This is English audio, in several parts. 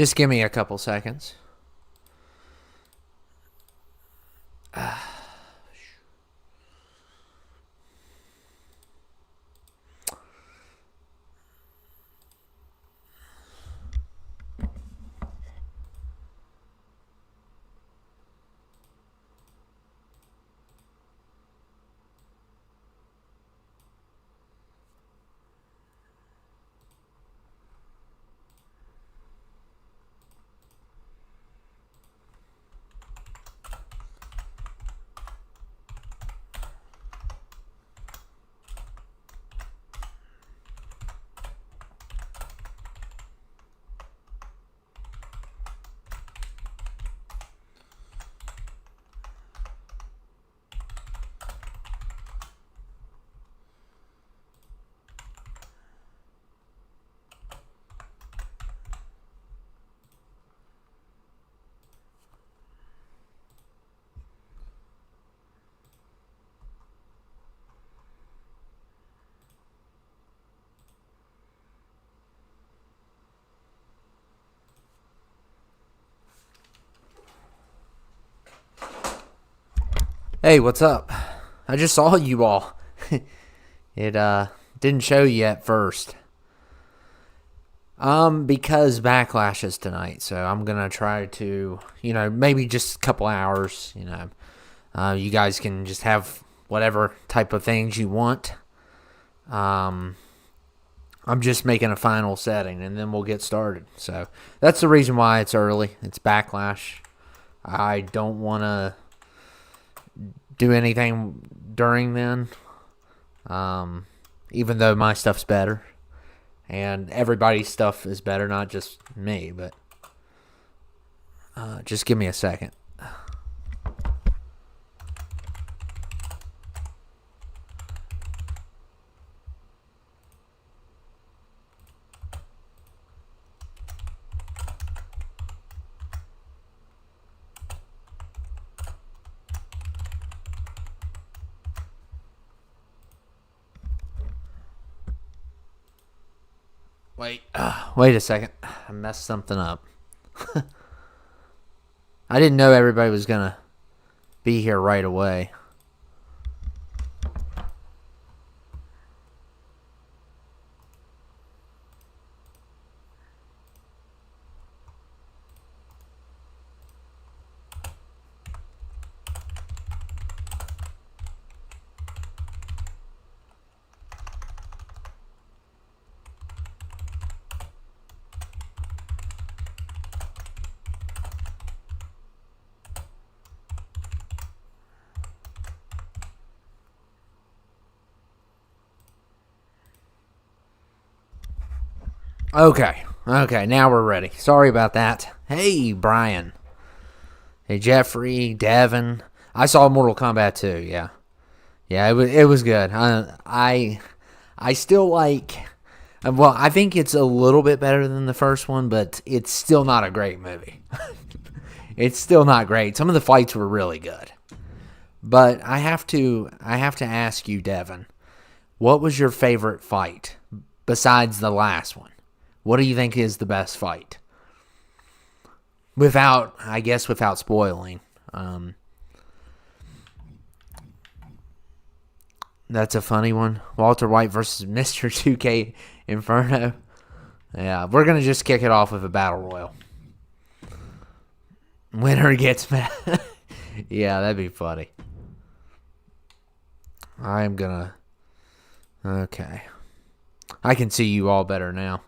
Just give me a couple seconds. Hey, what's up? I just saw you all. It didn't show you at first. Because Backlash is tonight, so I'm gonna try to, maybe just a couple hours, you guys can just have whatever type of things you want. I'm just making a final setting, and then we'll get started. So that's the reason why it's early. It's Backlash. I don't want to do anything during then, even though my stuff's better. And everybody's stuff is better, not just me, but just give me a second. Wait a second. I messed something up. I didn't know everybody was going to be here right away. Okay, now we're ready. Sorry about that. Hey, Brian. Hey, Jeffrey, Devin. I saw Mortal Kombat 2, yeah. Yeah, it was good. I still like... Well, I think it's a little bit better than the first one, but it's still not a great movie. It's still not great. Some of the fights were really good. But I have to ask you, Devin, what was your favorite fight besides the last one? What do you think is the best fight? Without spoiling. That's a funny one. Walter White versus Mr. 2K Inferno. Yeah, we're going to just kick it off with a battle royal. Winner gets mad. Yeah, that'd be funny. I'm going to... Okay. I can see you all better now.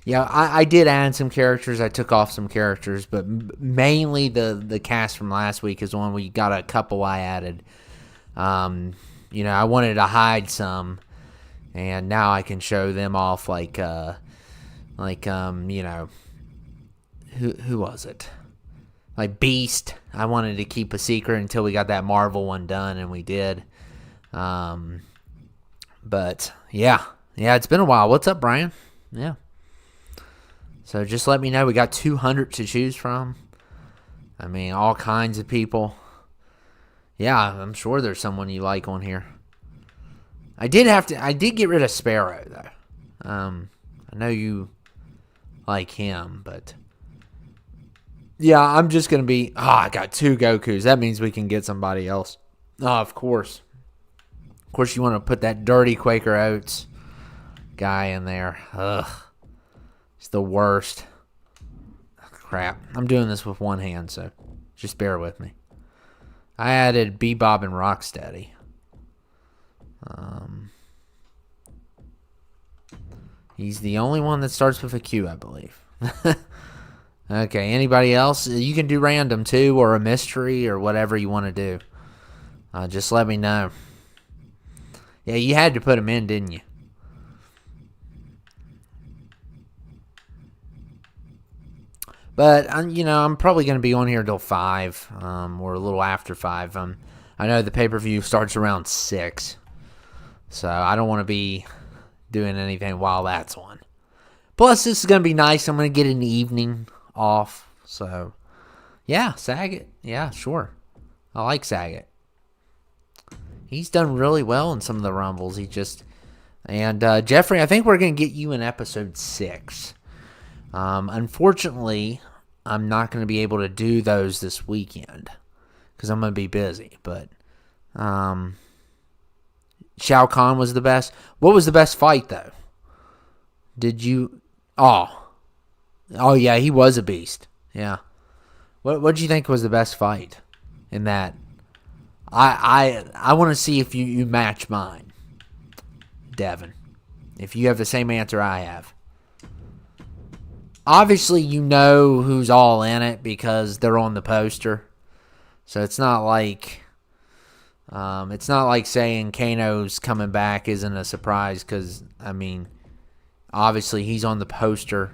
Yeah, I did add some characters. I took off some characters, but mainly the cast from last week is the one we got a couple I added. I wanted to hide some, and now I can show them off who was it? Like Beast. I wanted to keep a secret until we got that Marvel one done, and we did. But yeah, it's been a while. What's up, Brian? Yeah. So just let me know. We got 200 to choose from. I mean, all kinds of people. Yeah, I'm sure there's someone you like on here. I did get rid of Sparrow, though. I know you like him, but Yeah, I'm just going to be... Oh, I got 2 Gokus. That means we can get somebody else. Oh, of course. Of course, you want to put that dirty Quaker Oats guy in there. Ugh. It's the worst. Crap. I'm doing this with one hand, so just bear with me. I added Bebop and Rocksteady. He's the only one that starts with a Q, I believe. Okay, anybody else? You can do random, too, or a mystery, or whatever you want to do. Just let me know. Yeah, you had to put them in, didn't you? But, I'm probably going to be on here till 5, or a little after 5. I know the pay-per-view starts around 6, so I don't want to be doing anything while that's on. Plus, this is going to be nice. I'm going to get an evening off, so, yeah, Saget. Yeah, sure. I like Saget. He's done really well in some of the Rumbles. And Jeffrey, I think we're going to get you in episode 6. Unfortunately, I'm not going to be able to do those this weekend because I'm going to be busy. But Shao Kahn was the best. What was the best fight, though? Did you... Oh, yeah, he was a beast. Yeah. What did you think was the best fight in that? I want to see if you match mine, Devin. If you have the same answer I have. Obviously, you know who's all in it because they're on the poster. So it's not like saying Kano's coming back isn't a surprise because, obviously he's on the poster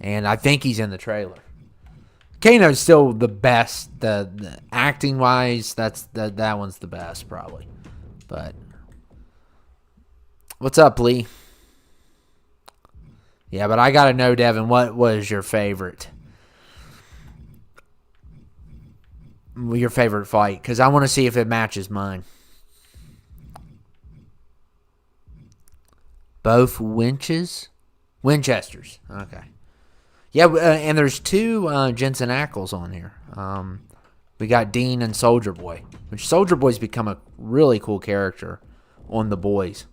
and I think he's in the trailer. Kano's still the best. The acting wise, that one's the best probably. But what's up, Lee? Yeah, but I gotta know, Devin, what was your favorite? Your favorite fight? Because I want to see if it matches mine. Both Winchesters. Okay. Yeah, and there's 2 Jensen Ackles on here. We got Dean and Soldier Boy, which Soldier Boy's become a really cool character on The Boys.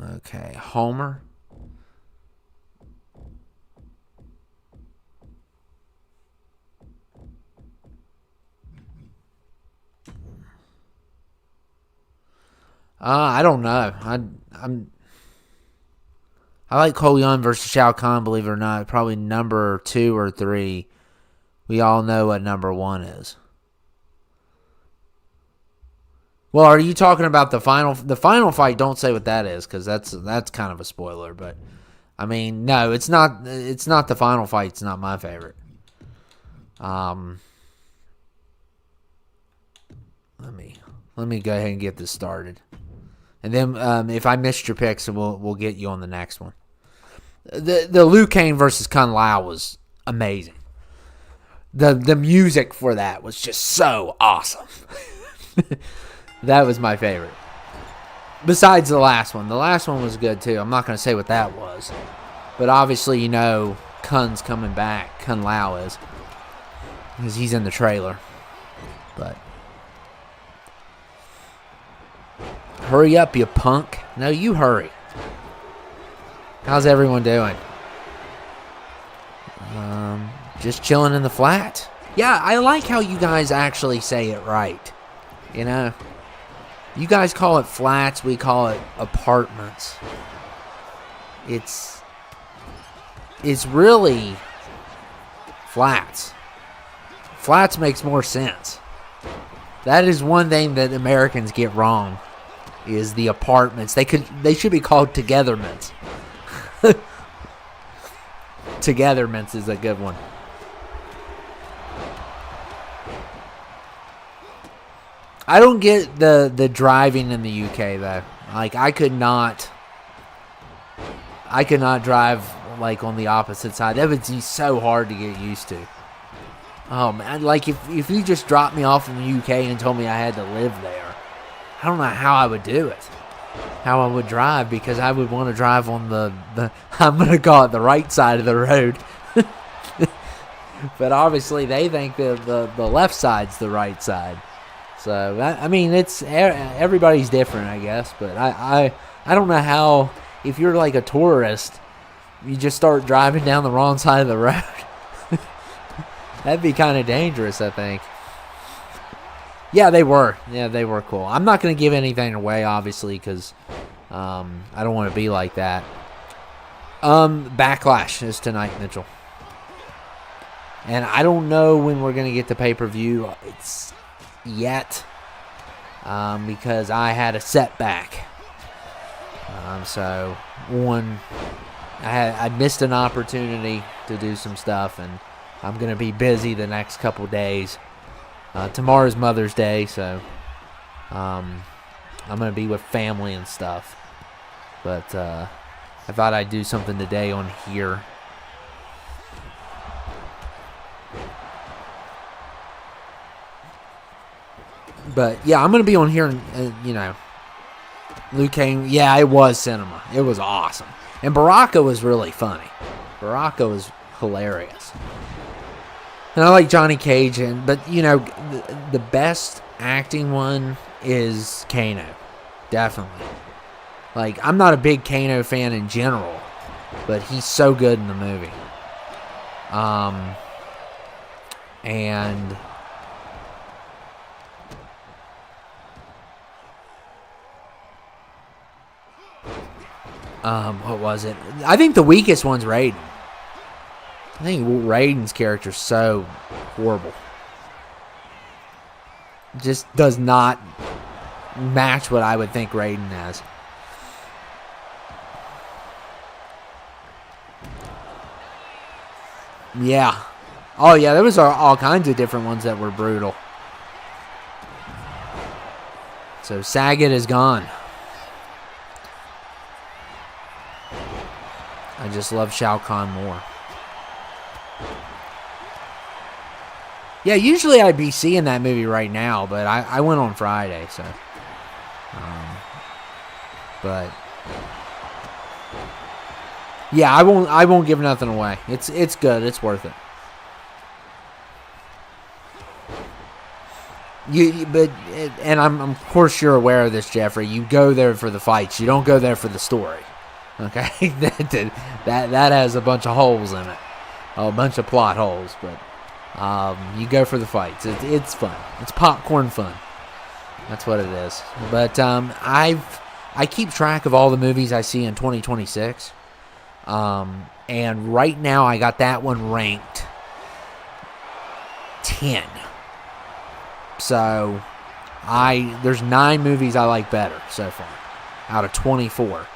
Okay, Homer. I don't know. I like Cole Young versus Shao Kahn, believe it or not. Probably number 2 or 3. We all know what number 1 is. Well, are you talking about the final fight? Don't say what that is, because that's kind of a spoiler. But no, it's not. It's not the final fight. It's not my favorite. Let me go ahead and get this started, and then if I missed your picks, we'll get you on the next one. The Liu Kang versus Kung Lao was amazing. The music for that was just so awesome. That was my favorite. Besides the last one. The last one was good, too. I'm not going to say what that was. But obviously, Kun's coming back. Kung Lao is. Because he's in the trailer. But. Hurry up, you punk. No, you hurry. How's everyone doing? Just chilling in the flat. Yeah, I like how you guys actually say it right. You guys call it flats, we call it apartments. It's really flats. Flats makes more sense. That is one thing that Americans get wrong, is the apartments. They should be called togetherments. Togetherments is a good one. I don't get the driving in the UK though. Like I could not drive like on the opposite side. That would be so hard to get used to. Oh man, like if you just dropped me off in the UK and told me I had to live there, I don't know how I would do it. how I would drive, because I would want to drive on the I'm going to call it the right side of the road. But obviously they think the left side's the right side. So, I mean, it's everybody's different, I guess. But I don't know how, if you're like a tourist, you just start driving down the wrong side of the road. That'd be kind of dangerous, I think. Yeah, they were. Yeah, they were cool. I'm not going to give anything away, obviously, because I don't want to be like that. Backlash is tonight, Mitchell. And I don't know when we're going to get the pay-per-view yet, because I had a setback. So, I missed an opportunity to do some stuff, and I'm going to be busy the next couple days. Tomorrow's Mother's Day, so I'm going to be with family and stuff. But I thought I'd do something today on here. But, yeah, I'm going to be on here, and, Liu Kang, yeah, it was cinema. It was awesome. And Baraka was really funny. Baraka was hilarious. And I like Johnny Cage, but, the best acting one is Kano. Definitely. Like, I'm not a big Kano fan in general, but he's so good in the movie. And what was it? I think the weakest one's Raiden. I think Raiden's character's so horrible. Just does not match what I would think Raiden has. Yeah. Oh, yeah, there was all kinds of different ones that were brutal. So Sagat is gone. I just love Shao Kahn more. Yeah, usually I'd be seeing that movie right now, but I went on Friday, so. But yeah, I won't give nothing away. It's good. It's worth it. And I'm of course you're aware of this, Jeffrey. You go there for the fights. You don't go there for the story. Okay, that has a bunch of holes in it, a bunch of plot holes. But you go for the fights. It's fun. It's popcorn fun. That's what it is. But I keep track of all the movies I see in 2026. And right now I got that one ranked 10. So there's 9 movies I like better so far out of 24.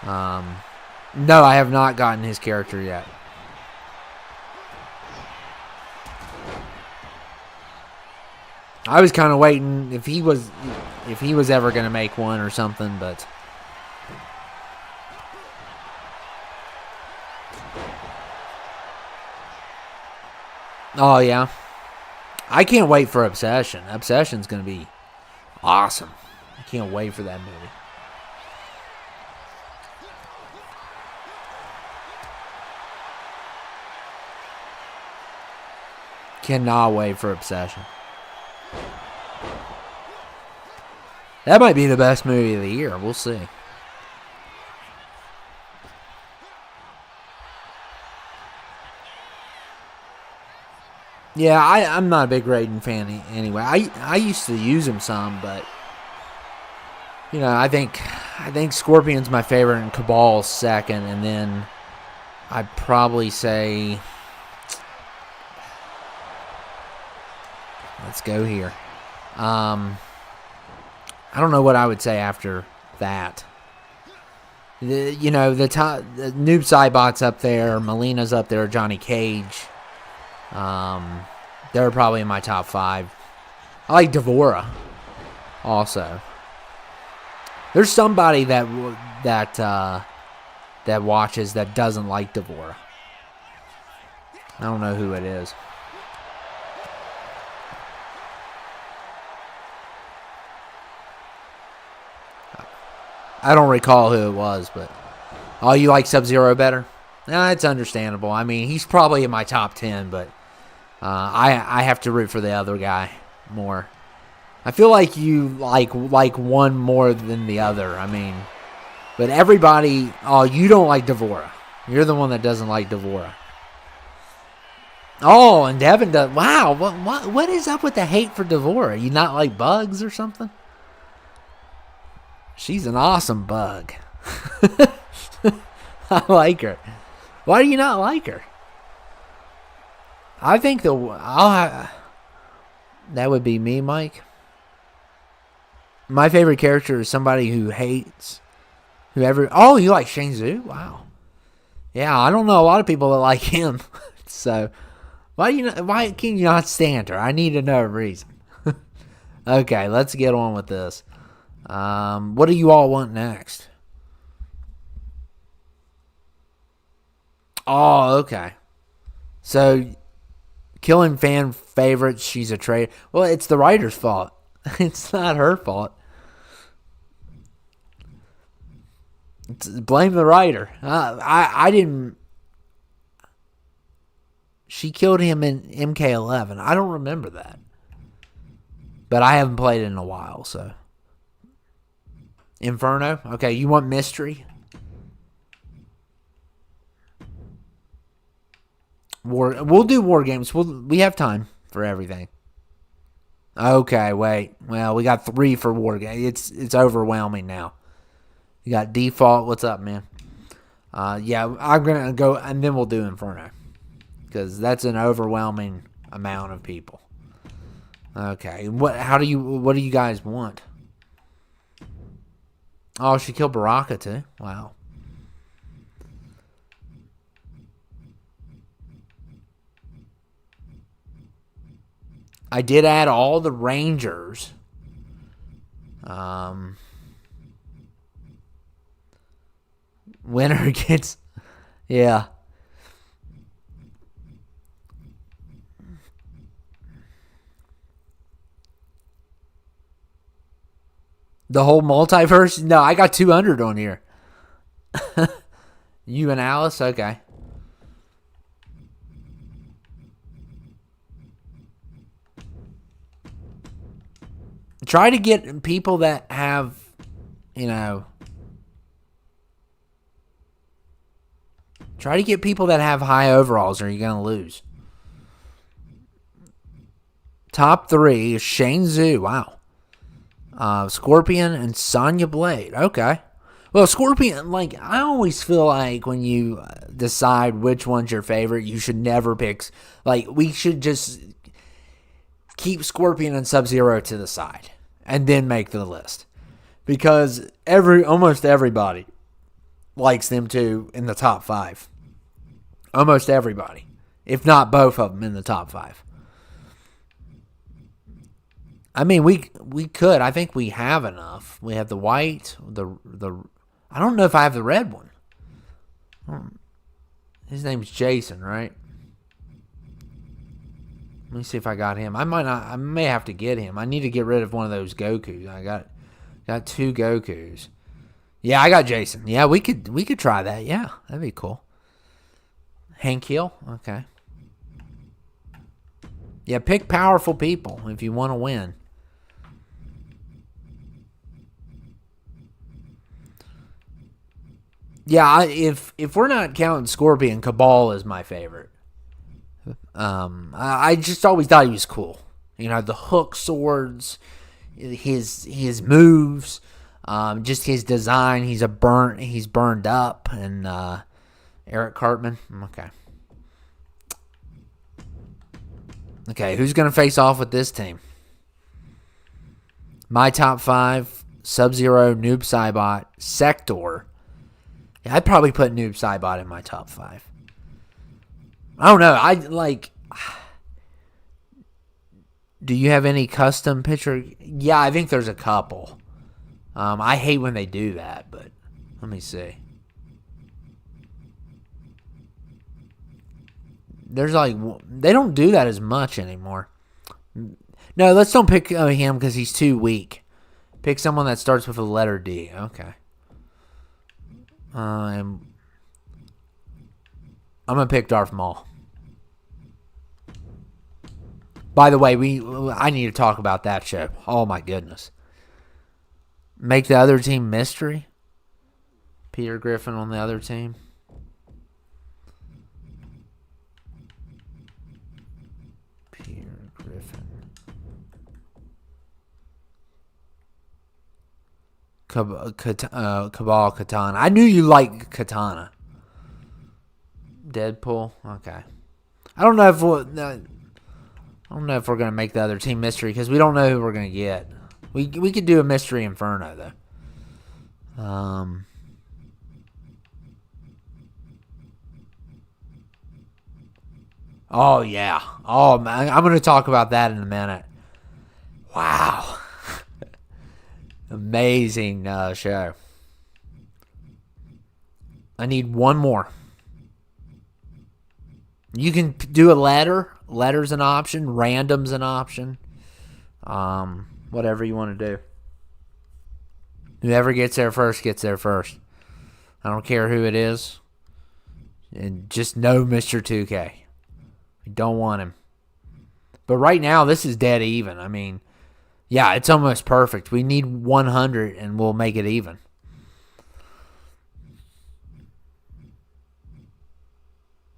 No, I have not gotten his character yet. I was kind of waiting if he was ever going to make one or something, but oh yeah, I can't wait for Obsession. Obsession's going to be awesome. I can't wait for that movie. Cannot wait for Obsession. That might be the best movie of the year. We'll see. Yeah, I'm not a big Raiden fan anyway. I used to use him some, but I think Scorpion's my favorite and Cabal's second, and then I'd probably say, let's go here. I don't know what I would say after that. The Noob Saibot's up there, Melina's up there, Johnny Cage. They're probably in my top 5. I like Devora also. There's somebody that watches that doesn't like Devora. I don't know who it is. I don't recall who it was, but oh, you like Sub-Zero better? Nah, it's understandable. I mean, he's probably in my top 10, but I have to root for the other guy more. I feel like you like one more than the other. I mean, but everybody. Oh, you don't like Devora. You're the one that doesn't like Devora. Oh, and Devin does. Wow, what is up with the hate for Devora? You not like bugs or something? She's an awesome bug. I like her. Why do you not like her? I think that would be me, Mike. My favorite character is somebody who hates whoever. Oh, you like Shang Tzu? Wow. Yeah, I don't know a lot of people that like him. So, why can you not stand her? I need to know a reason. Okay, let's get on with this. What do you all want next? Oh, okay. So, killing fan favorites, she's a traitor. Well, it's the writer's fault. It's not her fault. Blame the writer. I didn't. She killed him in MK11. I don't remember that. But I haven't played it in a while, so. Inferno? Okay, you want mystery? We'll do war games. We have time for everything. Okay, wait. Well, we got 3 for war game. It's overwhelming now. You got default. What's up, man? Yeah, I'm gonna go, and then we'll do Inferno because that's an overwhelming amount of people. Okay, what do you guys want? Oh, she killed Baraka too. Wow. I did add all the Rangers. Winner gets, yeah. The whole multiverse? No, I got 200 on here. You and Alice? Okay. Try to get people that have, try to get people that have high overalls or you're going to lose. Top 3 is Shang Tzu. Wow. Scorpion and Sonya Blade. Okay. Well, Scorpion, I always feel like when you decide which one's your favorite, you should never pick, we should just keep Scorpion and Sub-Zero to the side and then make the list. Because almost everybody likes them two in the top 5. Almost everybody. If not both of them in the top 5. I mean, we could. I think we have enough. We have the white, the I don't know if I have the red one. His name's Jason, right? Let me see if I got him. I may have to get him. I need to get rid of one of those Gokus. I got 2 Gokus. Yeah, I got Jason. Yeah, we could try that. Yeah, that'd be cool. Hank Hill? Okay. Yeah, pick powerful people if you want to win. Yeah, if we're not counting Scorpion, Cabal is my favorite. I just always thought he was cool. The hook swords, his moves, just his design. He's burned up, and Eric Cartman. Okay, who's gonna face off with this team? My top 5: Sub-Zero, Noob Saibot, Sector. Yeah, I'd probably put Noob Saibot in my top 5. I don't know. Do you have any custom picture? Yeah, I think there's a couple. I hate when they do that, but let me see. There's they don't do that as much anymore. No, let's don't pick him because he's too weak. Pick someone that starts with a letter D. Okay. I'm gonna pick Darth Maul. By the way, I need to talk about that show. Oh my goodness. Make the other team mystery. Peter Griffin on the other team. Peter Griffin. Cabal Katana. I knew you liked Katana. Deadpool. Okay. I don't know if we're gonna make the other team mystery because we don't know who we're gonna get. We could do a mystery Inferno though. Oh yeah. Oh man, I'm gonna talk about that in a minute. Wow. Amazing show. I need one more. You can do a letter. Letter's an option. Random's an option. Whatever you want to do. Whoever gets there first gets there first. I don't care who it is. And just know Mr. 2K. We don't want him. But right now, this is dead even. I mean, yeah, it's almost perfect. We need 100 and we'll make it even.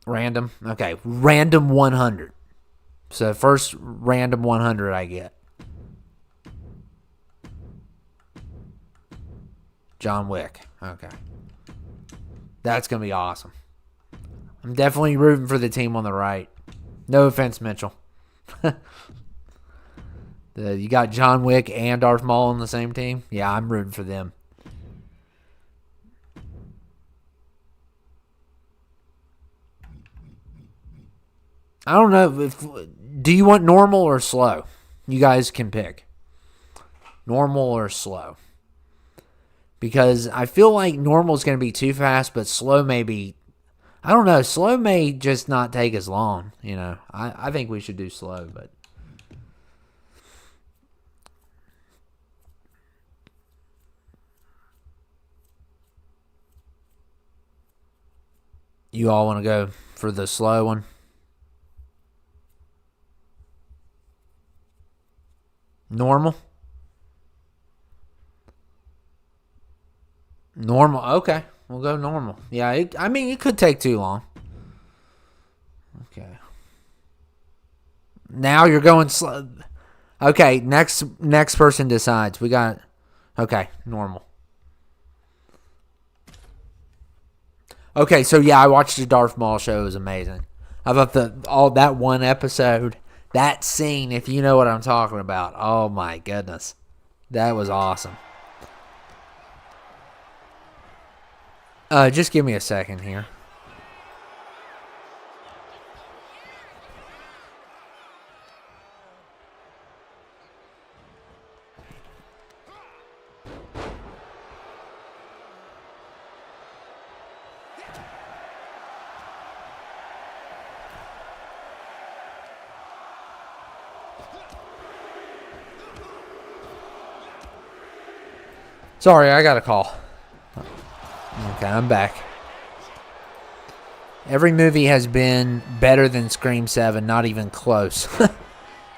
Random. Okay, random 100. So first random 100 I get. John Wick. Okay. That's going to be awesome. I'm definitely rooting for the team on the right. No offense, Mitchell. You got John Wick and Darth Maul on the same team? Yeah, I'm rooting for them. I don't know. Do you want normal or slow? You guys can pick. Normal or slow. Because I feel like normal is going to be too fast, but slow may be... I don't know. Slow may just not take as long. You know, I think we should do slow, but... You all want to go for the slow one? Normal? Normal. Okay. We'll go normal. Yeah, it could take too long. Okay. Now you're going slow. Okay, next person decides. We got... Okay, normal. Okay, so yeah, I watched the Darth Maul show. It was amazing. I thought all that one episode, that scene, if you know what I'm talking about. Oh my goodness. That was awesome. Just give me a second here. Sorry, I got a call. Okay, I'm back. Every movie has been better than Scream 7, not even close.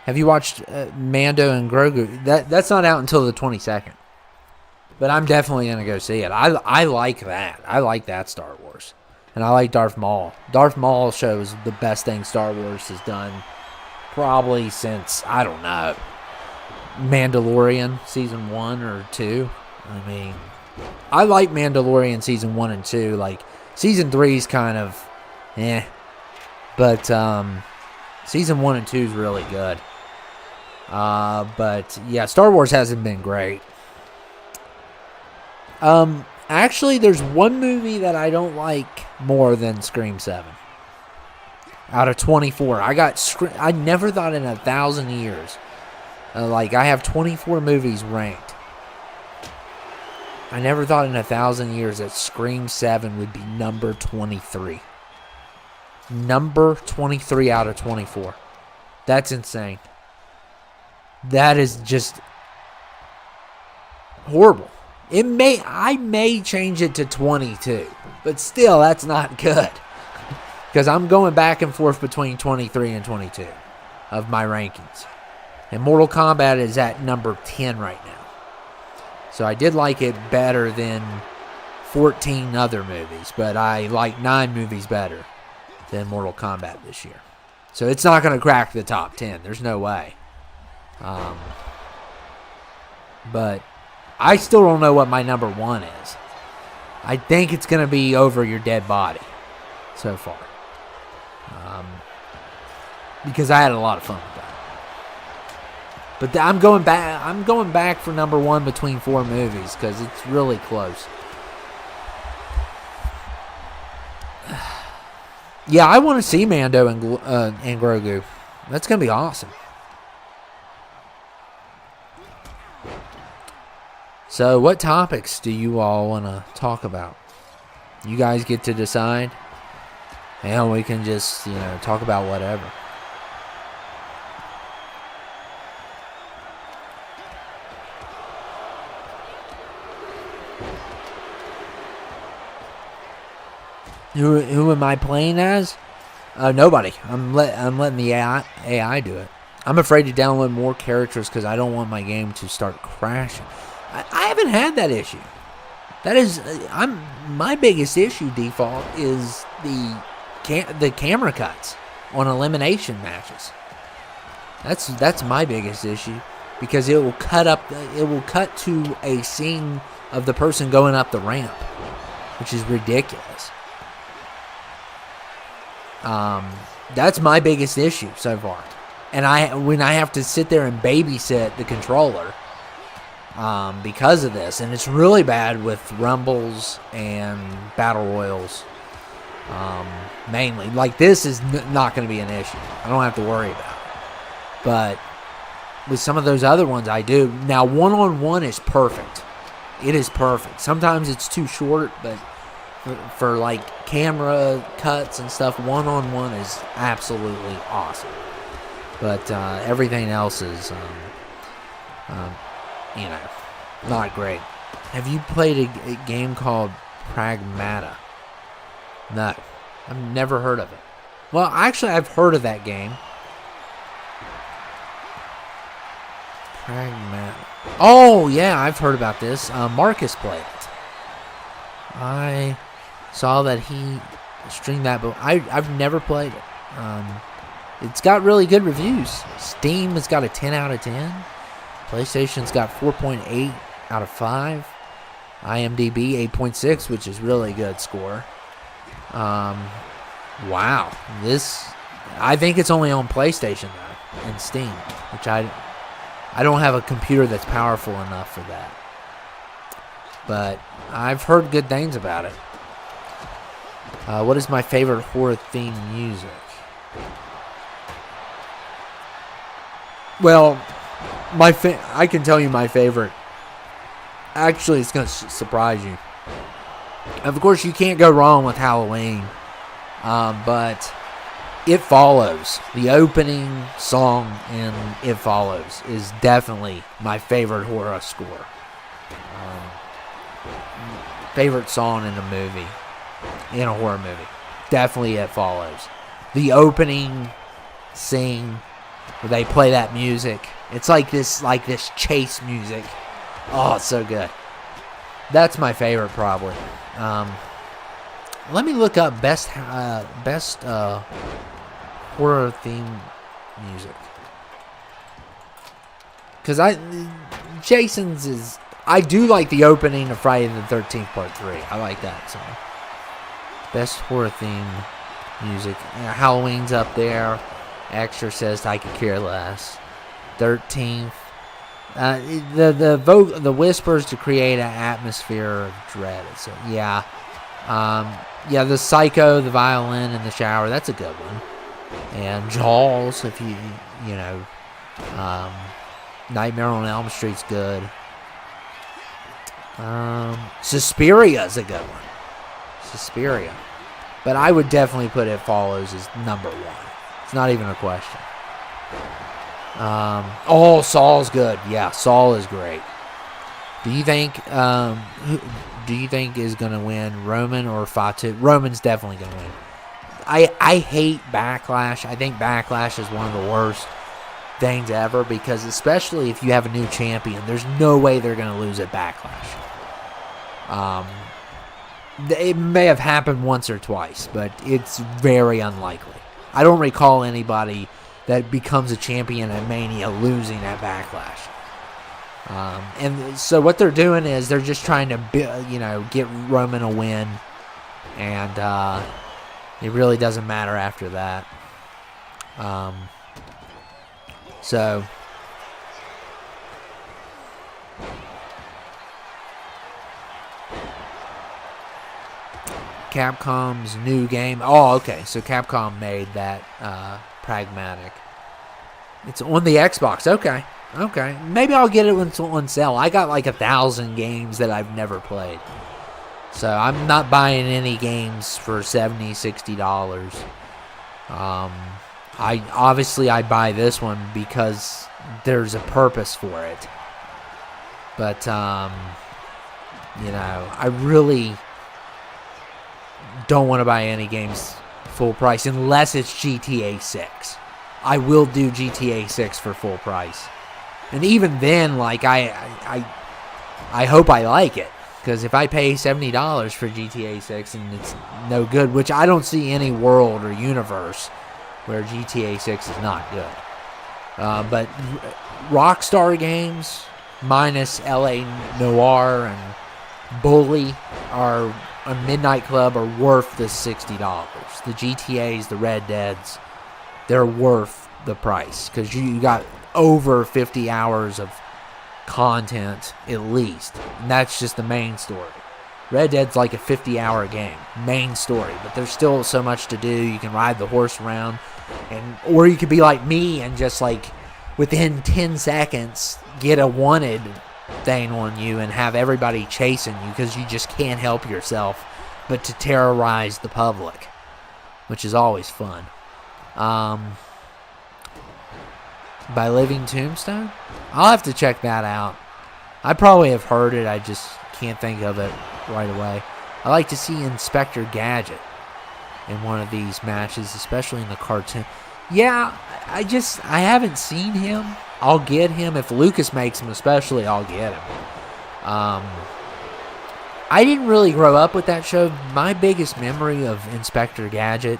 Have you watched Mando and Grogu? That's not out until the 22nd. But I'm definitely going to go see it. I like that. I like that Star Wars. And I like Darth Maul. Darth Maul shows the best thing Star Wars has done probably since, I don't know, Mandalorian Season 1 or 2. I mean, I like Mandalorian Season 1 and 2. Like, Season 3 is kind of, But Season 1 and 2 is really good. But, yeah, Star Wars hasn't been great. Actually, there's one movie that I don't like more than Scream 7. Out of 24. I never thought in 1,000 years. I have 24 movies ranked. I never thought in 1,000 years that Scream 7 would be number 23. Number 23 out of 24. That's insane. That is just horrible. I may change it to 22, but still, that's not good. Because I'm going back and forth between 23 and 22 of my rankings. And Mortal Kombat is at number 10 right now. So I did like it better than 14 other movies, but I like 9 movies better than Mortal Kombat this year. So it's not going to crack the top 10. There's no way. But I still don't know what my number 1 is. I think it's going to be Over Your Dead Body so far. Because I had a lot of fun with that. But I'm going back for number 1 between 4 movies because it's really close. Yeah, I want to see Mando and Grogu. That's going to be awesome. So, what topics do you all want to talk about? You guys get to decide. And we can just, talk about whatever. Who am I playing as? Nobody. I'm letting the AI do it. I'm afraid to download more characters because I don't want my game to start crashing. I haven't had that issue. That is, my biggest issue default is the camera cuts on elimination matches. That's my biggest issue because it will cut to a scene of the person going up the ramp, which is ridiculous. That's my biggest issue so far. And when I have to sit there and babysit the controller because of this, and it's really bad with Rumbles and Battle Royals mainly. Like, this is not going to be an issue. I don't have to worry about it. But with some of those other ones, I do. Now, one-on-one is perfect. It is perfect. Sometimes it's too short, but for like camera cuts and stuff, one-on-one is absolutely awesome. But everything else is, not great. Have you played a game called Pragmata? No, I've never heard of it. Well, actually, I've heard of that game. Pragmata. Oh, yeah, I've heard about this. Marcus played it. I saw that he streamed that, but I've never played it. It's got really good reviews. Steam has got a 10 out of 10. PlayStation's got 4.8 out of 5. IMDb 8.6, which is really good score. Wow. I think it's only on PlayStation though, and Steam, which I don't have a computer that's powerful enough for that. But I've heard good things about it. What is my favorite horror theme music? Well, I can tell you my favorite. Actually, it's going to surprise you. Of course, you can't go wrong with Halloween. But It Follows, the opening song in It Follows, is definitely my favorite horror score. Favorite song in a movie, in a horror movie. Definitely It Follows. The opening scene where they play that music. It's like this chase music. Oh, it's so good. That's my favorite, probably. Let me look up best horror theme music. Because Jason's is... I do like the opening of Friday the 13th Part 3. I like that song. Best horror theme music. Halloween's up there. Exorcist, I could care less. 13th. The whispers to create an atmosphere of dread. So yeah. The Psycho, the violin in the shower, that's a good one. And Jaws, if Nightmare on Elm Street's good. Suspiria's a good one. Suspiria. But I would definitely put It Follows as number 1. It's not even a question. Saul's good. Yeah, Saul is great. Do you think do you think is going to win, Roman or Fatu? Roman's definitely going to win. I hate Backlash. I think Backlash is one of the worst things ever because especially if you have a new champion, there's no way they're going to lose at Backlash. It may have happened once or twice, but it's very unlikely. I don't recall anybody that becomes a champion at Mania losing at Backlash. And so what they're doing is they're just trying to, get Roman a win, and it really doesn't matter after that. So Capcom's new game. Oh, okay. So Capcom made that pragmatic. It's on the Xbox. Okay. Maybe I'll get it when it's on sale. I got like 1,000 games that I've never played. So I'm not buying any games for $70, $60. I buy this one because there's a purpose for it. But I really don't want to buy any games full price unless it's GTA 6. I will do GTA 6 for full price. And even then, like, I hope I like it. Because if I pay $70 for GTA 6 and it's no good, which I don't see any world or universe where GTA 6 is not good. But Rockstar games, minus LA Noire and Bully, are a Midnight Club are worth the $60. The GTAs, the Red Deads, they're worth the price. Because you got over 50 hours of content at least, and that's just the main story. Red Dead's like a 50-hour game, main story, but there's still so much to do. You can ride the horse around, or you could be like me and just like within 10 seconds get a wanted thing on you and have everybody chasing you because you just can't help yourself but to terrorize the public, which is always fun. By Living Tombstone? I'll have to check that out. I probably have heard it. I just can't think of it right away. I like to see Inspector Gadget in one of these matches, especially in the cartoon. Yeah, I haven't seen him. I'll get him. If Lucas makes him especially, I'll get him. I didn't really grow up with that show. My biggest memory of Inspector Gadget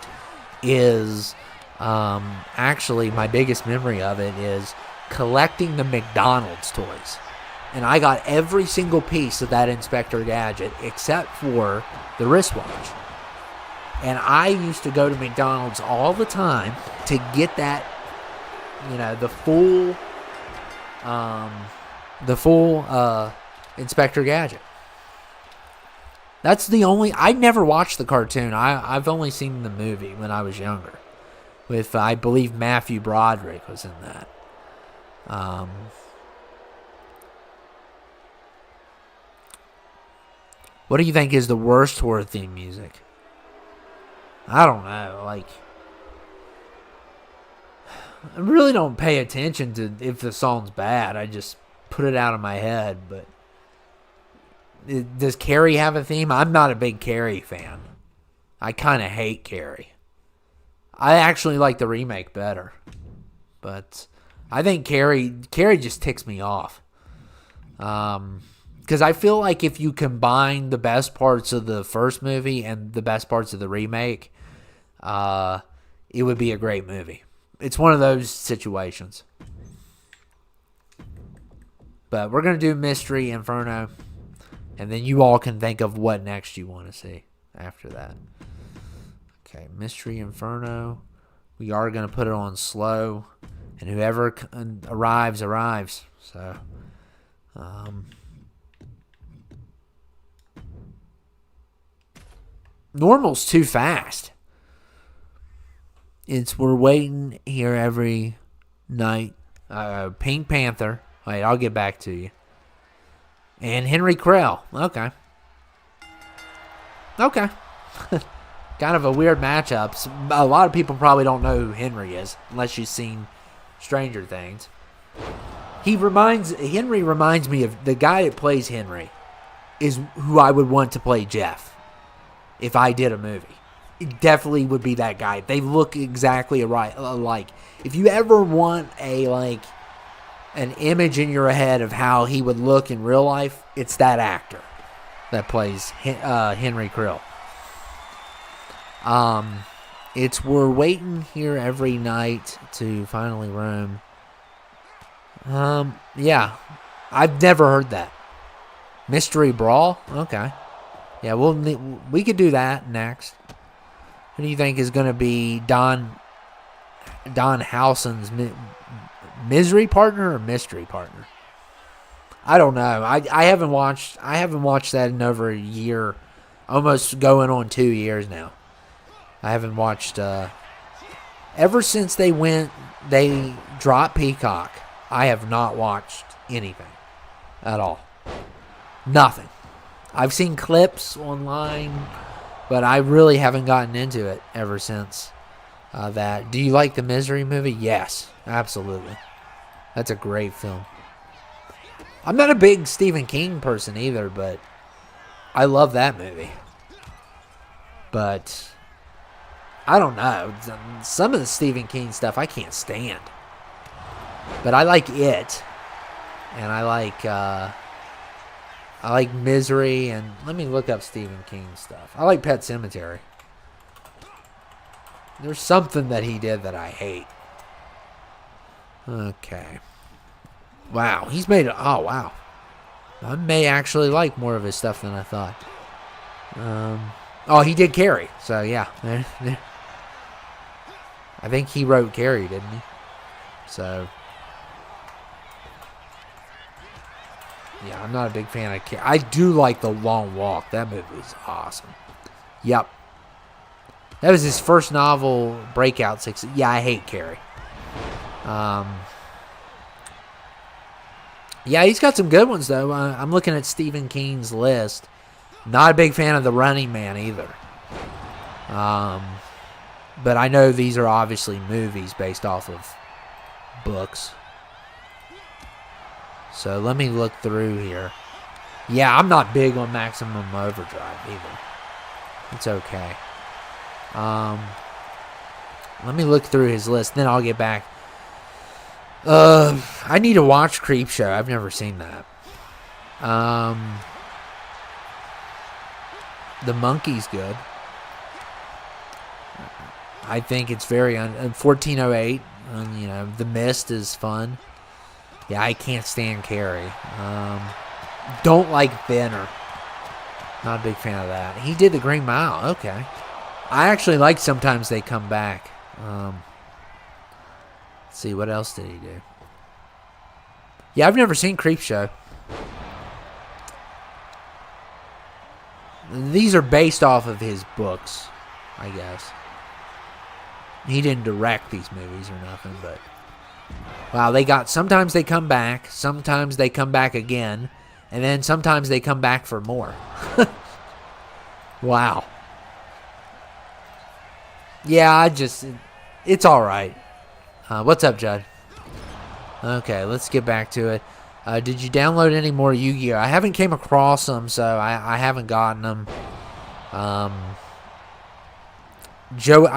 is... actually, my biggest memory of it is collecting the McDonald's toys. And I got every single piece of that Inspector Gadget except for the wristwatch. And I used to go to McDonald's all the time to get that, the full Inspector Gadget. That's the only... I never watched the cartoon. I've only seen the movie when I was younger. With, I believe, Matthew Broderick was in that. What do you think is the worst horror theme music? I don't know. Like, I really don't pay attention to if the song's bad. I just put it out of my head. But does Carrie have a theme? I'm not a big Carrie fan. I kind of hate Carrie. I actually like the remake better. But I think Carrie just ticks me off. Because I feel like if you combine the best parts of the first movie and the best parts of the remake, it would be a great movie. It's one of those situations. But we're going to do Mystery Inferno. And then you all can think of what next you want to see after that. Okay, Mystery Inferno. We are going to put it on slow. And whoever arrives. So, normal's too fast. We're waiting here every night. Pink Panther. Wait, I'll get back to you. And Henry Krell. Okay. Kind of a weird matchup. A lot of people probably don't know who Henry is unless you've seen Stranger Things. Henry reminds me of the guy that plays Henry is who I would want to play Jeff if I did a movie. It definitely would be that guy. They look exactly alike. If you ever want an image in your head of how he would look in real life, it's that actor that plays Henry Krill. We're waiting here every night to finally room. Yeah, I've never heard that. Mystery Brawl? Okay. Yeah, we could do that next. Who do you think is going to be Don Howson's misery partner or mystery partner? I don't know. I haven't watched that in over a year, almost going on 2 years now. I haven't watched ever since they dropped Peacock. I have not watched anything at all. Nothing. I've seen clips online, but I really haven't gotten into it ever since that. Do you like the Misery movie? Yes, absolutely. That's a great film. I'm not a big Stephen King person either, but I love that movie. But I don't know. Some of the Stephen King stuff I can't stand. But I like it. And I like Misery, and let me look up Stephen King stuff. I like Pet Sematary. There's something that he did that I hate. Okay. Wow, he's made it. Oh, wow. I may actually like more of his stuff than I thought. He did Carrie, so yeah. I think he wrote Carrie, didn't he? So, yeah, I'm not a big fan of Carrie. I do like The Long Walk. That movie was awesome. Yep. That was his first novel breakout success. Yeah, I hate Carrie. Yeah, he's got some good ones, though. I'm looking at Stephen King's list. Not a big fan of The Running Man, either. But I know these are obviously movies based off of books. So let me look through here. Yeah, I'm not big on Maximum Overdrive, either. It's okay. Let me look through his list, then I'll get back. I need to watch Creepshow. I've never seen that. The Monkey's good. I think it's very 1408. The Mist is fun. Yeah, I can't stand Carrie. Don't like Thinner. Not a big fan of that. He did The Green Mile. Okay. I actually like Sometimes They Come Back. Let's see, what else did he do? Yeah, I've never seen Creepshow. These are based off of his books, I guess. He didn't direct these movies or nothing, but wow, they got Sometimes They Come Back, Sometimes They Come Back Again, and then Sometimes They Come Back for More. Wow. Yeah, it's all right. What's up, Judd? Okay, let's get back to it. Did you download any more Yu-Gi-Oh? I haven't came across them, so I haven't gotten them. I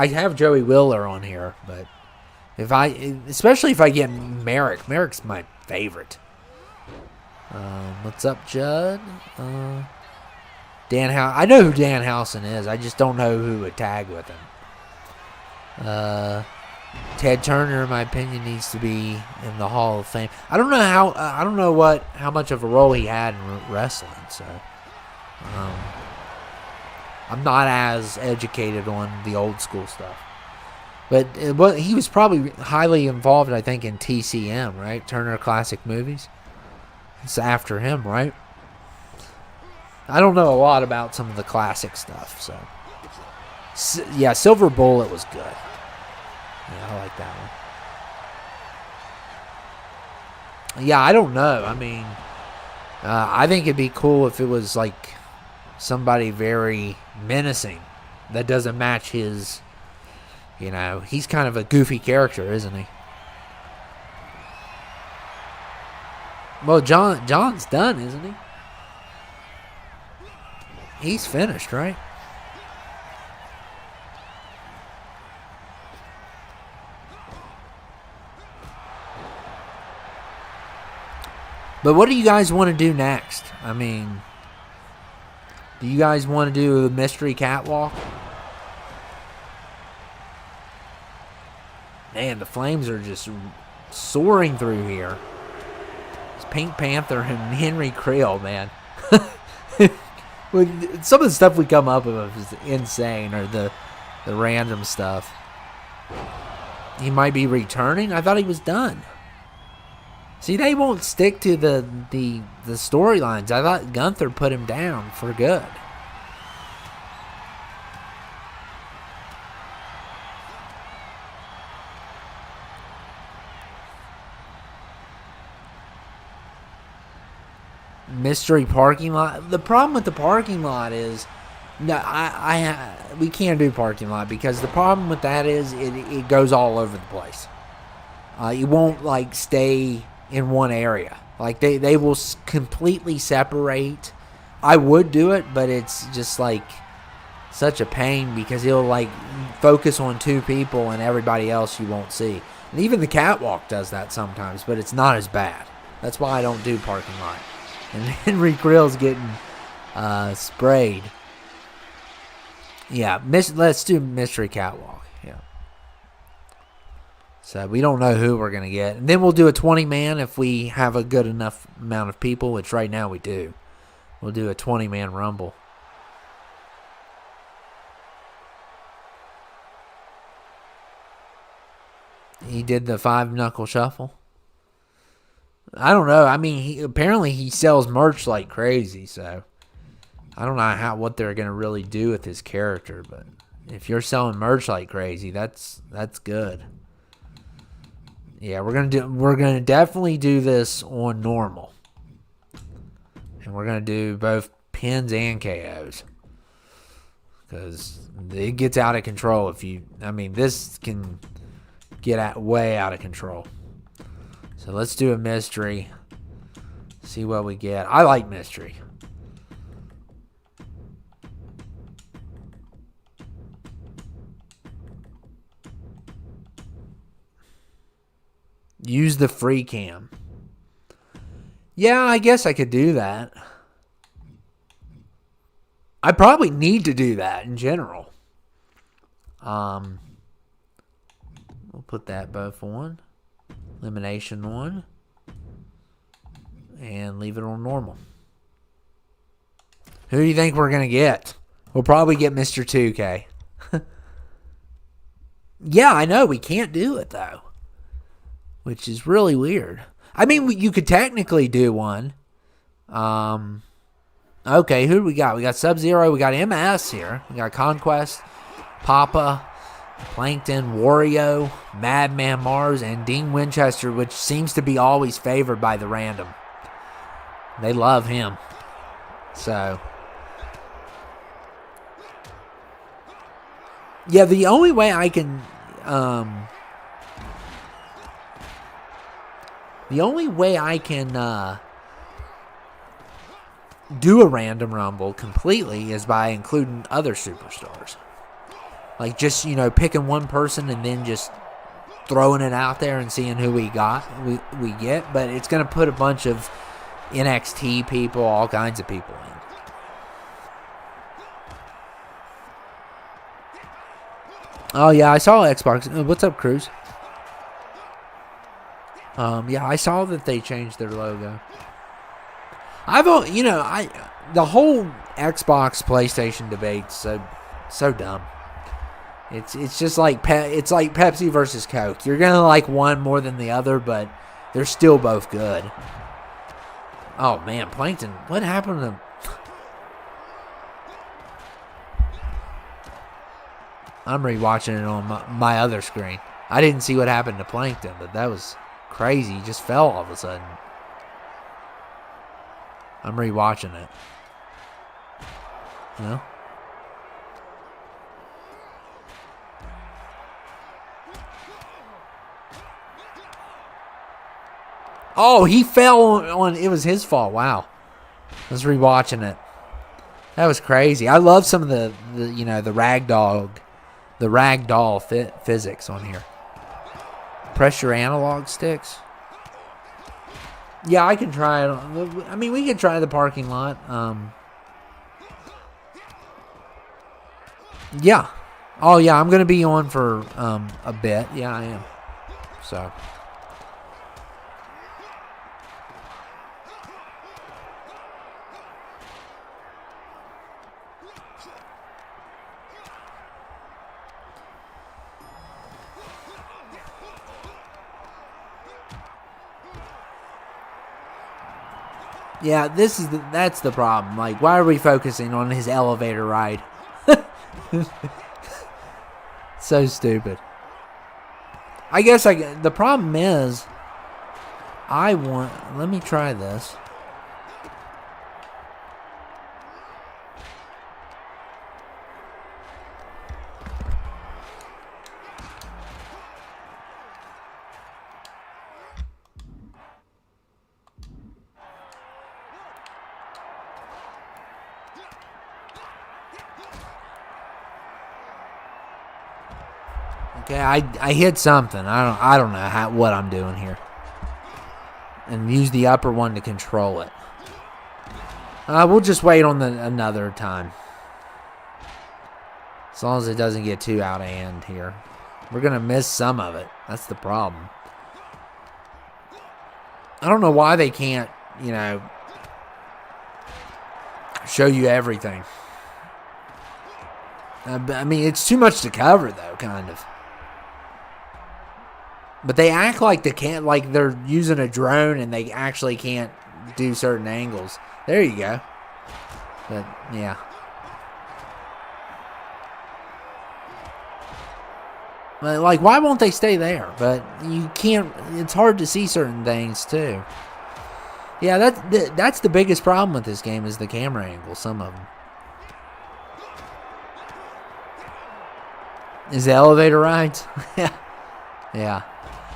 have Joey Wheeler on here, but especially if I get Merrick's my favorite. What's up, Judd? I know who Dan Housen is. I just don't know who would tag with him. Ted Turner, in my opinion, needs to be in the Hall of Fame. I don't know how much of a role he had in wrestling, so I'm not as educated on the old school stuff. But he was probably highly involved, I think, in TCM, right? Turner Classic Movies. It's after him, right? I don't know a lot about some of the classic stuff, so. Yeah, Silver Bullet was good. Yeah, I like that one. Yeah, I don't know. I mean, I think it'd be cool if it was like somebody very menacing that doesn't match his, he's kind of a goofy character, isn't he? Well, John's done, isn't he? He's finished, right? But what do you guys want to do next? I mean, do you guys want to do a mystery catwalk? Man, the flames are just soaring through here. It's Pink Panther and Henry Creel, man. Some of the stuff we come up with is insane, or the random stuff. He might be returning? I thought he was done. See, they won't stick to the storylines. I thought Gunther put him down for good. Mystery parking lot. The problem with the parking lot is, no, we can't do parking lot because the problem with that is it goes all over the place. It won't like stay in one area. Like they will completely separate. I would do it, but it's just like such a pain because it'll like focus on two people and everybody else you won't see. And even the catwalk does that sometimes, but it's not as bad. That's why I don't do parking lot. And Henry Creel's getting sprayed. Yeah, let's do mystery catwalk. Yeah. So we don't know who we're going to get. And then we'll do a 20-man if we have a good enough amount of people, which right now we do. We'll do a 20-man rumble. He did the 5-knuckle shuffle. I don't know. I mean, apparently he sells merch like crazy, so I don't know what they're going to really do with his character, but if you're selling merch like crazy, that's good. Yeah, we're going to definitely do this on normal. And we're going to do both pins and KOs. Cuz it gets out of control this can get way out of control. So let's do a mystery. See what we get. I like mystery. Use the free cam. Yeah, I guess I could do that. I probably need to do that in general. We'll put that both on. Elimination 1. And leave it on normal. Who do you think we're going to get? We'll probably get Mr. 2K. Yeah, I know. We can't do it, though. Which is really weird. I mean, you could technically do one. Okay, who do we got? We got Sub-Zero. We got MS here. We got Conquest, Papa, Plankton, Wario, Madman Mars, and Dean Winchester, which seems to be always favored by the random. They love him. So, yeah, the only way I can do a random rumble completely is by including other superstars. Like just, picking one person and then just throwing it out there and seeing who we get. But it's going to put a bunch of NXT people, all kinds of people in. Oh, yeah, I saw Xbox. What's up, Cruz? Yeah, I saw that they changed their logo. The whole Xbox PlayStation debate's so dumb. It's just like it's like Pepsi versus Coke. You're gonna like one more than the other, but they're still both good. Oh man, Plankton, what happened to? I'm rewatching it on my other screen. I didn't see what happened to Plankton, but that was crazy. He just fell all of a sudden. I'm rewatching it. Oh, he fell on. It was his fault. Wow. I was rewatching it. That was crazy. I love some of the ragdoll physics on here. Pressure analog sticks. Yeah, I can try it. I mean, we could try the parking lot. Yeah. Oh, yeah, I'm going to be on for a bit. Yeah, I am. So. Yeah, that's the problem. Like, why are we focusing on his elevator ride? So stupid. I guess the problem is let me try this. Okay, I hit something. I don't know what I'm doing here. And use the upper one to control it. We'll just wait on another time. As long as it doesn't get too out of hand here. We're going to miss some of it. That's the problem. I don't know why they can't, show you everything. I mean, it's too much to cover, though, kind of. But they act like they're using a drone and they actually can't do certain angles. There you go. But, yeah. Like, why won't they stay there? But you can't. It's hard to see certain things, too. Yeah, that's the biggest problem with this game is the camera angle, some of them. Is the elevator rides? Yeah. Yeah.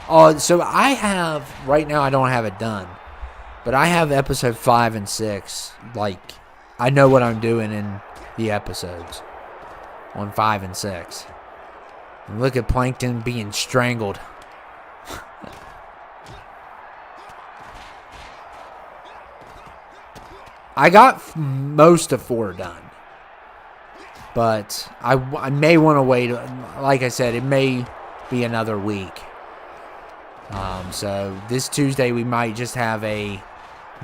Oh, so right now I don't have it done. But I have episode 5 and 6. Like, I know what I'm doing in the episodes. On 5 and 6. And look at Plankton being strangled. I got most of 4 done. But I may want to wait. Like I said, it may be another week. So this Tuesday we might just have a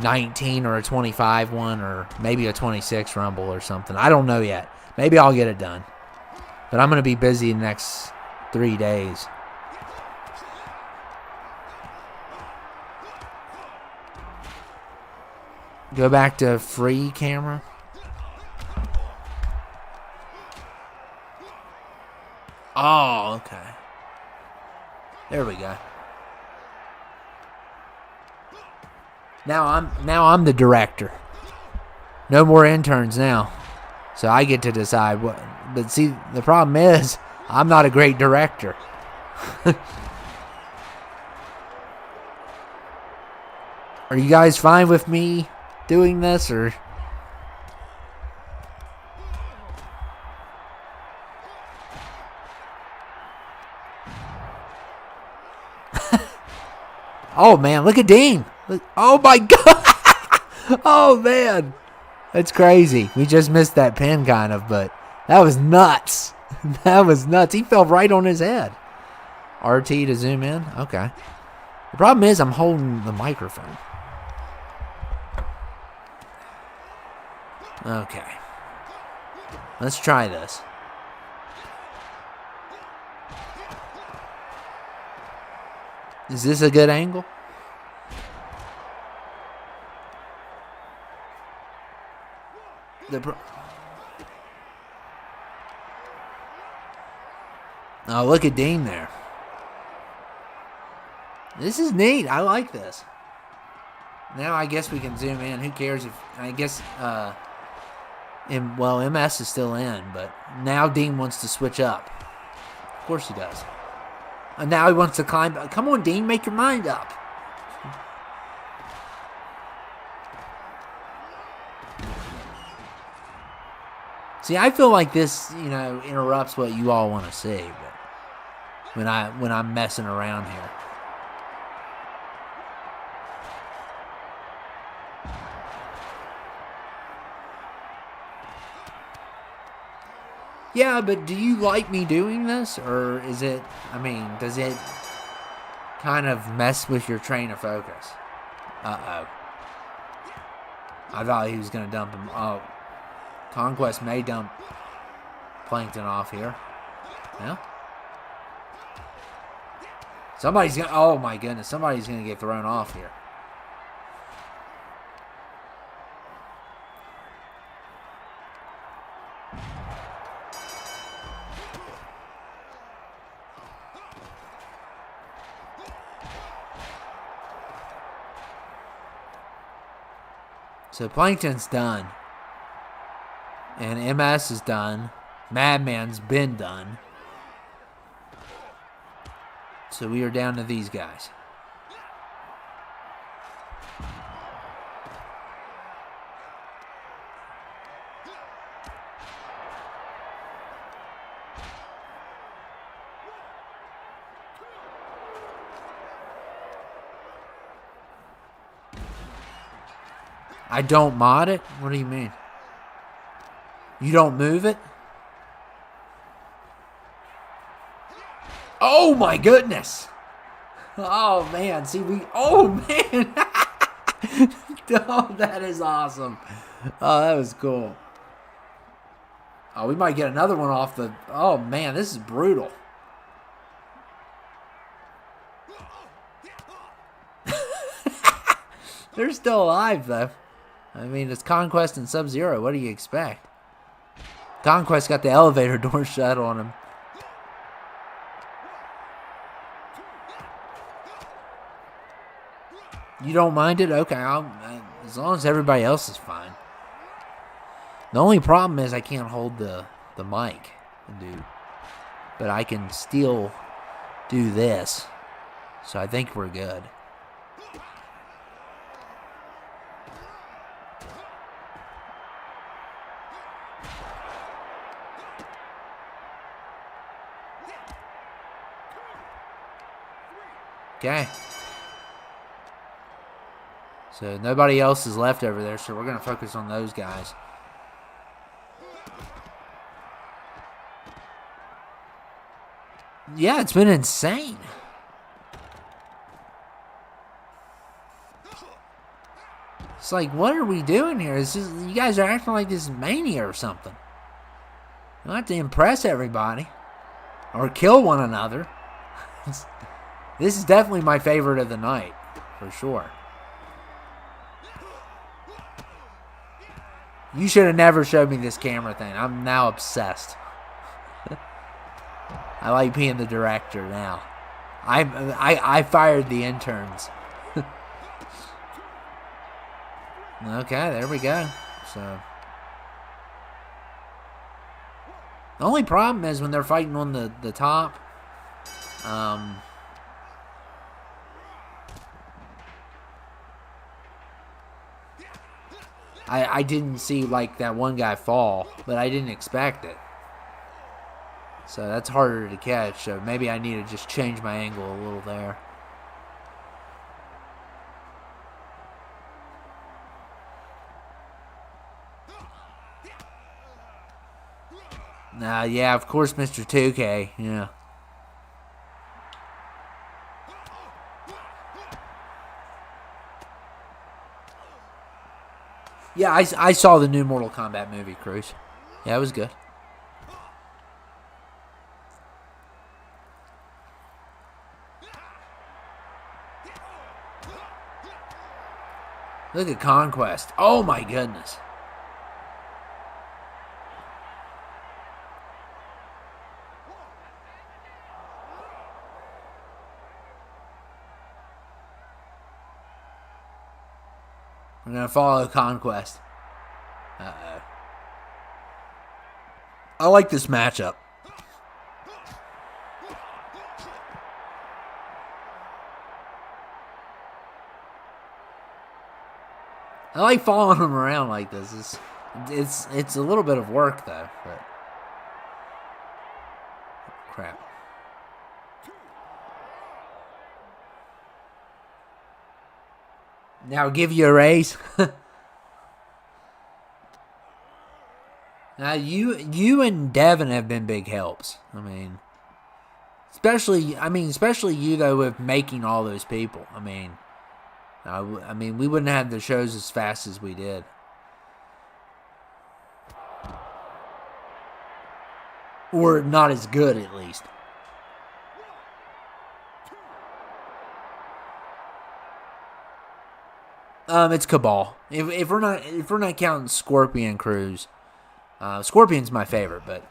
19 or a 25 one or maybe a 26 Rumble or something. I don't know yet. Maybe I'll get it done. But I'm going to be busy the next 3 days. Go back to free camera. Oh, okay. There we go. Now I'm the director. No more interns now. So I get to decide what. But see, the problem is I'm not a great director. Are you guys fine with me doing this or? Oh man, look at Dean. Oh my God. Oh man. That's crazy. We just missed that pin kind of, but that was nuts. That was nuts. He fell right on his head. RT to zoom in. Okay. The problem is I'm holding the microphone. Okay. Let's try this. Is this a good angle? Oh, look at Dean there. This is neat. I like this. Now I guess we can zoom in. Who cares if... I guess... MS is still in, but now Dean wants to switch up. Of course he does. And now he wants to climb. Come on, Dean, make your mind up. See, I feel like this, interrupts what you all want to see. But when I'm messing around here. Yeah, but do you like me doing this? Or is it, does it kind of mess with your train of focus? Uh-oh. I thought he was going to dump him. Oh, Conquest may dump Plankton off here. Yeah. Somebody's going to, oh my goodness, somebody's going to get thrown off here. So Plankton's done. And MS is done. Madman's been done. So we are down to these guys. I don't mod it? What do you mean? You don't move it? Oh my goodness! Oh man, see oh man! Oh, that is awesome. Oh, that was cool. Oh, we might get another one off the, oh man, this is brutal. They're still alive though. It's Conquest and Sub-Zero. What do you expect? Conquest got the elevator door shut on him. You don't mind it? Okay, as long as everybody else is fine. The only problem is I can't hold the mic, dude. But I can still do this. So I think we're good. Okay. So nobody else is left over there, so we're going to focus on those guys. Yeah, it's been insane. It's like, what are we doing here? It's just, you guys are acting like this is mania or something. You don't have to impress everybody. Or kill one another. This is definitely my favorite of the night, for sure. You should have never showed me this camera thing. I'm now obsessed. I like being the director now. I fired the interns. Okay, there we go. So the only problem is when they're fighting on the top. I didn't see like that one guy fall, but I didn't expect it. So that's harder to catch. So maybe I need to just change my angle a little there. Yeah, of course, Mr. 2K. Yeah. Yeah, I saw the new Mortal Kombat movie, Cruz. Yeah, it was good. Look at Conquest. Oh my goodness. I'm going to follow Conquest. Uh-oh. I like this matchup. I like following him around like this. It's a little bit of work though. But crap. Now give you a raise. Now you and Devin have been big helps. Especially you though with making all those people. We wouldn't have the shows as fast as we did. Or not as good, at least. It's Cabal. If we're not counting Scorpion crews, Scorpion's my favorite, but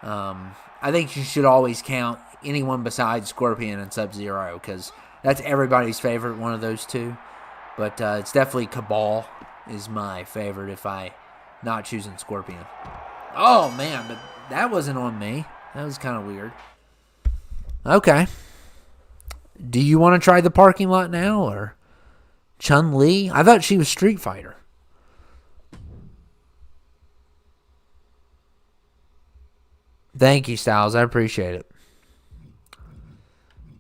I think you should always count anyone besides Scorpion and Sub-Zero because that's everybody's favorite, one of those two. But it's definitely Cabal is my favorite if I not choosing Scorpion. Oh man, but that wasn't on me. That was kind of weird. Okay. Do you want to try the parking lot now or Chun-Li? I thought she was Street Fighter. Thank you, Styles. I appreciate it.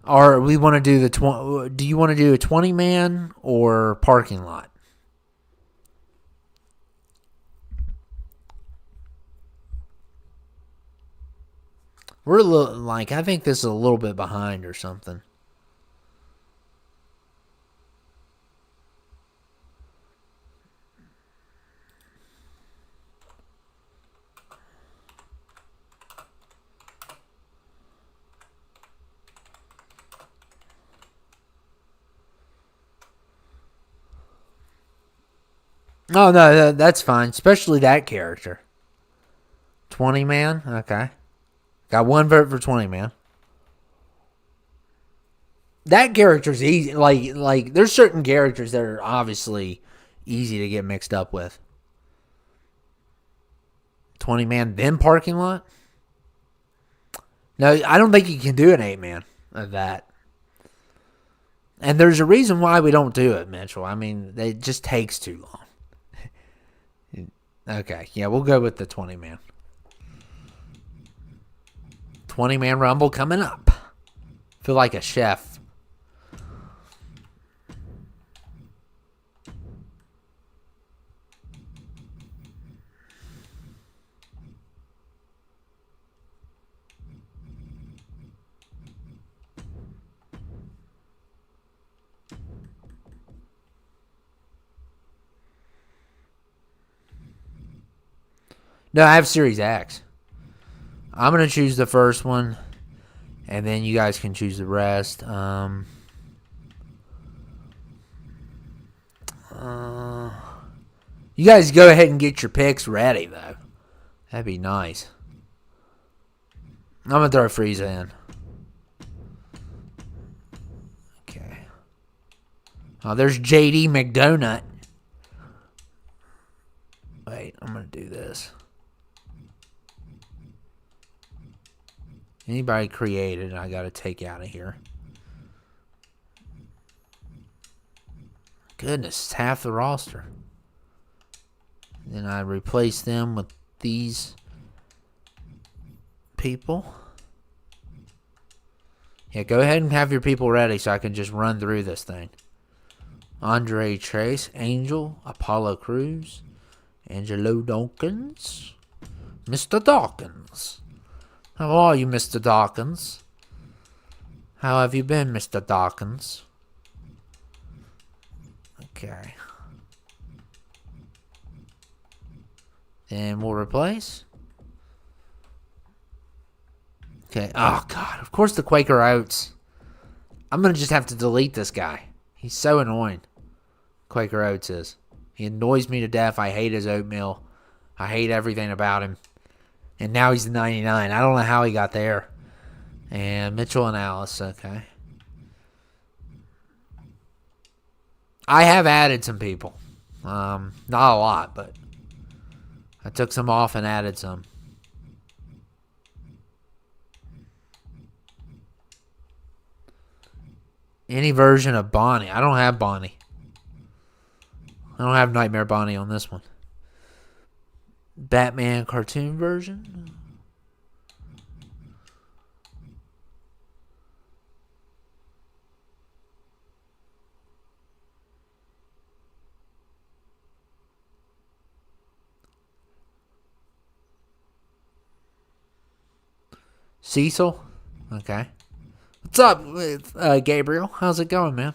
Or we want to do the do you want to do a 20-man or parking lot? We're a little I think this is a little bit behind or something. Oh, no, that's fine. Especially that character. 20-man? Okay. Got one vote for 20-man. That character's easy. There's certain characters that are obviously easy to get mixed up with. 20-man, then parking lot? No, I don't think you can do an 8-man of that. And there's a reason why we don't do it, Mitchell. It just takes too long. Okay, yeah, we'll go with the 20-man. 20-man Rumble coming up. Feel like a chef. No, I have Series X. I'm going to choose the first one, and then you guys can choose the rest. You guys go ahead and get your picks ready, though. That'd be nice. I'm going to throw Frieza in. Okay. Oh, there's JD McDonut. Wait, I'm going to do this. Anybody created, I got to take out of here. Goodness, it's half the roster. Then I replace them with these people. Yeah, go ahead and have your people ready so I can just run through this thing. Andre Trace, Angel, Apollo Crews, Angelo Dawkins, Mr. Dawkins. How are you, Mr. Dawkins? How have you been, Mr. Dawkins? Okay. And we'll replace. Okay. Oh, God. Of course the Quaker Oats. I'm going to just have to delete this guy. He's so annoying. Quaker Oats is. He annoys me to death. I hate his oatmeal. I hate everything about him. And now he's 99. I don't know how he got there. And Mitchell and Alice. Okay. I have added some people. Not a lot, but I took some off and added some. Any version of Bonnie. I don't have Bonnie. I don't have Nightmare Bonnie on this one. Batman cartoon version. Cecil. Okay. What's up, Gabriel? How's it going, man?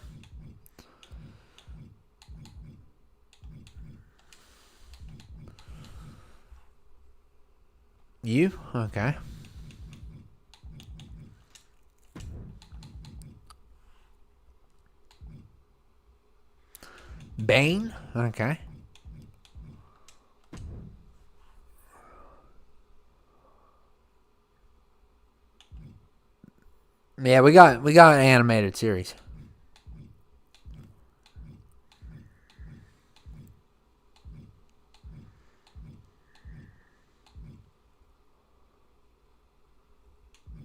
You? Okay. Bane? Okay. Yeah, we got an animated series.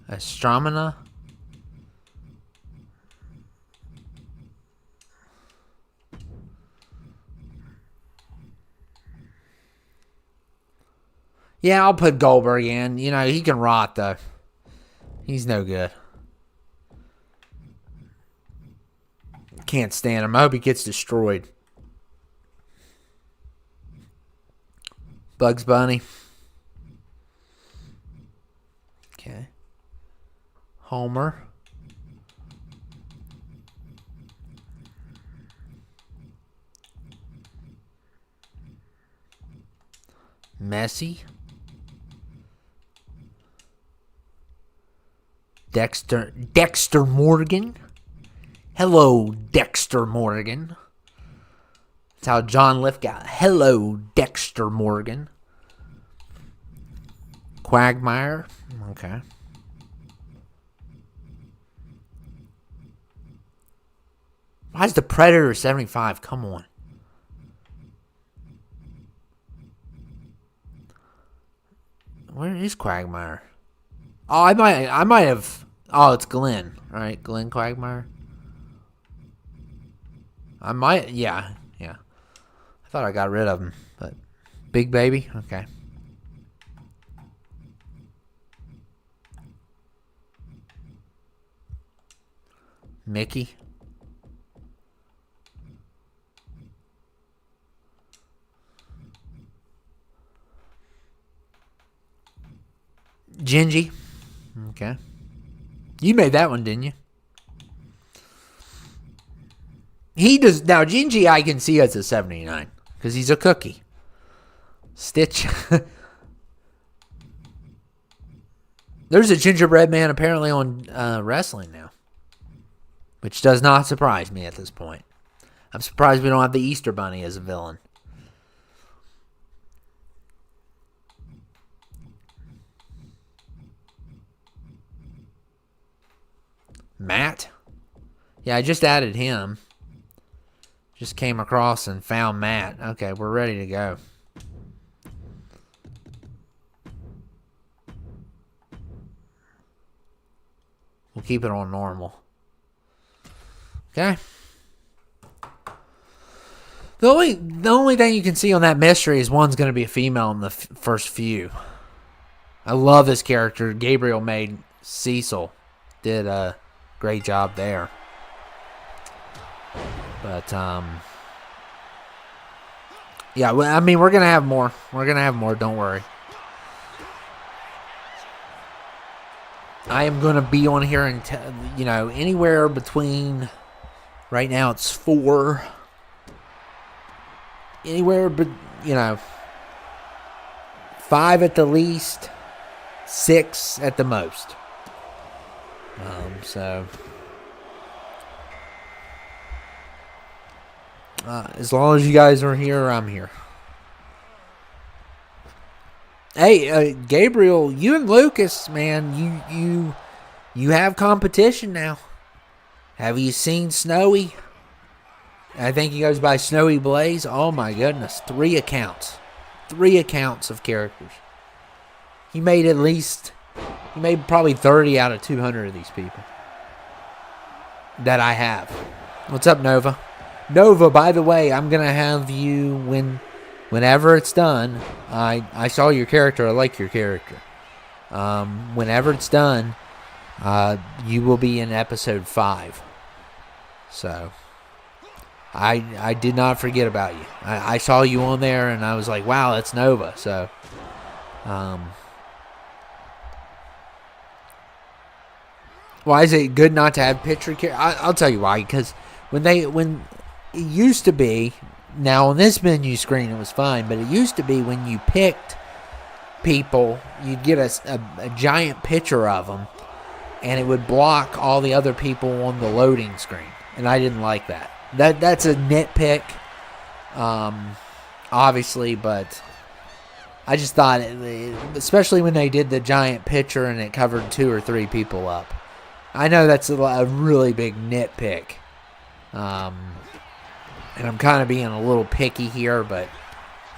Astromina. Yeah, I'll put Goldberg in. You know, he can rot, though. He's no good. Can't stand him. I hope he gets destroyed. Bugs Bunny. Okay. Homer. Messi. Dexter Morgan. Hello, Dexter Morgan. That's how John Lithgow. Hello, Dexter Morgan. Quagmire. Okay. Why is the Predator 75? Come on. Where is Quagmire? Oh, I might have. Oh, it's Glenn. All right, Glenn Quagmire. Yeah. I thought I got rid of him, but Big Baby. Okay. Mickey. Gingy. Okay. You made that one, didn't you? He does. Now, Gingy I can see as a 79 because he's a cookie. Stitch. There's a gingerbread man apparently on wrestling now, which does not surprise me at this point. I'm surprised we don't have the Easter Bunny as a villain. Matt? Yeah, I just added him. Just came across and found Matt. Okay, we're ready to go. We'll keep it on normal. Okay. The only thing you can see on that mystery is one's going to be a female in the first few. I love this character. Gabriel made Cecil. Did a great job there. But, yeah, I mean, we're going to have more. We're going to have more. Don't worry. I am going to be on here anywhere between, right now it's 4. Anywhere but, 5 at the least, 6 at the most. As long as you guys are here, I'm here. Hey, Gabriel, you and Lucas, man, you have competition now. Have you seen Snowy? I think he goes by Snowy Blaze. Oh my goodness, 3 accounts. 3 accounts of characters. He made probably 30 out of 200 of these people that I have. What's up, Nova? Nova, by the way, I'm going to have you, when whenever it's done, I saw your character. I like your character. Whenever it's done, you will be in episode 5. So I did not forget about you. I saw you on there, and I was like, wow, that's Nova. So why is it good not to have picture characters? I'll tell you why. Because when it used to be, now on this menu screen it was fine, but it used to be when you picked people, you'd get a giant picture of them, and it would block all the other people on the loading screen, and I didn't like that. That's a nitpick, obviously, but I just thought, especially when they did the giant picture and it covered 2 or 3 people up. I know that's a really big nitpick, and I'm kind of being a little picky here, but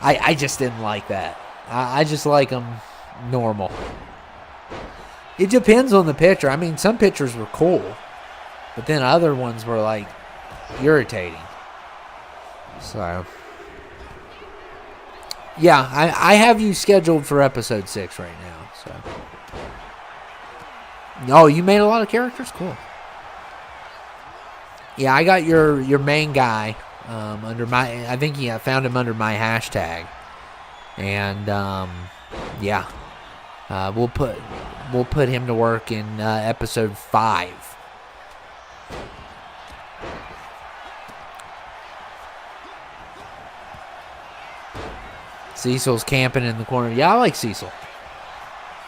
I just didn't like that. I just like them normal. It depends on the picture. I mean, some pictures were cool, but then other ones were like irritating. So yeah, I have you scheduled for episode 6 right now. So oh, you made a lot of characters? Cool. Yeah, I got your main guy under my, I think I found him under my hashtag. And yeah, we'll put him to work in episode 5. Cecil's camping in the corner. Yeah, I like Cecil.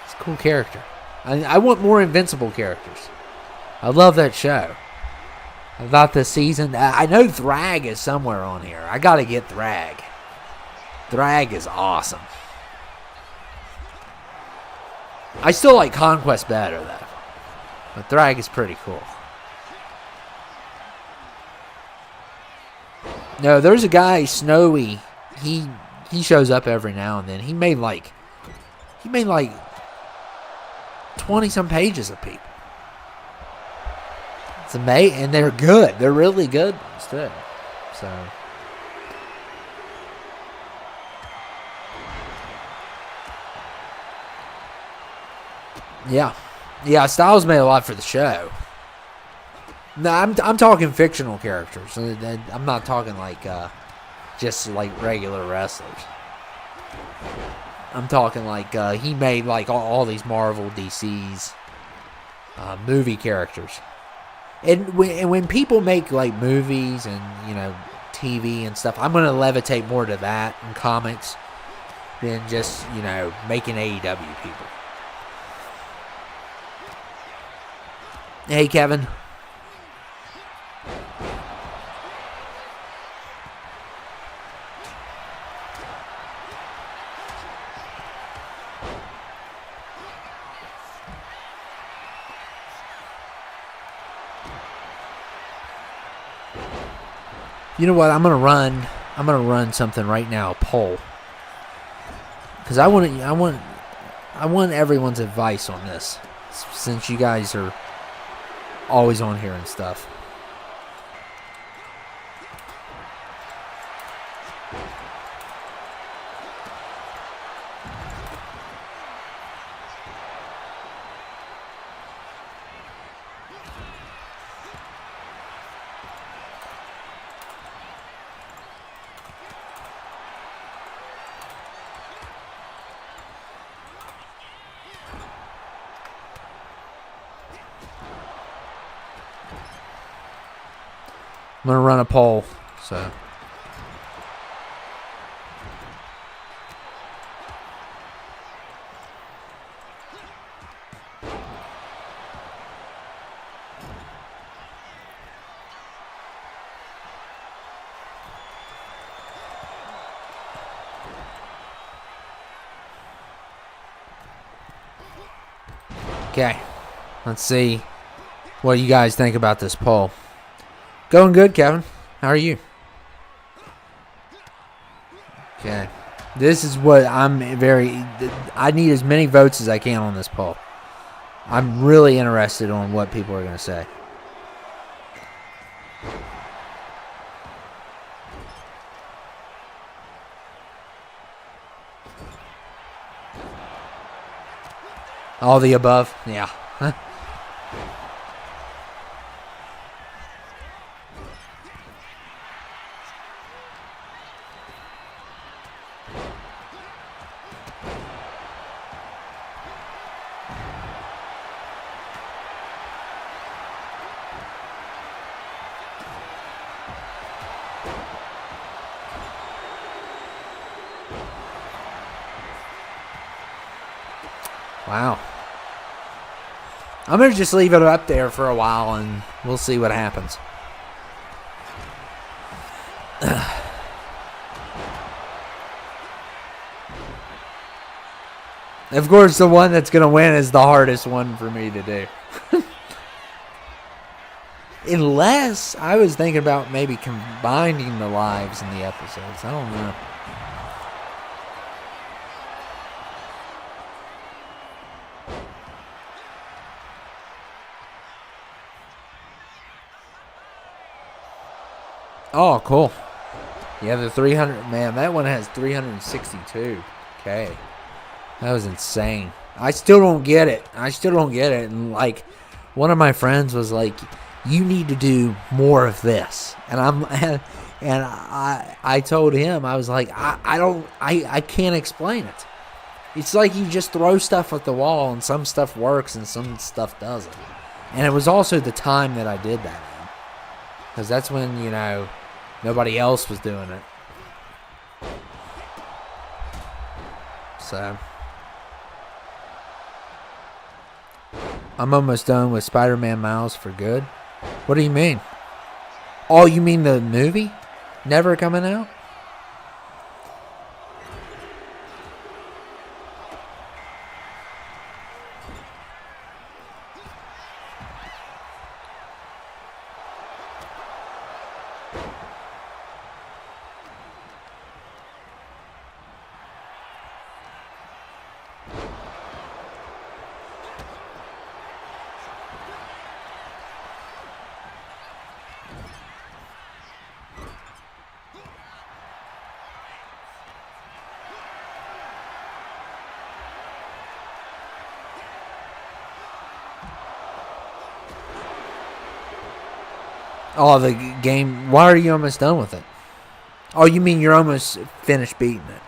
He's a cool character. I want more Invincible characters. I love that show. I thought the season, I know Thrag is somewhere on here. I gotta get Thrag. Thrag is awesome. I still like Conquest better, though. But Thrag is pretty cool. No, there's a guy, Snowy. He shows up every now and then. He made like 20-some pages of people. It's amazing, and they're good. They're really good ones, too. So yeah, Styles made a lot for the show. No, I'm talking fictional characters. I'm not talking like just like regular wrestlers. I'm talking like he made like all these Marvel, DC's movie characters. And when people make like movies and TV and stuff, I'm gonna levitate more to that in comics than just making AEW people. Hey, Kevin. You know what? I'm gonna run something right now, a poll, because I want everyone's advice on this, since you guys are always on here and stuff. I'm going to run a poll, so. Okay, let's see what you guys think about this poll. Going good, Kevin. How are you? Okay. This is what I need as many votes as I can on this poll. I'm really interested on what people are going to say. All the above. Yeah. Wow. I'm going to just leave it up there for a while and we'll see what happens. Of course, the one that's going to win is the hardest one for me to do. Unless I was thinking about maybe combining the lives in the episodes. I don't know. Oh, cool. Yeah, the 300, man, that one has 362. Okay. That was insane. I still don't get it. And, like, one of my friends was like, you need to do more of this. And I told him, I was like, I can't explain it. It's like you just throw stuff at the wall and some stuff works and some stuff doesn't. And it was also the time that I did that. Because that's when, you know, nobody else was doing it. So, I'm almost done with Spider-Man Miles for good. What do you mean? Oh, you mean the movie? Never coming out? Oh, the game. Why are you almost done with it? Oh, you mean you're almost finished beating it?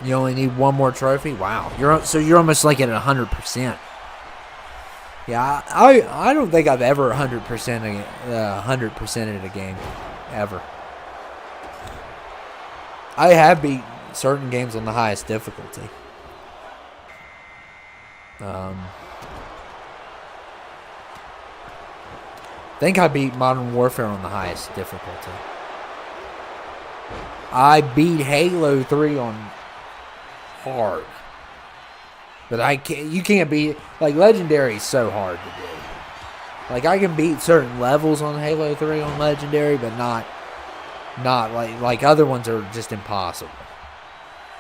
You only need one more trophy? Wow. So you're almost like at 100%. Yeah, I don't think I've ever 100%ed a game, ever. I have beat certain games on the highest difficulty. I think I beat Modern Warfare on the highest difficulty. I beat Halo 3 on hard. But you can't beat, like, Legendary is so hard to do. Like, I can beat certain levels on Halo 3 on Legendary, but not like other ones are just impossible.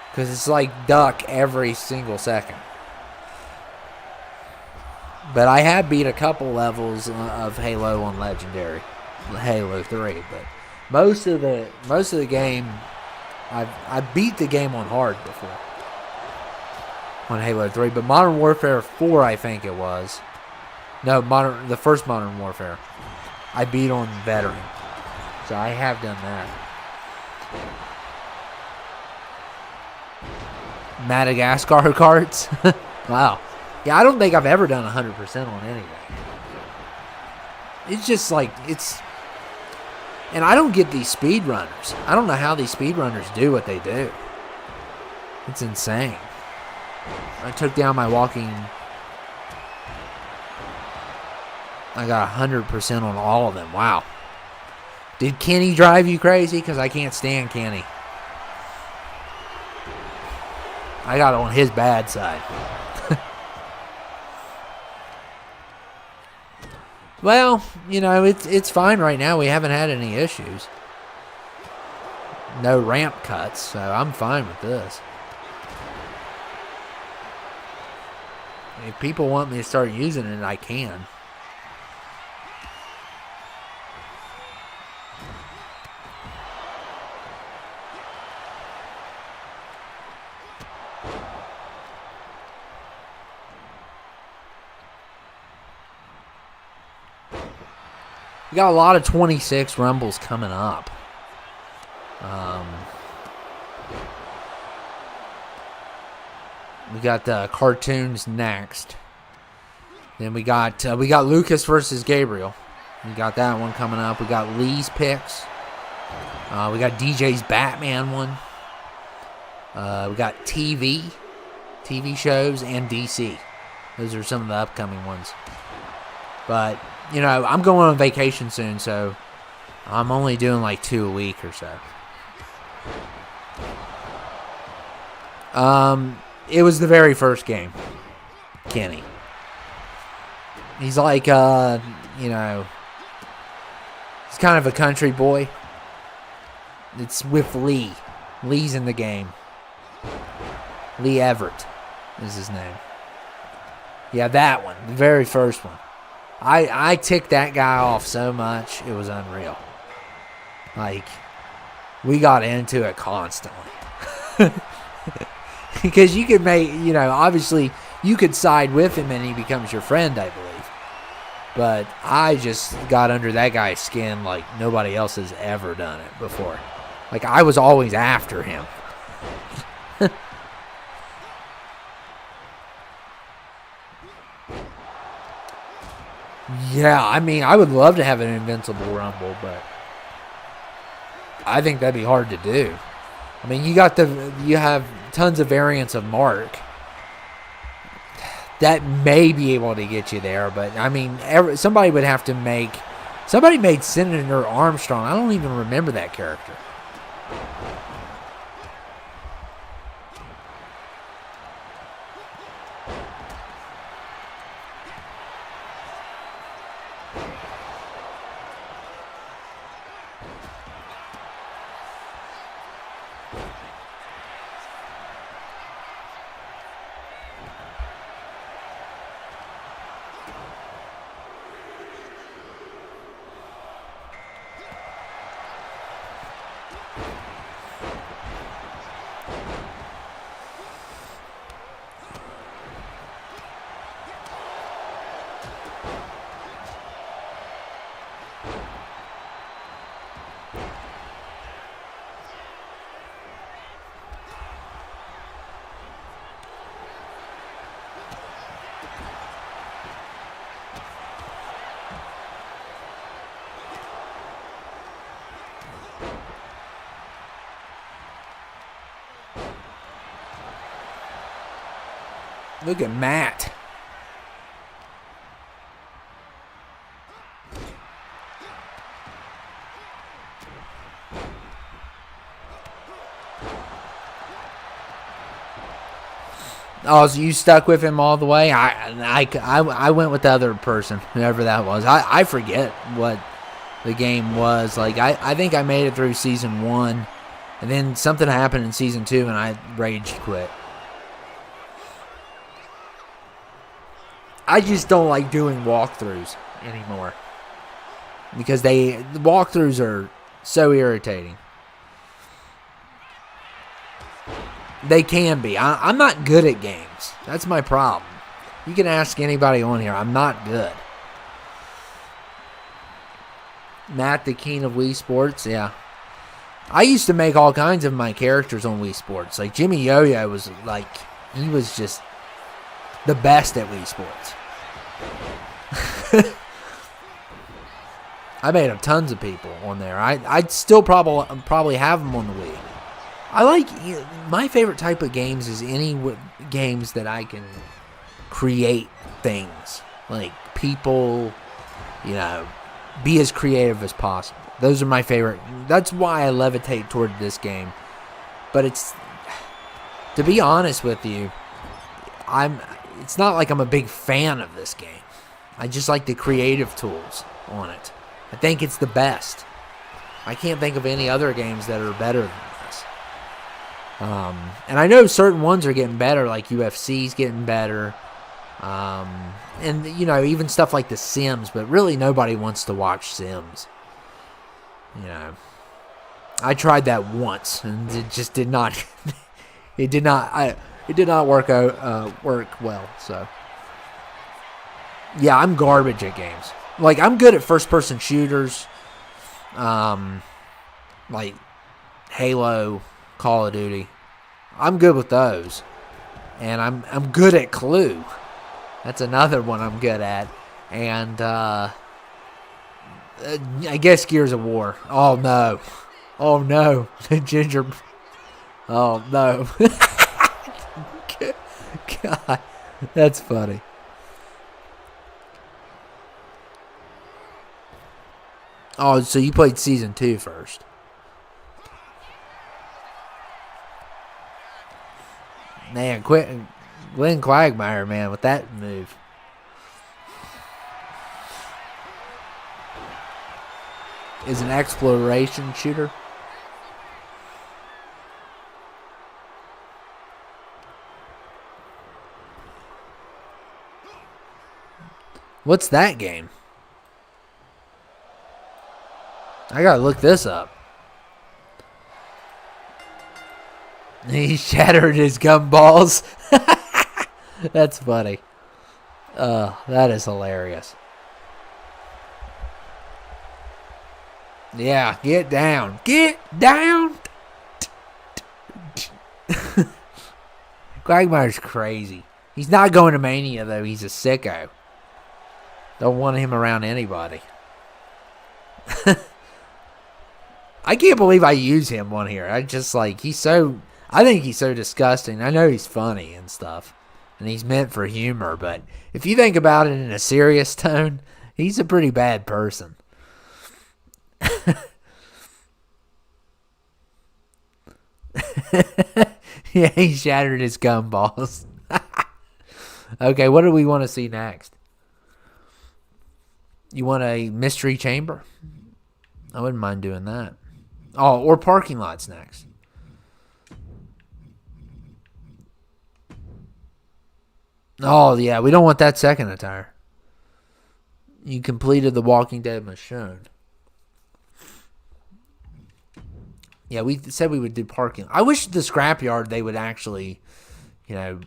Because it's like duck every single second. But I have beat a couple levels of Halo on Legendary, Halo 3. But most of the game, I beat the game on hard before. On Halo 3, but Modern Warfare 4, I think it was. No, the first Modern Warfare, I beat on Veteran. So I have done that. Madagascar carts? Wow. Yeah, I don't think I've ever done 100% on anything. It's just like, and I don't get these speedrunners. I don't know how these speedrunners do what they do. It's insane. I took down my walking. I got 100% on all of them. Wow. Did Kenny drive you crazy? Because I can't stand Kenny. I got on his bad side. Well, you know, it's fine right now. We haven't had any issues. No ramp cuts, so I'm fine with this. If people want me to start using it, I can. We got a lot of 26 Rumbles coming up. We got the cartoons next. Then we got Lucas versus Gabriel. We got that one coming up. We got Lee's picks. We got DJ's Batman one. We got TV shows, and DC. Those are some of the upcoming ones. But, you know, I'm going on vacation soon, so I'm only doing like 2 a week or so. It was the very first game. Kenny. He's like, you know, he's kind of a country boy. It's with Lee. Lee's in the game. Lee Everett is his name. Yeah, that one. The very first one. I ticked that guy off so much, it was unreal. Like, we got into it constantly. Because you could make, you know, obviously you could side with him and he becomes your friend, I believe. But I just got under that guy's skin like nobody else has ever done it before. Like, I was always after him. Yeah, I mean, I would love to have an Invincible Rumble, but I think that'd be hard to do. I mean, you have tons of variants of Mark that may be able to get you there, but I mean, somebody would have to make. Somebody made Senator Armstrong. I don't even remember that character. Look at Matt. Oh, so you stuck with him all the way? I went with the other person, whoever that was. I forget what the game was. Like, I think I made it through Season 1, and then something happened in Season 2, and I rage quit. I just don't like doing walkthroughs anymore because the walkthroughs are so irritating. They can be. I'm not good at games. That's my problem. You can ask anybody on here. I'm not good. Matt the King of Wii Sports, yeah. I used to make all kinds of my characters on Wii Sports. Like Jimmy Yo-Yo was like, he was just the best at Wii Sports. I made up tons of people on there. I'd still probably have them on the Wii. I like, my favorite type of games is any games that I can create things. Like people, you know, be as creative as possible. Those are my favorite. That's why I levitate toward this game. But it's, to be honest with you, it's not like I'm a big fan of this game. I just like the creative tools on it. I think it's the best. I can't think of any other games that are better than this. And I know certain ones are getting better, like UFC's getting better. And, you know, even stuff like The Sims, but really nobody wants to watch Sims. You know, I tried that once, and it just did not, it did not work well, so. Yeah, I'm garbage at games. Like, I'm good at first-person shooters, like Halo, Call of Duty. I'm good with those. And I'm good at Clue. That's another one I'm good at. And I guess Gears of War. Oh no. Oh no. Ginger. Oh no. God. That's funny. Oh, so you played Season 2 first. Man, Glenn Quagmire, man, with that move. Is an exploration shooter. What's that game? I gotta look this up. He shattered his gumballs. That's funny. That is hilarious. Yeah, get down. Get down. Quagmire's crazy. He's not going to Mania, though. He's a sicko. Don't want him around anybody. I can't believe I use him on here. I think he's so disgusting. I know he's funny and stuff, and he's meant for humor, but if you think about it in a serious tone, he's a pretty bad person. Yeah, he shattered his gumballs. Okay, what do we want to see next? You want a mystery chamber? I wouldn't mind doing that. Oh, or parking lots next. Oh, yeah, we don't want that second attire. You completed the Walking Dead mission. Yeah, we said we would do parking. I wish the scrapyard, they would actually, you know,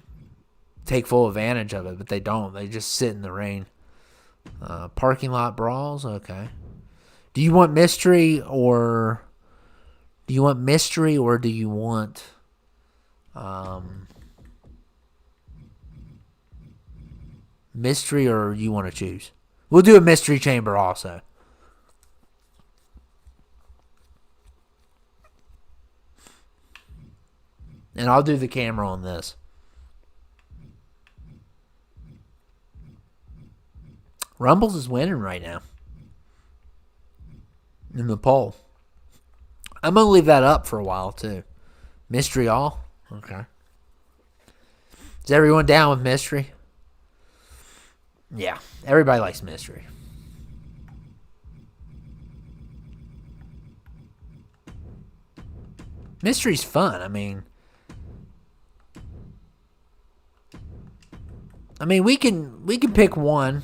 take full advantage of it, but they don't. They just sit in the rain. Parking lot brawls? Okay. Do you want mystery or do you want mystery, or you want to choose? We'll do a mystery chamber also. And I'll do the camera on this. Rumbles is winning right now in the poll. I'm going to leave that up for a while, too. Mystery all? Okay. Is everyone down with mystery? Yeah, everybody likes mystery. Mystery's fun. I mean, we can pick one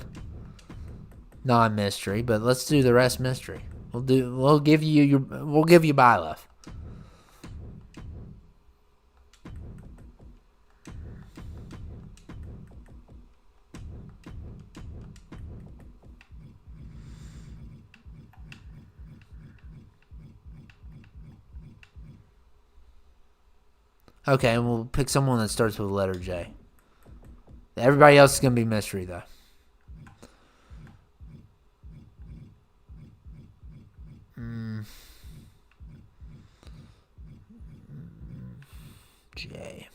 non-mystery, but let's do the rest mystery. We'll give you Byleth. Okay, and we'll pick someone that starts with the letter J. Everybody else is going to be mystery, though. J.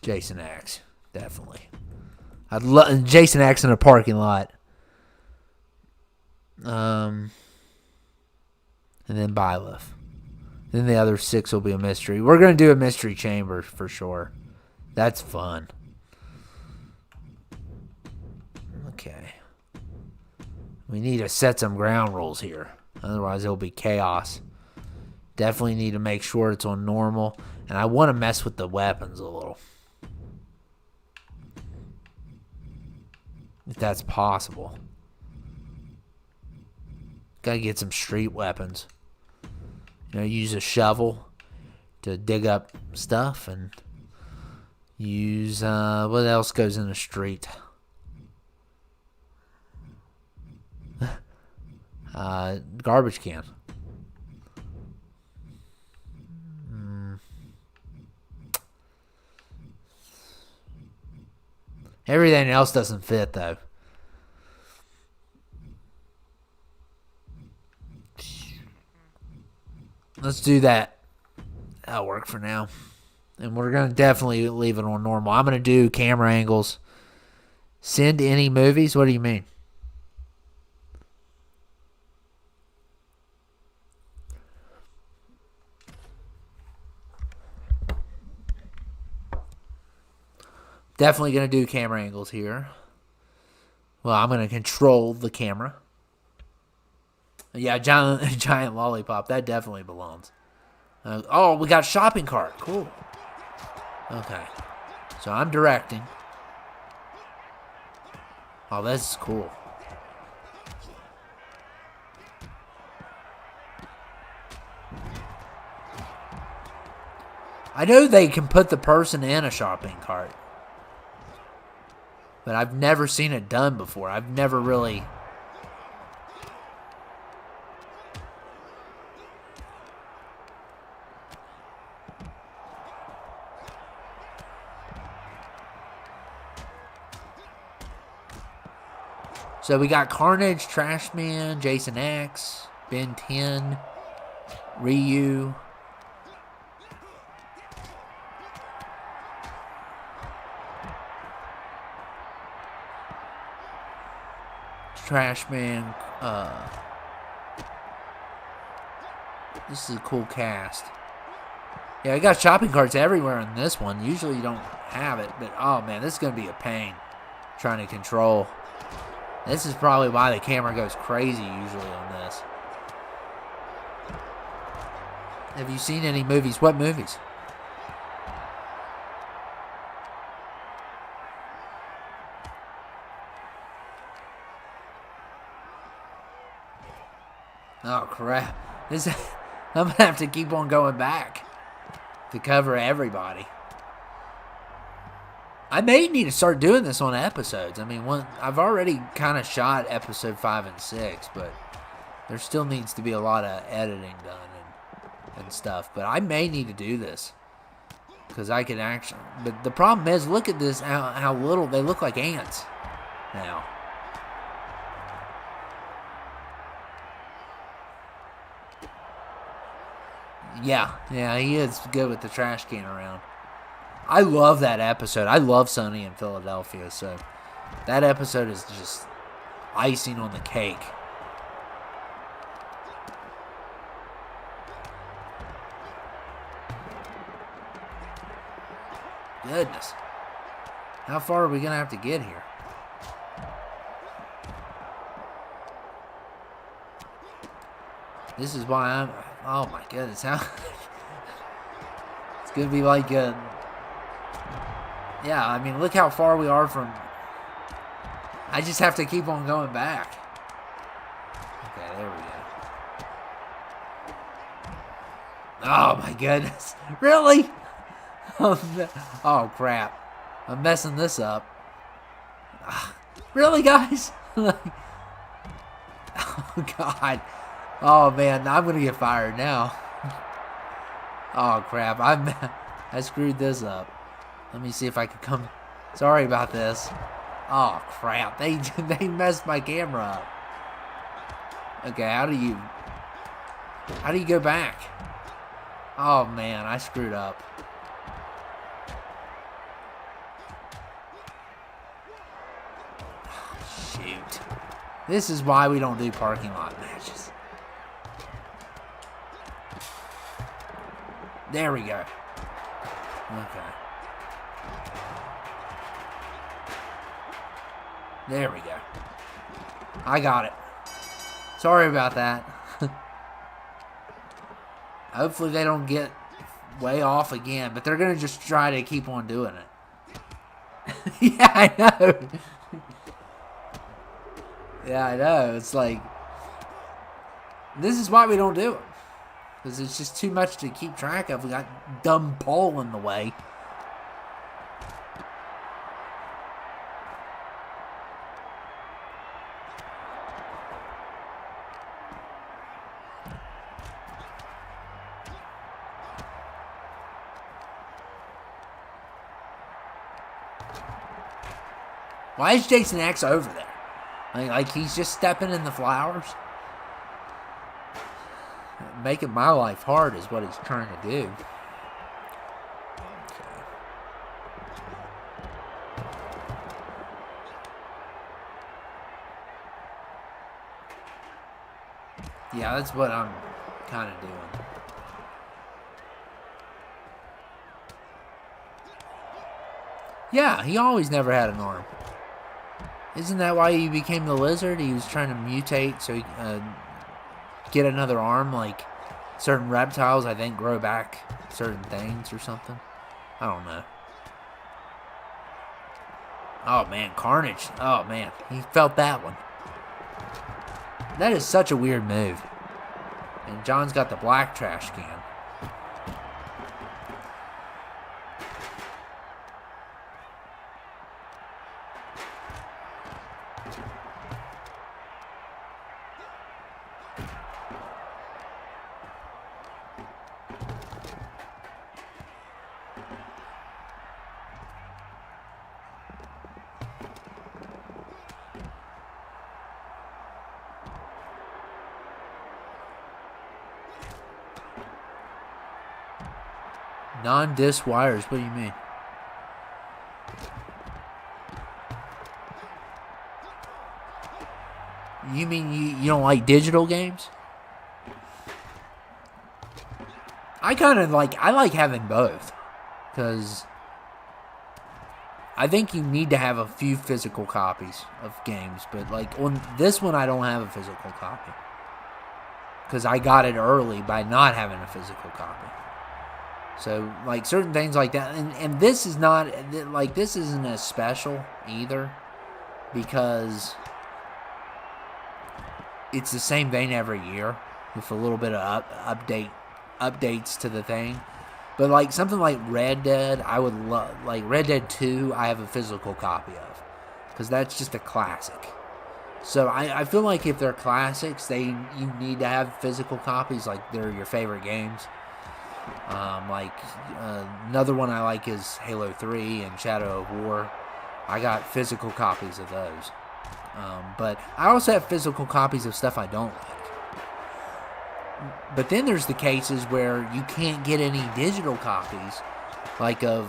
Jason X, definitely. I'd love Jason X in a parking lot. And then Byleth. Then the other 6 will be a mystery. We're going to do a mystery chamber for sure. That's fun. Okay. We need to set some ground rules here. Otherwise, it'll be chaos. Definitely need to make sure it's on normal. And I want to mess with the weapons a little. If that's possible. Gotta get some street weapons. You know, use a shovel to dig up stuff, and use, what else goes in the street? Garbage can. Everything else doesn't fit, though. Let's do that. That'll work for now. And we're going to definitely leave it on normal. I'm going to do camera angles. Send any movies? What do you mean? Definitely going to do camera angles here. Well, I'm going to control the camera. Yeah, giant lollipop. That definitely belongs. Oh, we got shopping cart. Cool. Okay. So I'm directing. Oh, this is cool. I know they can put the person in a shopping cart, but I've never seen it done before. I've never really... So we got Carnage, Trashman, Jason X, Ben 10, Ryu. Trashman. This is a cool cast. Yeah, I got shopping carts everywhere in this one. Usually you don't have it, but oh man, this is going to be a pain trying to control. This is probably why the camera goes crazy usually on this. Have you seen any movies? What movies? Oh crap. I'm going to have to keep on going back to cover everybody. I may need to start doing this on episodes. I mean, I've already kind of shot episode 5 and 6, but there still needs to be a lot of editing done and stuff. But I may need to do this because I can actually... But the problem is, look at this, how little they look like ants now. Yeah, he is good with the trash can around. I love that episode. I love Sunny in Philadelphia, so that episode is just icing on the cake. Goodness. How far are we going to have to get here? This is why I'm... Oh my goodness. How... It's going to be like a... Yeah, I mean, look how far we are from... I just have to keep on going back. Okay, there we go. Oh, my goodness. Really? Oh, crap. I'm messing this up. Really, guys? Oh, God. Oh, man, I'm going to get fired now. Oh, crap. I screwed this up. Let me see if I can come. Sorry about this. Oh, crap. They messed my camera up. Okay, how do you go back? Oh, man, I screwed up. Shoot. This is why we don't do parking lot matches. There we go. Okay. There we go. I got it. Sorry about that. Hopefully they don't get way off again, but they're going to just try to keep on doing it. Yeah, I know. Yeah, I know. It's like, this is why we don't do it. Because it's just too much to keep track of. We got dumb pole in the way. Why is Jason X over there? Like he's just stepping in the flowers? Making my life hard is what he's trying to do. Yeah, that's what I'm kind of doing. Yeah, he always never had an arm. Isn't that why he became the lizard? He was trying to mutate so he get another arm. Like certain reptiles, I think, grow back certain things or something. I don't know. Oh, man, Carnage. Oh, man, he felt that one. That is such a weird move. And John's got the black trash can. Non-disc wires, what do you mean? You mean you don't like digital games? I like having both. Because I think you need to have a few physical copies of games. But like on this one, I don't have a physical copy. Because I got it early by not having a physical copy. So, like, certain things like that. And this is not, like, this isn't as special either. Because it's the same thing every year. With a little bit of updates to the thing. But, like, something like Red Dead, I would love. Like, Red Dead 2, I have a physical copy of. Because that's just a classic. So, I feel like if they're classics, you need to have physical copies. Like, they're your favorite games. Another one I like is Halo 3 and Shadow of War. I got physical copies of those. But I also have physical copies of stuff I don't like. But then there's the cases where you can't get any digital copies. Like I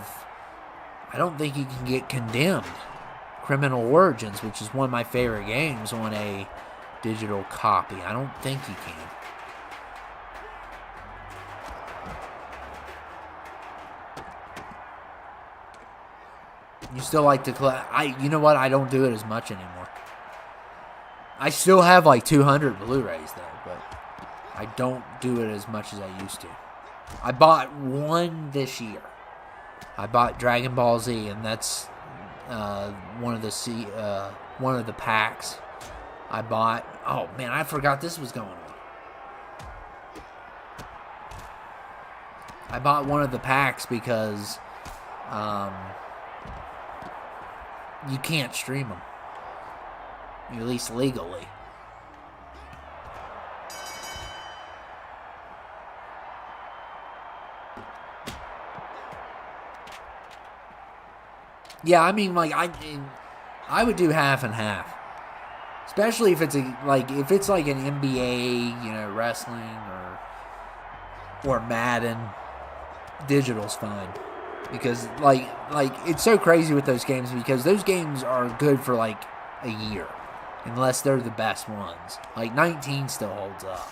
don't think you can get Condemned. Criminal Origins, which is one of my favorite games, on a digital copy. I don't think you can. You still like to collect. You know what? I don't do it as much anymore. I still have like 200 Blu-rays though, but I don't do it as much as I used to. I bought one this year. I bought Dragon Ball Z, and that's one of the packs I bought. Oh man, I forgot this was going on. I bought one of the packs because you can't stream them, at least legally. Yeah, I mean, like I would do half and half, especially if it's if it's like an NBA, wrestling or Madden. Digital's fine. Because, like it's so crazy with those games because those games are good for, like, a year. Unless they're the best ones. Like, 19 still holds up.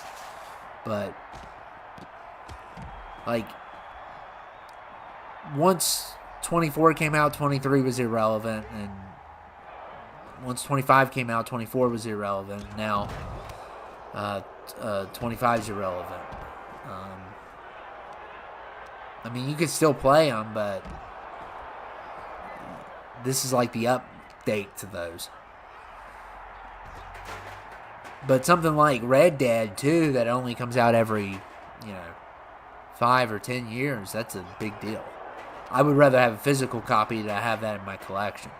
But, like, once 24 came out, 23 was irrelevant. And once 25 came out, 24 was irrelevant. Now, 25 is irrelevant. I mean, you could still play them, but this is like the update to those. But something like Red Dead 2 that only comes out every, 5 or 10 years, that's a big deal. I would rather have a physical copy than have that in my collection.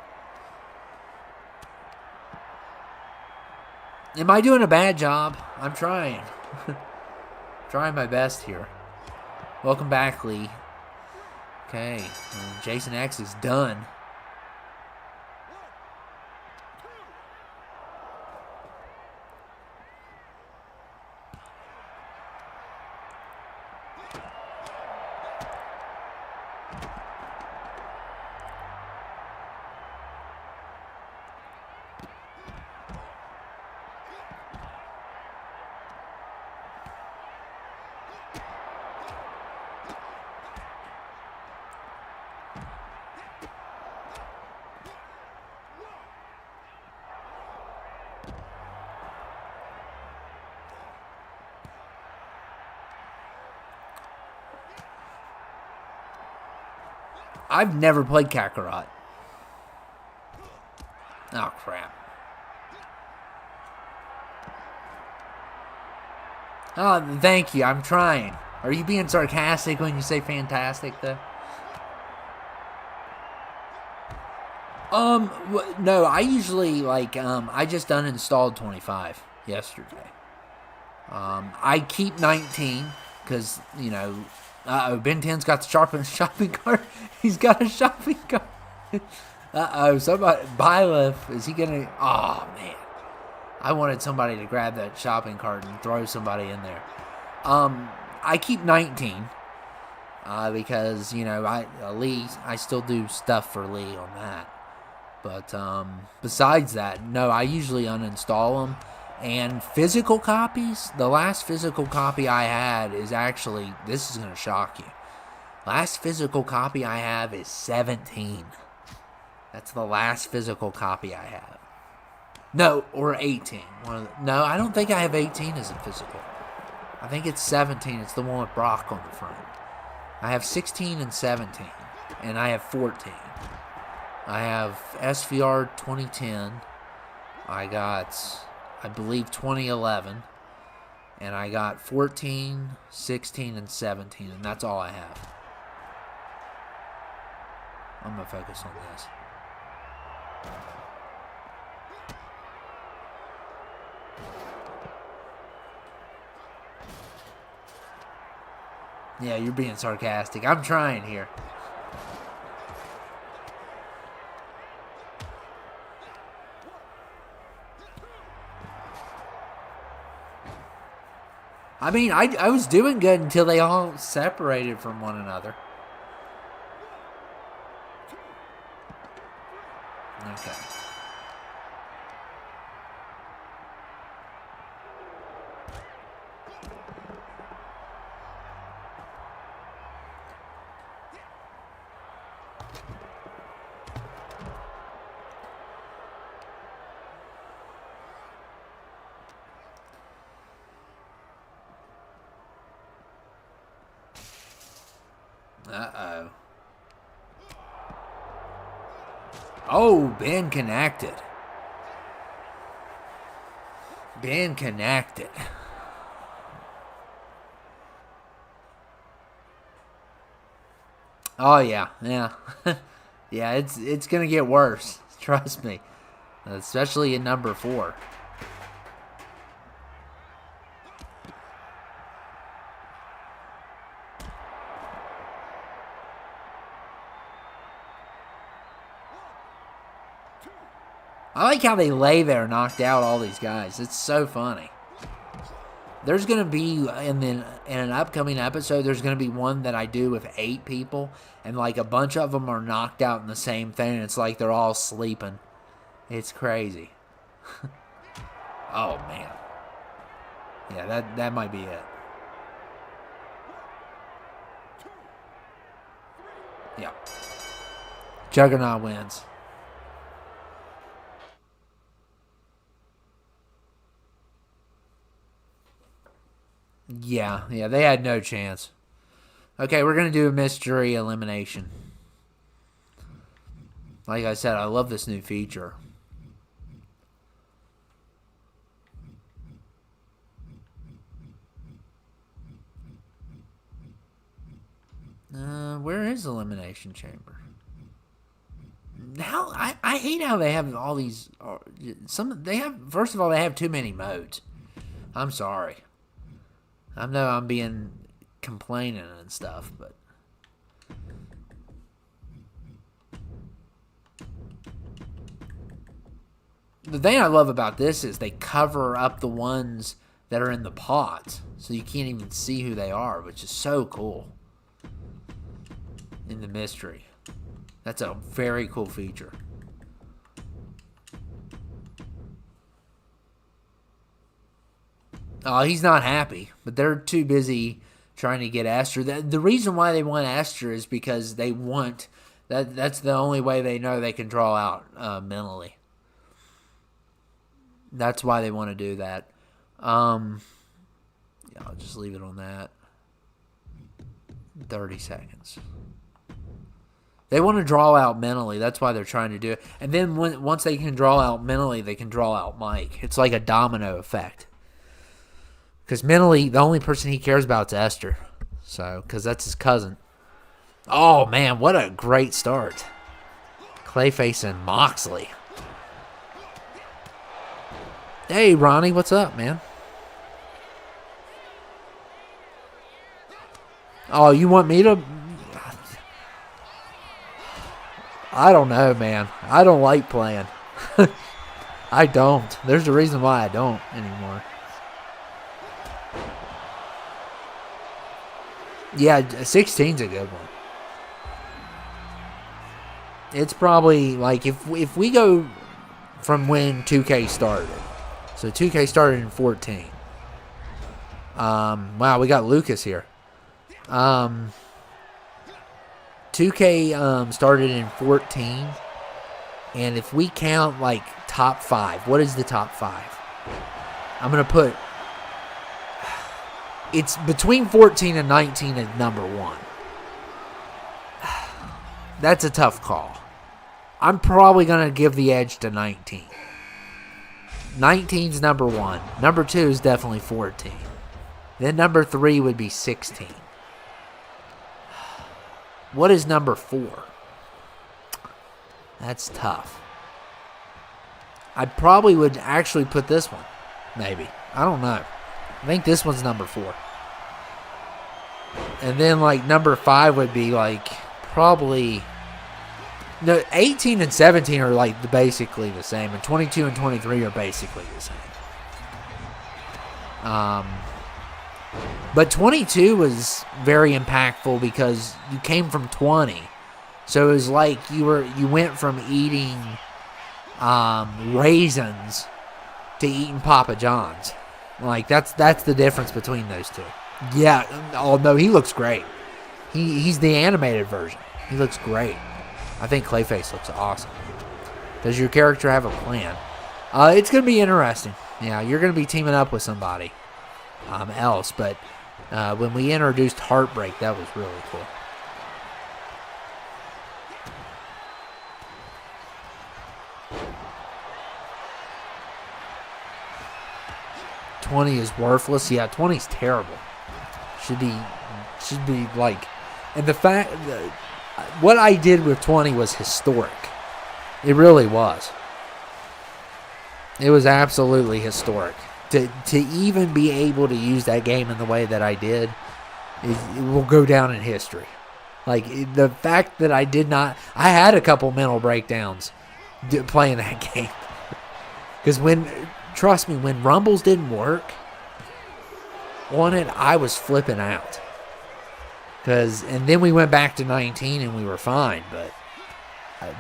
Am I doing a bad job? I'm trying. Trying my best here. Welcome back, Lee. Okay, Jason X is done. I've never played Kakarot. Oh, crap. Oh, thank you. I'm trying. Are you being sarcastic when you say fantastic, though? No, I usually, I just uninstalled 25 yesterday. I keep 19, because, Ben 10's got the shopping cart. He's got a shopping cart. Somebody, Byleth, is he gonna, oh, man. I wanted somebody to grab that shopping cart and throw somebody in there. I keep 19, because, Lee, I still do stuff for Lee on that. But, besides that, no, I usually uninstall them. And physical copies, the last physical copy I had is actually, this is going to shock you. Last physical copy I have is 17. That's the last physical copy I have. No, or 18. No, I don't think I have 18 as a physical. I think it's 17. It's the one with Brock on the front. I have 16 and 17. And I have 14. I have SVR 2010. I got, I believe, 2011. And I got 14, 16, and 17. And that's all I have. I'm going to focus on this. Yeah, you're being sarcastic. I'm trying here. I mean, I was doing good until they all separated from one another. Okay. Uh-oh. Oh, Ben connected. Ben connected. Oh, yeah. Yeah, it's going to get worse. Trust me. Especially in number 4. I like how they lay there knocked out all these guys. It's so funny. There's going to be, in an upcoming episode, there's going to be one that I do with 8 people, and like a bunch of them are knocked out in the same thing. It's like they're all sleeping. It's crazy. Oh, man. Yeah, that might be it. Yeah. Juggernaut wins. Yeah, they had no chance. Okay, we're going to do a mystery elimination. Like I said, I love this new feature. is the elimination chamber. How I hate how they have all these. First of all, they have too many modes. I'm sorry. I know I'm being complaining and stuff, but the thing I love about this is they cover up the ones that are in the pots, so you can't even see who they are, which is so cool. In the mystery. That's a very cool feature. Oh, he's not happy, but they're too busy trying to get Esther. The reason why they want Esther is because they want that's the only way they know they can draw out mentally. That's why they want to do that. Yeah, I'll just leave it on that. 30 seconds. They want to draw out mentally. That's why they're trying to do it. And then once they can draw out mentally, they can draw out Mike. It's like a domino effect. Because mentally, the only person he cares about is Esther. So, because that's his cousin. Oh, man, what a great start. Clayface and Moxley. Hey, Ronnie, what's up, man? Oh, you want me to... I don't know, man. I don't like playing. I don't. There's a reason why I don't anymore. Yeah, 16's a good one. It's probably like if we go from when 2K started. So 2K started in 14. Wow, we got Lucas here. 2K started in 14, and if we count like top 5, what is the top 5? I'm gonna put it's between 14 and 19 at number 1. That's a tough call. I'm probably gonna give the edge to 19. 19's number 1. Number 2 is definitely 14. Then number 3 would be 16. What is number 4? That's tough. I probably would actually put this one. Maybe. I don't know. I think this one's number 4. And then like number 5 would be like probably... No, 18 and 17 are like basically the same. And 22 and 23 are basically the same. But 22 was very impactful because you came from 20. So it was like you went from eating raisins to eating Papa John's. Like that's the difference between those two. Yeah, oh no, he looks great. He's the animated version. He looks great. I think Clayface looks awesome. Does your character have a plan? It's going to be interesting. Yeah, you're going to be teaming up with somebody else, but when we introduced Heartbreak, that was really cool. $20 is worthless. Yeah, 20's terrible. Should be like, and the fact that what I did with 20 was historic. It really was. It was absolutely historic. To even be able to use that game in the way that I did, it will go down in history. Like, the fact that I had a couple mental breakdowns playing that game. Because trust me, when Rumbles didn't work on it, I was flipping out. And then we went back to 19 and we were fine, but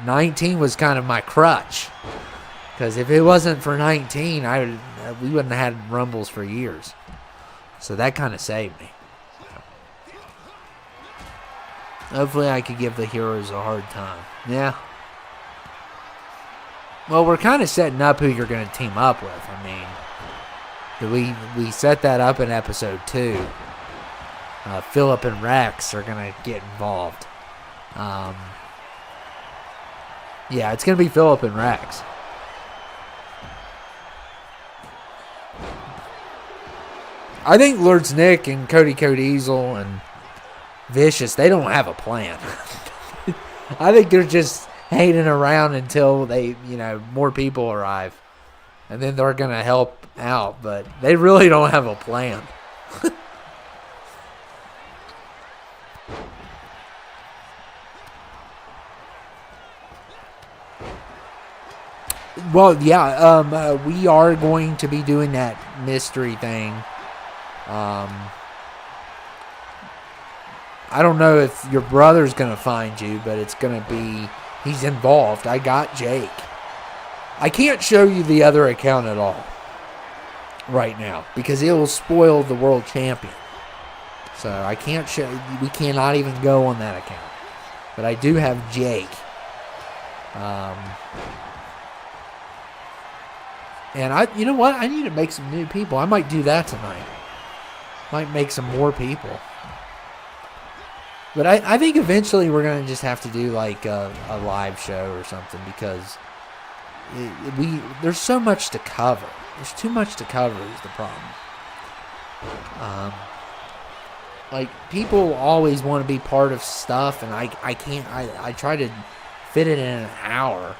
19 was kind of my crutch. Because if it wasn't for 19, we wouldn't have had Rumbles for years. So that kind of saved me. Hopefully I could give the heroes a hard time. Yeah. Well, we're kind of setting up who you're going to team up with. I mean, we set that up in episode 2. Phillip and Rex are going to get involved. Yeah, it's going to be Phillip and Rex. I think Lords Nick and Cody Codiesel and vicious. They don't have a plan. I think they're just hanging around until more people arrive. And then they're going to help out. But they really don't have a plan. Well, yeah, we are going to be doing that mystery thing. I don't know if your brother's going to find you, but it's going to be, he's involved. I got Jake. I can't show you the other account at all right now because it will spoil the world champion. So I can't show, we cannot even go on that account. But I do have Jake. And you know what? I need to make some new people. I might do that tonight. Might make some more people. But I think eventually we're going to just have to do like a live show or something because there's so much to cover. There's too much to cover is the problem. Like people always want to be part of stuff and I can't. I try to fit it in an hour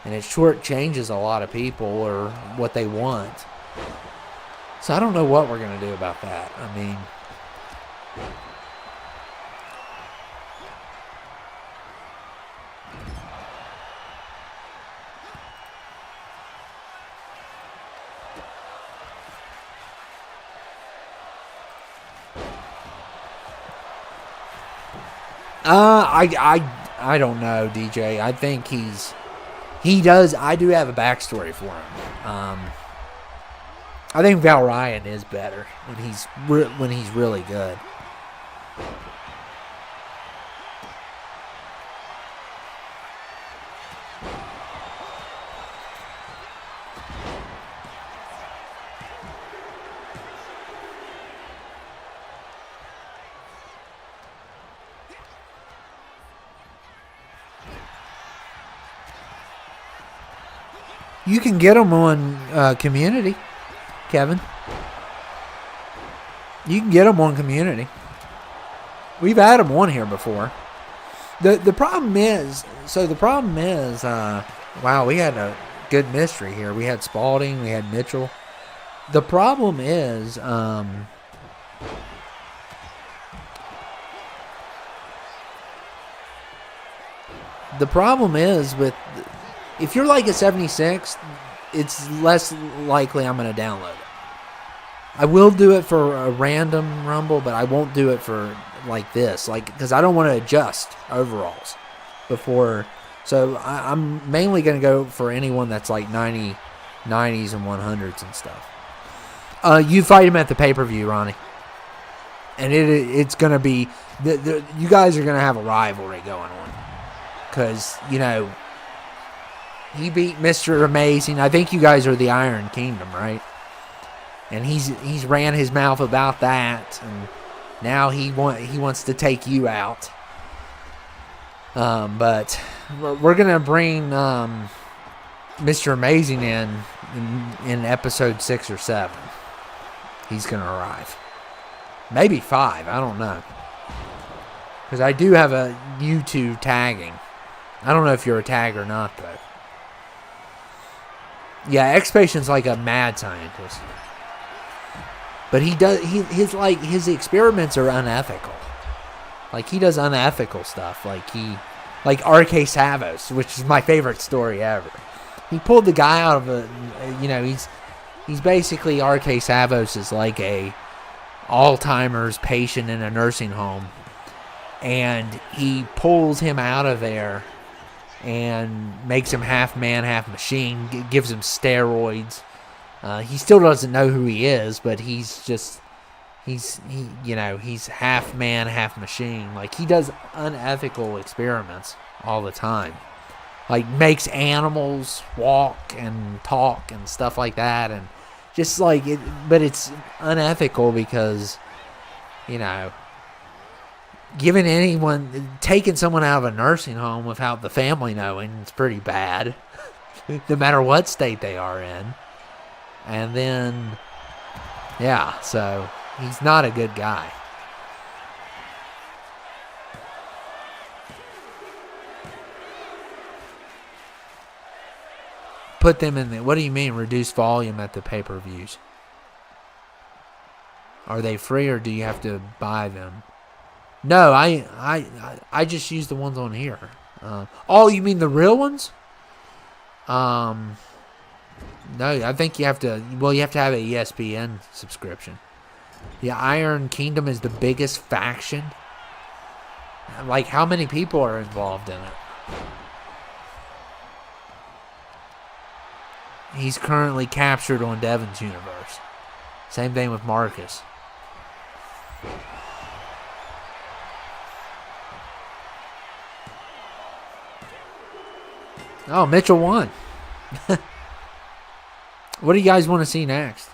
and it shortchanges a lot of people or what they want. So I don't know what we're going to do about that. I mean... I don't know, DJ. I think he does. I do have a backstory for him. I think Val Ryan is better when he's really good. You can get them on Community, Kevin. You can get them on Community. We've had them on here before. The problem is, wow, we had a good mystery here. We had Spalding, we had Mitchell. The problem is, with, if you're like a 76, it's less likely I'm going to download it. I will do it for a random rumble, but I won't do it for like this, because I don't want to adjust overalls before. So I'm mainly going to go for anyone that's like 90s and 100s and stuff. You fight him at the pay-per-view, Ronnie, and it's going to be you guys are going to have a rivalry going on because he beat Mr. Amazing. I think you guys are the Iron Kingdom, right? And he's ran his mouth about that, and now he wants to take you out. But we're gonna bring Mr. Amazing in episode 6 or 7. He's gonna arrive, maybe 5. I don't know, because I do have a YouTube tagging. I don't know if you're a tag or not though. Yeah, X-Patient's like a mad scientist. But his experiments are unethical. Like he does unethical stuff. Like RK Savos, which is my favorite story ever. He pulled the guy out of he's basically RK Savos is like a Alzheimer's patient in a nursing home. And he pulls him out of there and makes him half man, half machine, gives him steroids. He still doesn't know who he is, but he's half man, half machine. Like he does unethical experiments all the time. Like makes animals walk and talk and stuff like that, and just like it, but it's unethical because taking someone out of a nursing home without the family knowing is pretty bad, no matter what state they are in. And then, yeah, so he's not a good guy. put them in the... What do you mean, reduce volume at the pay-per-views? Are they free or do you have to buy them? No, I just use the ones on here. Oh, you mean the real ones? No, I think you have to... Well, you have to have an ESPN subscription. The Iron Kingdom is the biggest faction. Like, how many people are involved in it? He's currently captured on Devin's universe. Same thing with Marcus. Oh, Mitchell won. What do you guys want to see next?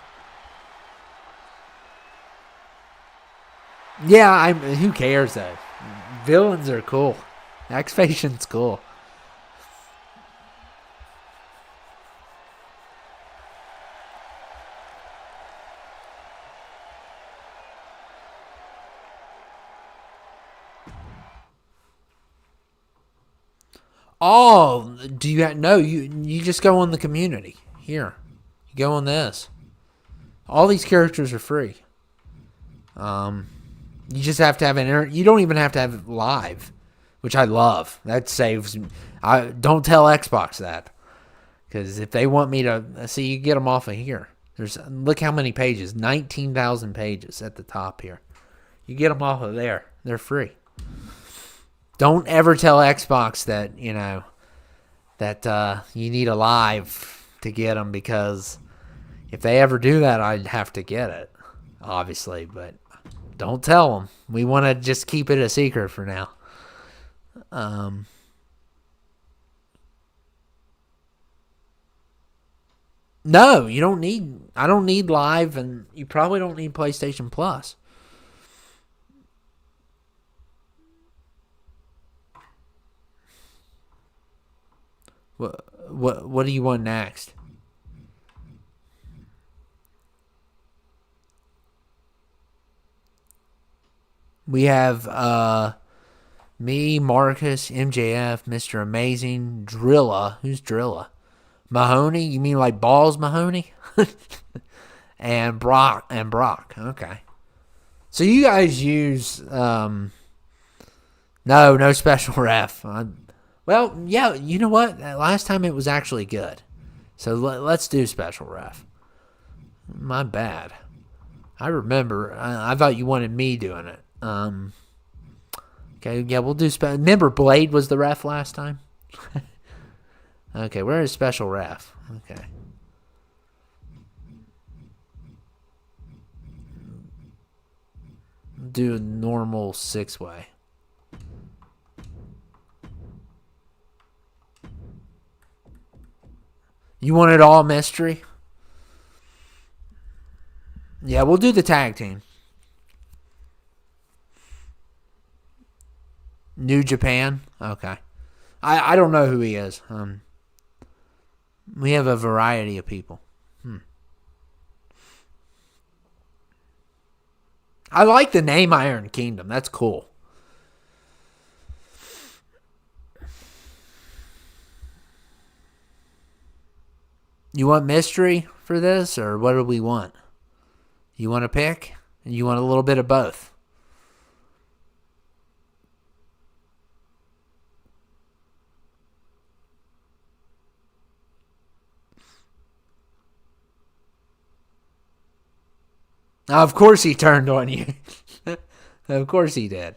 Yeah, who cares though? Villains are cool. X-Fation's cool. Oh, do you have, no, you just go on the community. Here. You go on this. All these characters are free. You just have to have you don't even have to have it live, which I love. That saves. I don't tell Xbox that, because if they want me to see, you get them off of here. Look how many pages, 19,000 pages at the top here. You get them off of there. They're free. Don't ever tell Xbox that you need a live to get them, because if they ever do that, I'd have to get it, obviously, but don't tell them. We want to just keep it a secret for now. No, you don't need... I don't need live, and you probably don't need PlayStation Plus. What do you want next? We have me, Marcus, MJF, Mr. Amazing, Drilla. Who's Drilla? Mahoney? You mean like Balls Mahoney? and Brock. Okay. So you guys use no special ref. Well, yeah, you know what? Last time it was actually good. So let's do special ref. My bad. I remember. I thought you wanted me doing it. Okay, yeah, we'll do remember Blade was the ref last time? Okay, where is special ref? Okay. Do a normal 6-way. You want it all mystery? Yeah, we'll do the tag team. New Japan? Okay. I don't know who he is. We have a variety of people. I like the name Iron Kingdom. That's cool. You want mystery for this, or what do we want? You want to pick? You want a little bit of both? Of course he turned on you. Of course he did.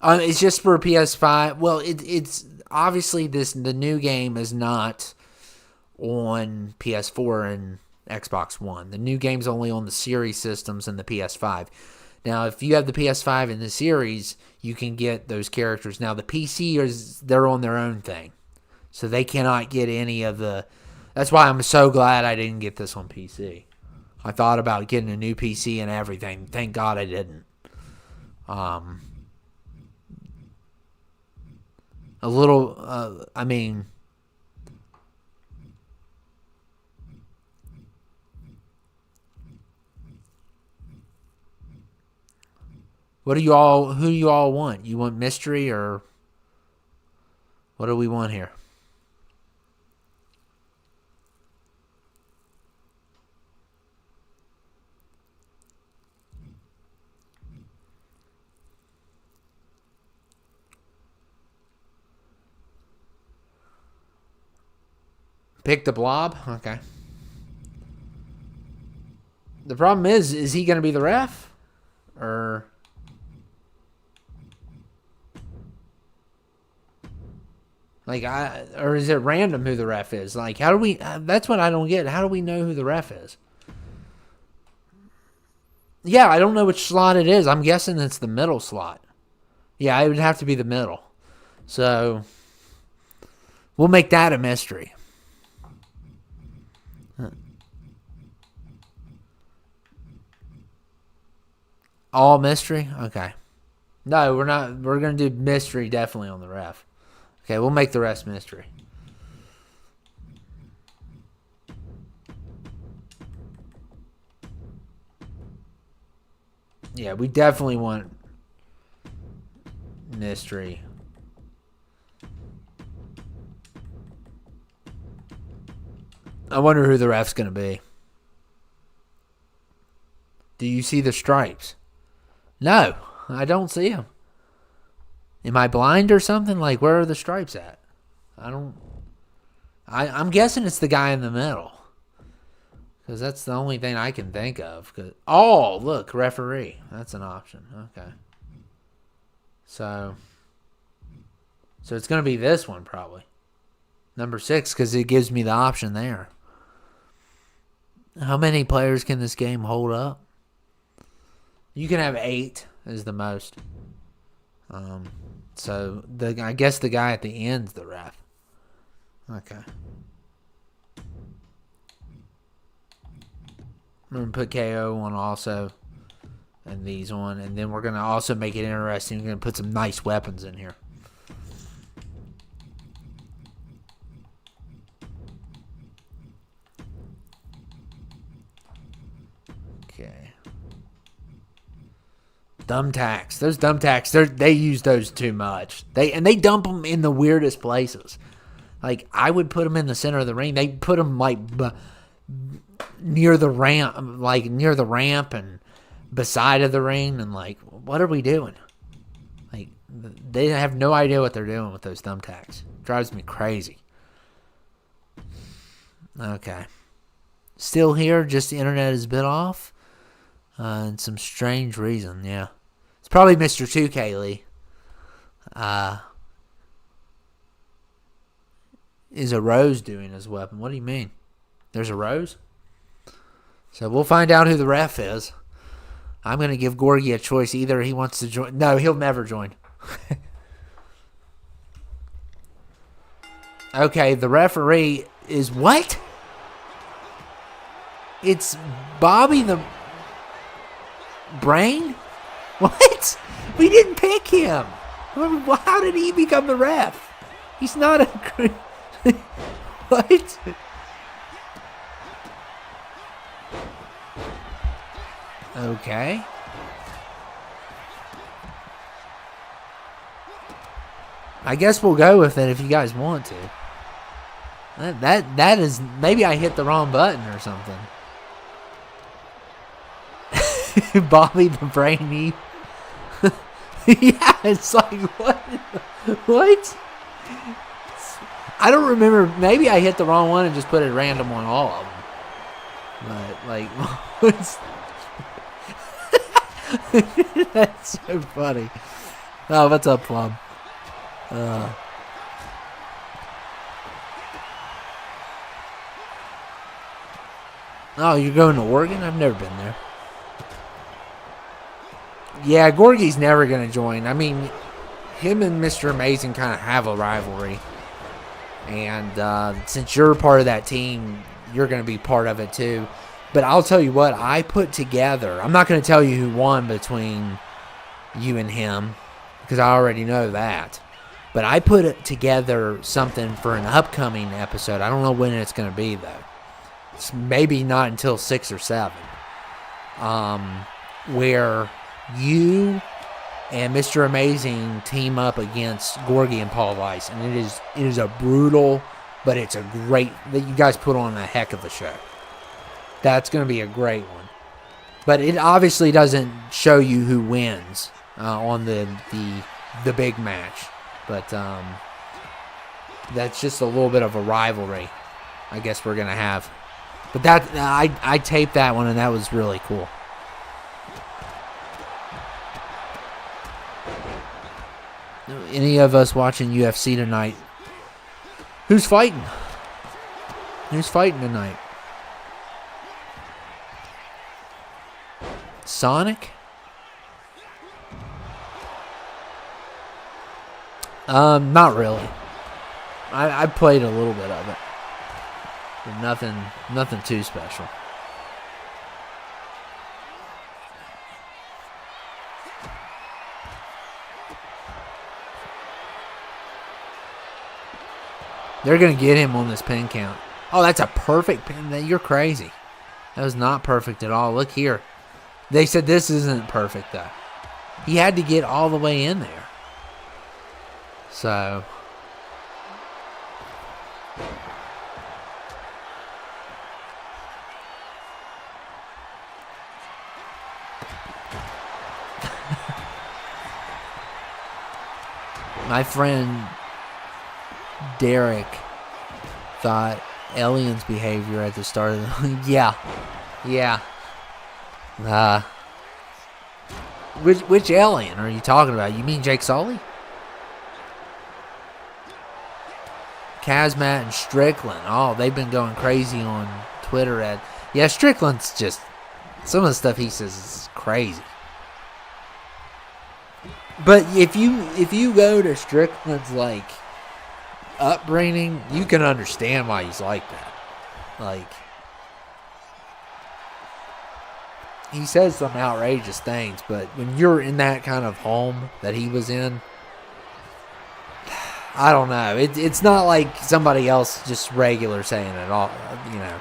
It's just for PS5. Well, it's obviously the new game is not on PS4 and Xbox One. The new game's only on the series systems and the PS5. Now, if you have the PS5 and the series, you can get those characters. Now, the PC they're on their own thing, so they cannot get any of the. That's why I'm so glad I didn't get this on PC. I thought about getting a new PC and everything. Thank God I didn't. A little, I mean, Who do you all want? You want mystery or what do we want here? Pick the blob? Okay. The problem is he going to be the ref? Or or is it random who the ref is? Like, how do we, that's what I don't get. How do we know who the ref is? Yeah, I don't know which slot it is. I'm guessing it's the middle slot. Yeah, it would have to be the middle. So, we'll make that a mystery. All mystery? Okay. No, we're not. We're going to do mystery definitely on the ref. Okay, we'll make the rest mystery. Yeah, we definitely want mystery. I wonder who the ref's going to be. Do you see the stripes? No, I don't see them. Am I blind or something? Like, where are the stripes at? I'm guessing it's the guy in the middle. Because that's the only thing I can think of. Oh, look, referee. That's an option. Okay. So it's going to be this one probably. Number 6, because it gives me the option there. How many players can this game hold up? You can have 8 is the most. So I guess the guy at the end's the ref. Okay. I'm going to put KO on also. And these on. And then we're going to also make it interesting. We're going to put some nice weapons in here. Okay. Thumbtacks. Those thumbtacks, they use those too much. They dump them in the weirdest places. Like, I would put them in the center of the ring. They put them, like, near the ramp and beside of the ring. And, like, what are we doing? Like, they have no idea what they're doing with those thumbtacks. Drives me crazy. Okay. Still here, just the internet is a bit off. And some strange reason, yeah. It's probably Mr. 2K, Lee. Is a rose doing his weapon? What do you mean? There's a rose? So we'll find out who the ref is. I'm going to give Gorgie a choice. Either he wants to join. No, he'll never join. Okay, the referee is what? It's Bobby the Brain? What? We didn't pick him. How did he become the ref? He's not a... What? Okay. I guess we'll go with it if you guys want to. That is... Maybe I hit the wrong button or something. Bobby the Brainy. Yeah, it's like, what? What? I don't remember. Maybe I hit the wrong one and just put it random on all of them. But, like, what's... That's so funny. Oh, what's up, Plum? Oh, you're going to Oregon? I've never been there. Yeah, Gorgie's never going to join. I mean, him and Mr. Amazing kind of have a rivalry. And since you're part of that team, you're going to be part of it too. But I'll tell you what, I put together... I'm not going to tell you who won between you and him, because I already know that. But I put together something for an upcoming episode. I don't know when it's going to be, though. It's maybe not until 6 or 7. Where you and Mr. Amazing team up against Gorgie and Paul Weiss, and it is a brutal, but it's a great. You guys put on a heck of a show. That's going to be a great one, but it obviously doesn't show you who wins on the big match, but that's just a little bit of a rivalry, I guess we're going to have. But that I taped that one, and that was really cool. Any of us watching UFC tonight? Who's fighting? Who's fighting tonight? Sonic? Not really. I played a little bit of it. But nothing too special. They're going to get him on this pin count. Oh, that's a perfect pin. You're crazy. That was not perfect at all. Look here. They said this isn't perfect, though. He had to get all the way in there. So. My friend Derek thought Alien's behavior at the start of the yeah. Which Alien are you talking about? You mean Jake Sully? Kazmat and Strickland. Oh, they've been going crazy on Twitter. Yeah, Strickland's just, some of the stuff he says is crazy. But if you go to Strickland's like upbringing, you can understand why he's like that. Like, he says some outrageous things, but when you're in that kind of home that he was in, I don't know. It's not like somebody else just regular saying it all, you know.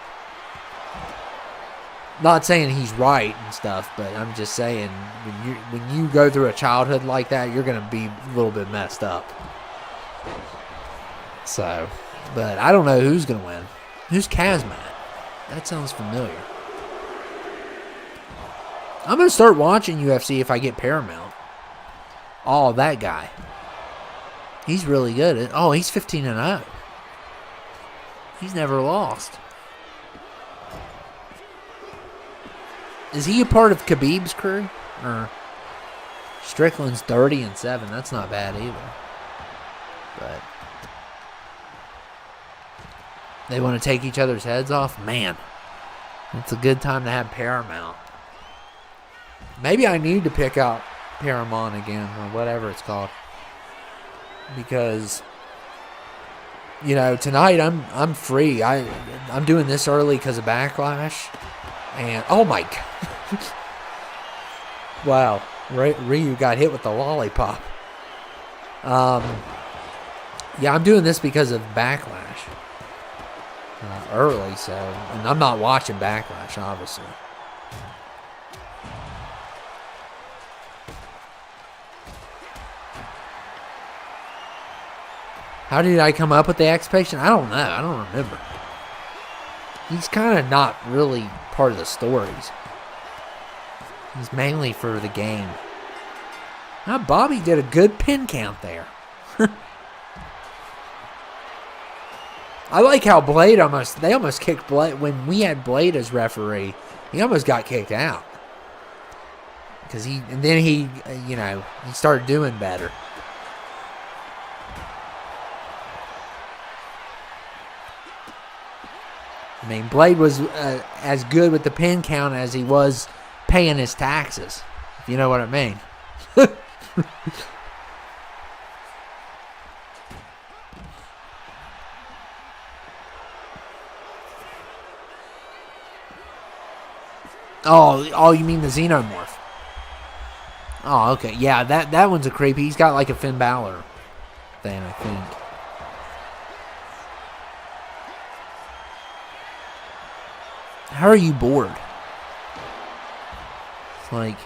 Not saying he's right and stuff, but I'm just saying when you go through a childhood like that, you're going to be a little bit messed up. So, but I don't know who's going to win. Who's Kazmat? That sounds familiar. I'm going to start watching UFC if I get Paramount. Oh, that guy. He's really good. Oh, he's 15-0. He's never lost. Is he a part of Khabib's crew? Or Strickland's 30-7. That's not bad either. But they want to take each other's heads off? Man, it's a good time to have Paramount. Maybe I need to pick out Paramount again, or whatever it's called. Because, you know, tonight I'm free. I'm doing this early because of Backlash. And, oh my God. Wow. Ryu got hit with the lollipop. Yeah, I'm doing this because of Backlash. Early, so. And I'm not watching Backlash, obviously. How did I come up with the X Patient? I don't know. I don't remember. He's kind of not really part of the stories. He's mainly for the game. Now, Bobby did a good pin count there. I like how Blade they almost kicked Blade. When we had Blade as referee, he almost got kicked out. And then he started doing better. I mean, Blade was as good with the pin count as he was paying his taxes, if you know what I mean. Oh, you mean the Xenomorph? Oh, okay. Yeah, that one's a creepy. He's got like a Finn Balor thing, I think. How are you bored? It's like,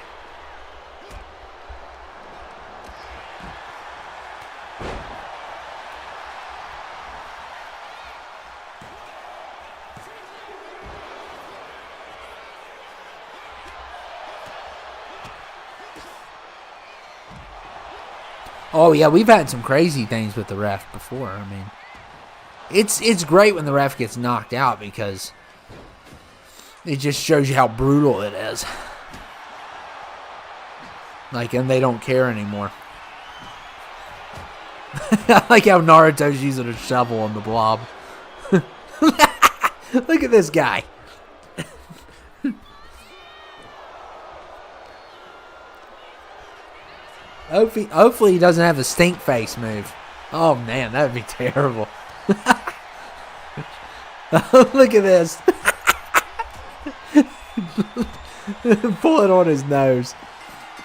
Oh yeah, we've had some crazy things with the ref before. I mean, it's great when the ref gets knocked out because it just shows you how brutal it is. Like, and they don't care anymore. I like how Naruto's using a shovel on the blob. Look at this guy. Hopefully he doesn't have a stink face move. Oh man, that would be terrible. Look at this. Pull it on his nose.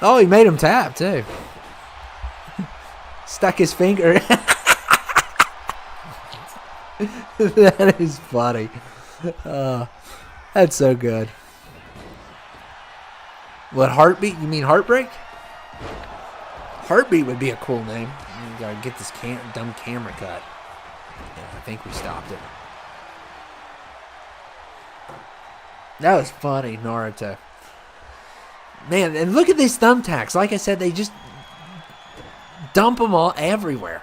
Oh, he made him tap too. Stuck his finger. That is funny. That's so good. What, Heartbeat? You mean Heartbreak? Heartbeat would be a cool name. You gotta get this dumb camera cut. Yeah, I think we stopped it. That was funny, Naruto. Man, and look at these thumbtacks. Like I said, they just dump them all everywhere.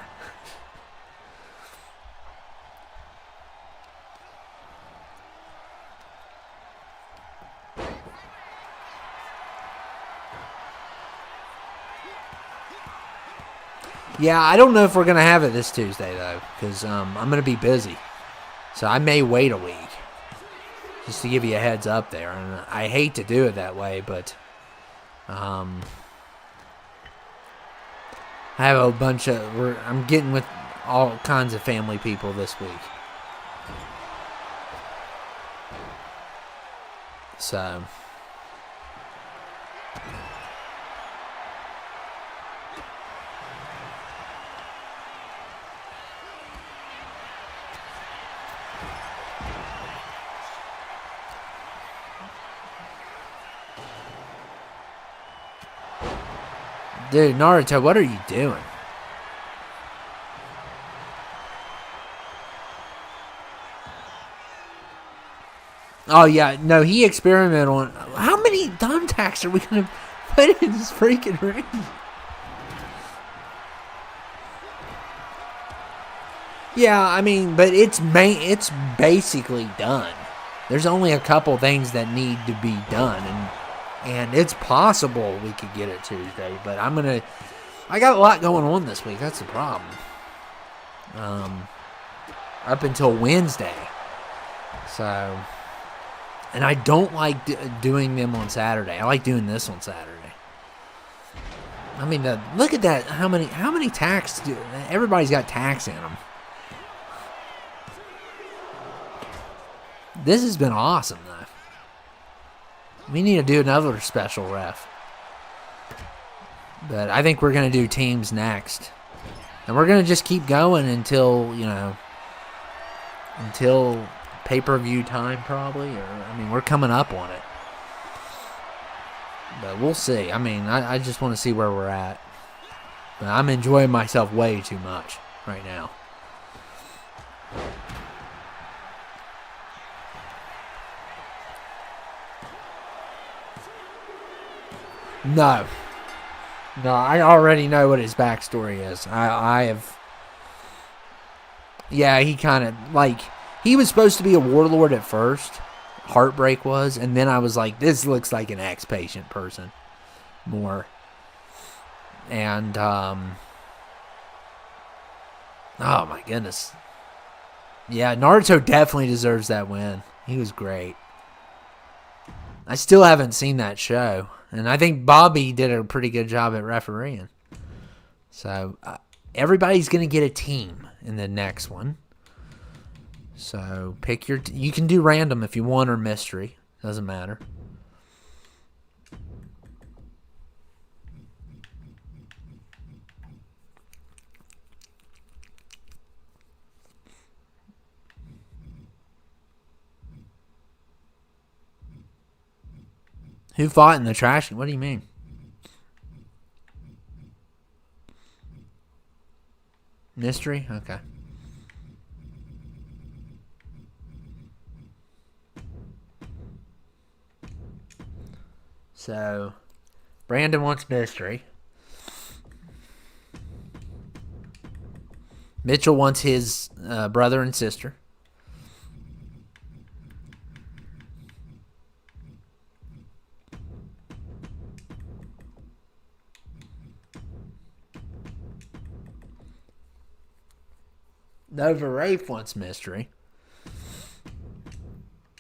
Yeah, I don't know if we're going to have it this Tuesday, though, because I'm going to be busy. So I may wait a week, just to give you a heads up there. And I hate to do it that way, but I have a bunch of... I'm getting with all kinds of family people this week. So... Dude, Naruto, what are you doing? Oh, yeah. No, he experimented on... How many thumbtacks are we going to put in this freaking ring? Yeah, I mean, but it's basically done. There's only a couple things that need to be done, and it's possible we could get it Tuesday, but I got a lot going on this week. That's the problem. Up until Wednesday. So, and I don't like doing them on Saturday. I like doing this on Saturday. I mean, look at that. How many tacks everybody's got tacks in them. This has been awesome, though. We need to do another special ref. But I think we're going to do teams next. And we're going to just keep going until, until pay-per-view time probably. We're coming up on it. But we'll see. I just want to see where we're at. But I'm enjoying myself way too much right now. No, I already know what his backstory is. I have... Yeah, he kind of, he was supposed to be a warlord at first. Heartbreak was. And then I was like, this looks like an ex-patient person. More. And, oh my goodness. Yeah, Naruto definitely deserves that win. He was great. I still haven't seen that show. And I think Bobby did a pretty good job at refereeing. So, everybody's going to get a team in the next one. So, pick your... you can do random if you want or mystery. Doesn't matter. Who fought in the trash? What do you mean? Mystery? Okay. So, Brandon wants mystery. Mitchell wants his brother and sister. Nova Rafe wants mystery.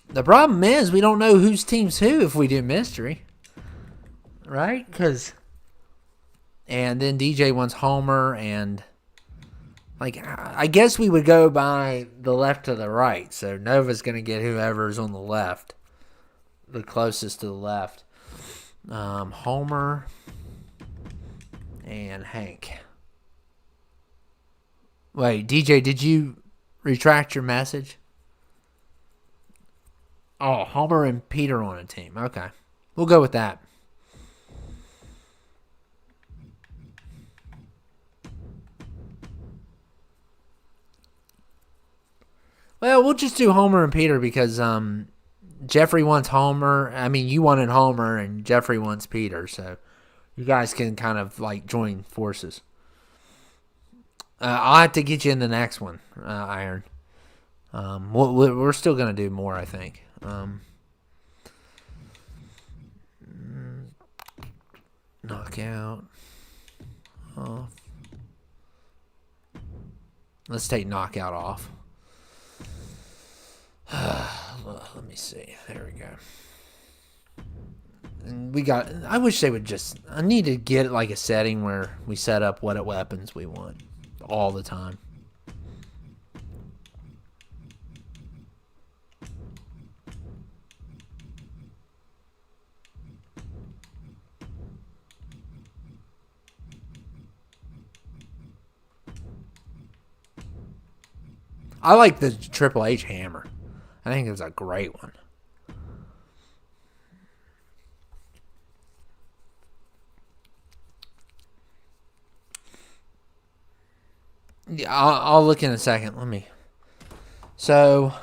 The problem is we don't know whose team's who if we do mystery. Right? And then DJ wants Homer, and like I guess we would go by the left to the right. So Nova's going to get whoever's on the left, the closest to the left. Homer and Hank. Wait, DJ, did you retract your message? Oh, Homer and Peter on a team. Okay. We'll go with that. Well, we'll just do Homer and Peter because Jeffrey wants Homer. I mean, you wanted Homer and Jeffrey wants Peter. So you guys can kind of like join forces. I'll have to get you in the next one, Iron. We're still going to do more, I think. Knockout. Off. Let's take knockout off. Let me see. There we go. And we got. I wish they would just. I need to get like a setting where we set up what weapons we want all the time. I like the Triple H hammer. I think it's a great one. Yeah, I'll look in a second. Let me. So,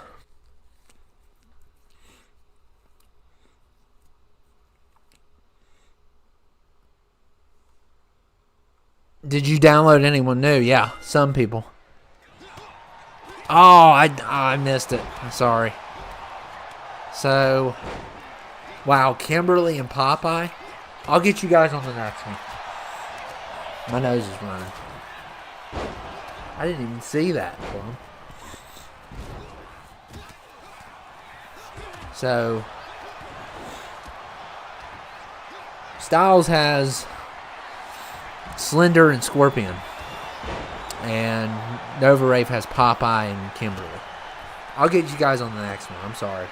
did you download anyone new? Yeah, some people. Oh, I missed it. I'm sorry. So, wow, Kimberly and Popeye. I'll get you guys on the next one. My nose is running. I didn't even see that. So, Styles has Slender and Scorpion. And Nova Rafe has Popeye and Kimberly. I'll get you guys on the next one. I'm sorry.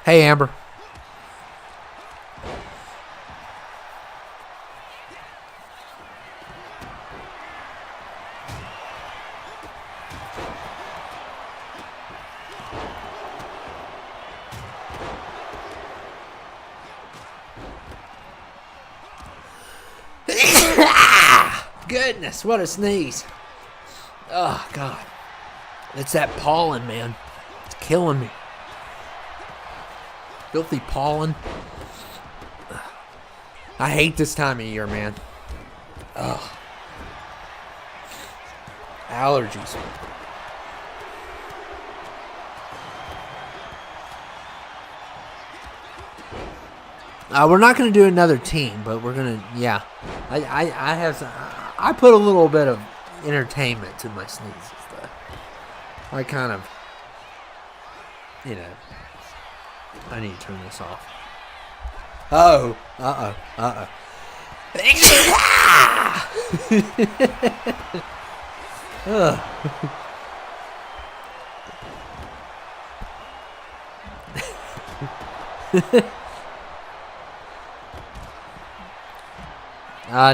Hey, Amber. Goodness, what a sneeze. Oh, God. It's that pollen, man. It's killing me. Filthy pollen. I hate this time of year, man. Ugh. Allergies. We're not going to do another team, but we're going to, yeah. I put a little bit of entertainment to my sneezes, though. I kind of, you know, I need to turn this off. Uh-oh.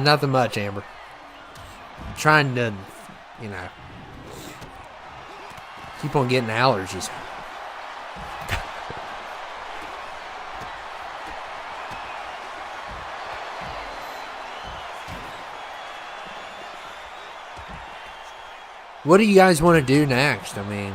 Nothing much, Amber. I'm trying to, you know, keep on getting allergies. What do you guys want to do next? I mean,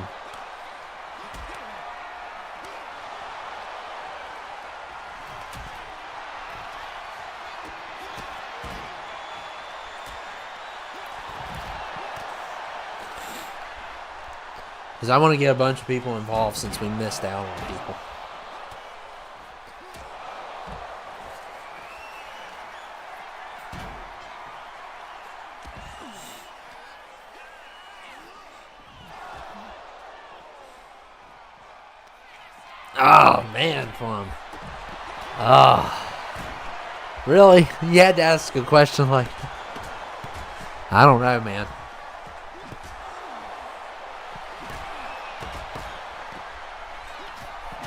Because I want to get a bunch of people involved since we missed out on people. Oh, man, Plum. Oh. Really? You had to ask a question like that? I don't know, man.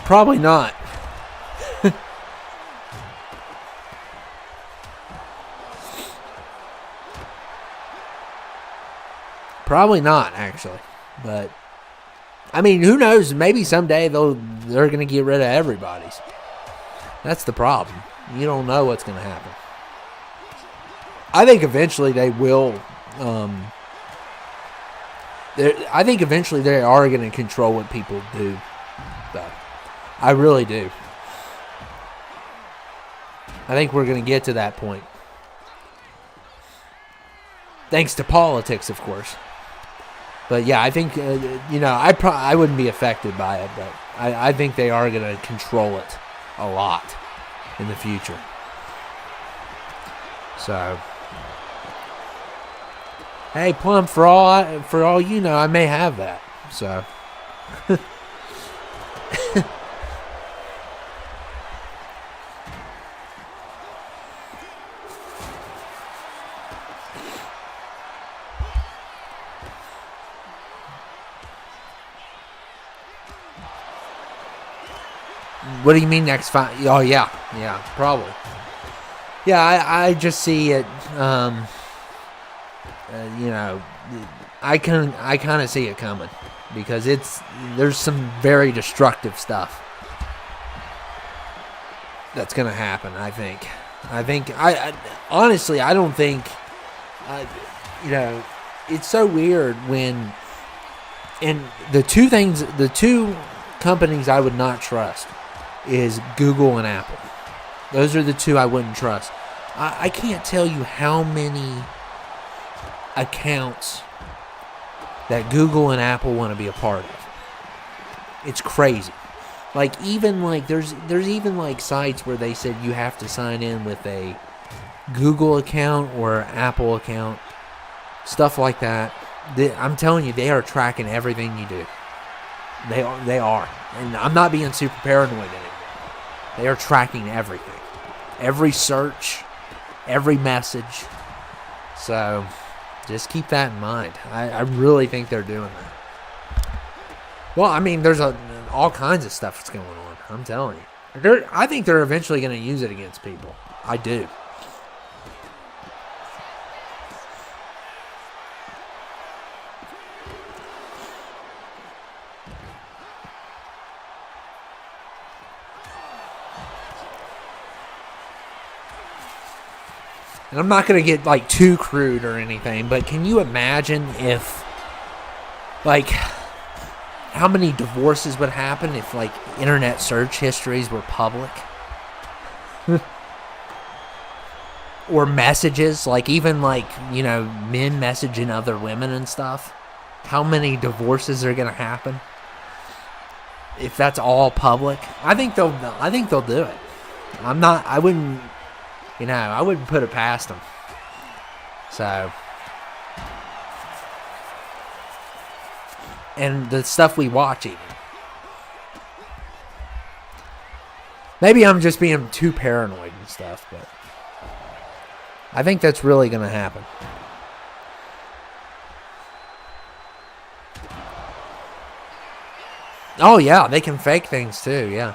Probably not. Probably not, actually. But I mean, who knows? Maybe someday they're going to get rid of everybody's. That's the problem. You don't know what's going to happen. I think eventually they will. I think eventually they are going to control what people do. Though. I really do. I think we're going to get to that point. Thanks to politics, of course. But yeah, I think, I wouldn't be affected by it, but I think they are going to control it a lot in the future. So, hey, Plum, for all you know, I may have that. So, what do you mean next fight? Oh, yeah, probably. Yeah, I just see it, I kind of see it coming because there's some very destructive stuff that's going to happen, I think. I honestly, I don't think, it's so weird when, and the two companies I would not trust is Google and Apple. Those are the two I wouldn't trust. I can't tell you how many accounts that Google and Apple want to be a part of. It's crazy. Like there's even like sites where they said you have to sign in with a Google account or Apple account, stuff like that. I'm telling you, they are tracking everything you do. They are, and I'm not being super paranoid anymore. They are tracking everything, every search, every message. So, just keep that in mind. I really think they're doing that. Well, I mean, there's all kinds of stuff that's going on. I'm telling you. I think they're eventually going to use it against people. I do. And I'm not going to get like too crude or anything, but can you imagine if, like, how many divorces would happen if, like, internet search histories were public? Or messages, like, even, like, men messaging other women and stuff. How many divorces are going to happen if that's all public? I think they'll do it. I wouldn't put it past them. So, and the stuff we watch even. Maybe I'm just being too paranoid and stuff, but I think that's really going to happen. Oh, yeah, they can fake things too, yeah.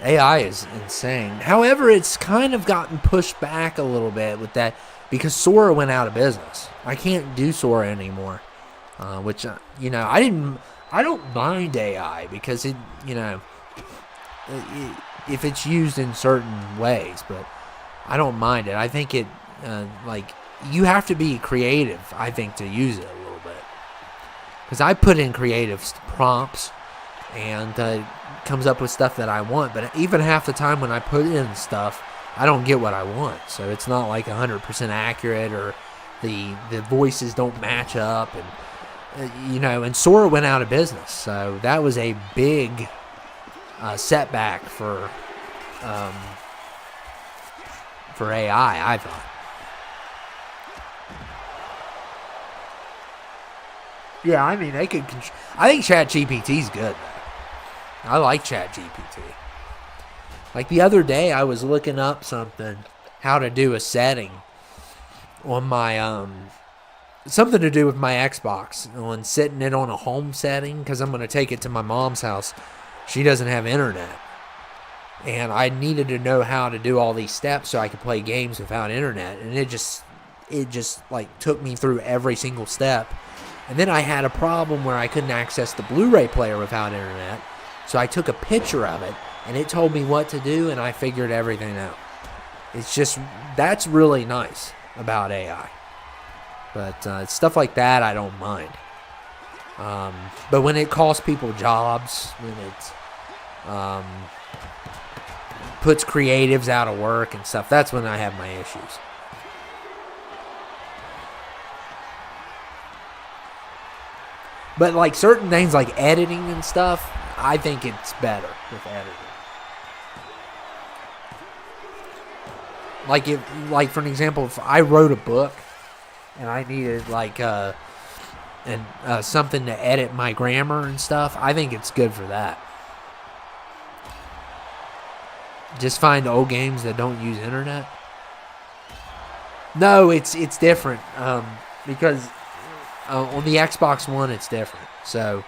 AI is insane. However, it's kind of gotten pushed back a little bit with that because Sora went out of business. I can't do Sora anymore, which I don't mind AI because it if it's used in certain ways, but I don't mind it. I think it you have to be creative, I think, to use it a little bit because I put in creative prompts and comes up with stuff that I want, but even half the time when I put in stuff, I don't get what I want. So it's not like 100% accurate, or the voices don't match up, you know, and Sora went out of business. So that was a big setback for AI, I thought. Yeah, I mean, they could. I think ChatGPT's good. I like ChatGPT. Like the other day, I was looking up something, how to do a setting on my something to do with my Xbox, on setting it on a home setting, because I'm going to take it to my mom's house. She doesn't have internet, and I needed to know how to do all these steps so I could play games without internet. And it just like took me through every single step. And then I had a problem where I couldn't access the Blu-ray player without internet. So I took a picture of it, and it told me what to do, and I figured everything out. It's just, that's really nice about AI. But stuff like that, I don't mind. But when it costs people jobs, when it puts creatives out of work and stuff, that's when I have my issues. But like certain things like editing and stuff, I think it's better with editing. Like for an example, if I wrote a book and I needed like something to edit my grammar and stuff, I think it's good for that. Just find old games that don't use internet. No, it's different because on the Xbox One it's different. So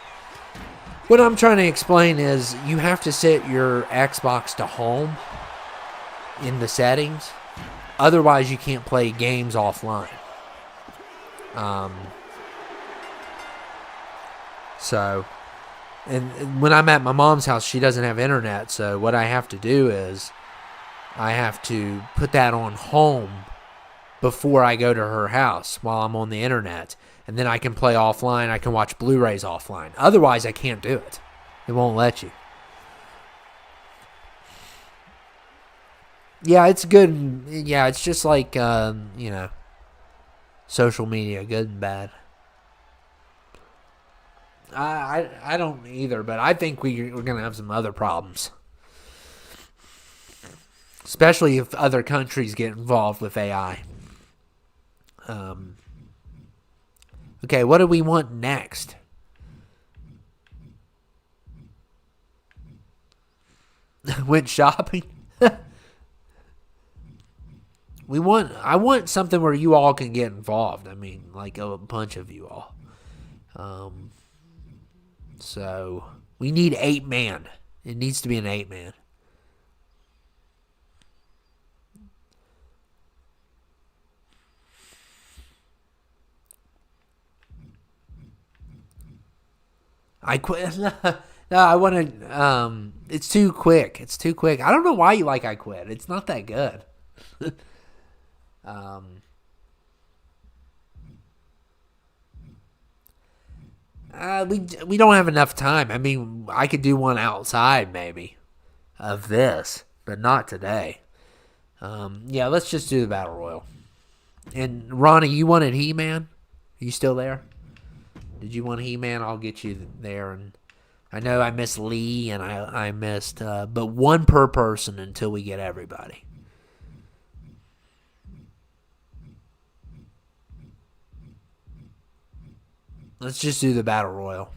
what I'm trying to explain is you have to set your Xbox to home in the settings. Otherwise, you can't play games offline. So, and when I'm at my mom's house, she doesn't have internet. So what I have to do is I have to put that on home before I go to her house while I'm on the internet. And then I can play offline. I can watch Blu-rays offline. Otherwise, I can't do it. It won't let you. Yeah, it's good. Yeah, it's just like, social media, good and bad. I don't either, but I think we're going to have some other problems. Especially if other countries get involved with AI. Okay, what do we want next? Went shopping? I want something where you all can get involved. I mean, like a bunch of you all. So we need 8-man. It needs to be an 8-man. I quit. No, I want to. It's too quick. It's too quick. I don't know why you like I Quit. It's not that good. We don't have enough time. I mean, I could do one outside maybe of this, but not today. Yeah, let's just do the Battle Royal. And Ronnie, you wanted He-Man? Are you still there? Did you want He-Man? I'll get you there. And I know I missed Lee and I missed, but one per person until we get everybody. Let's just do the Battle Royal.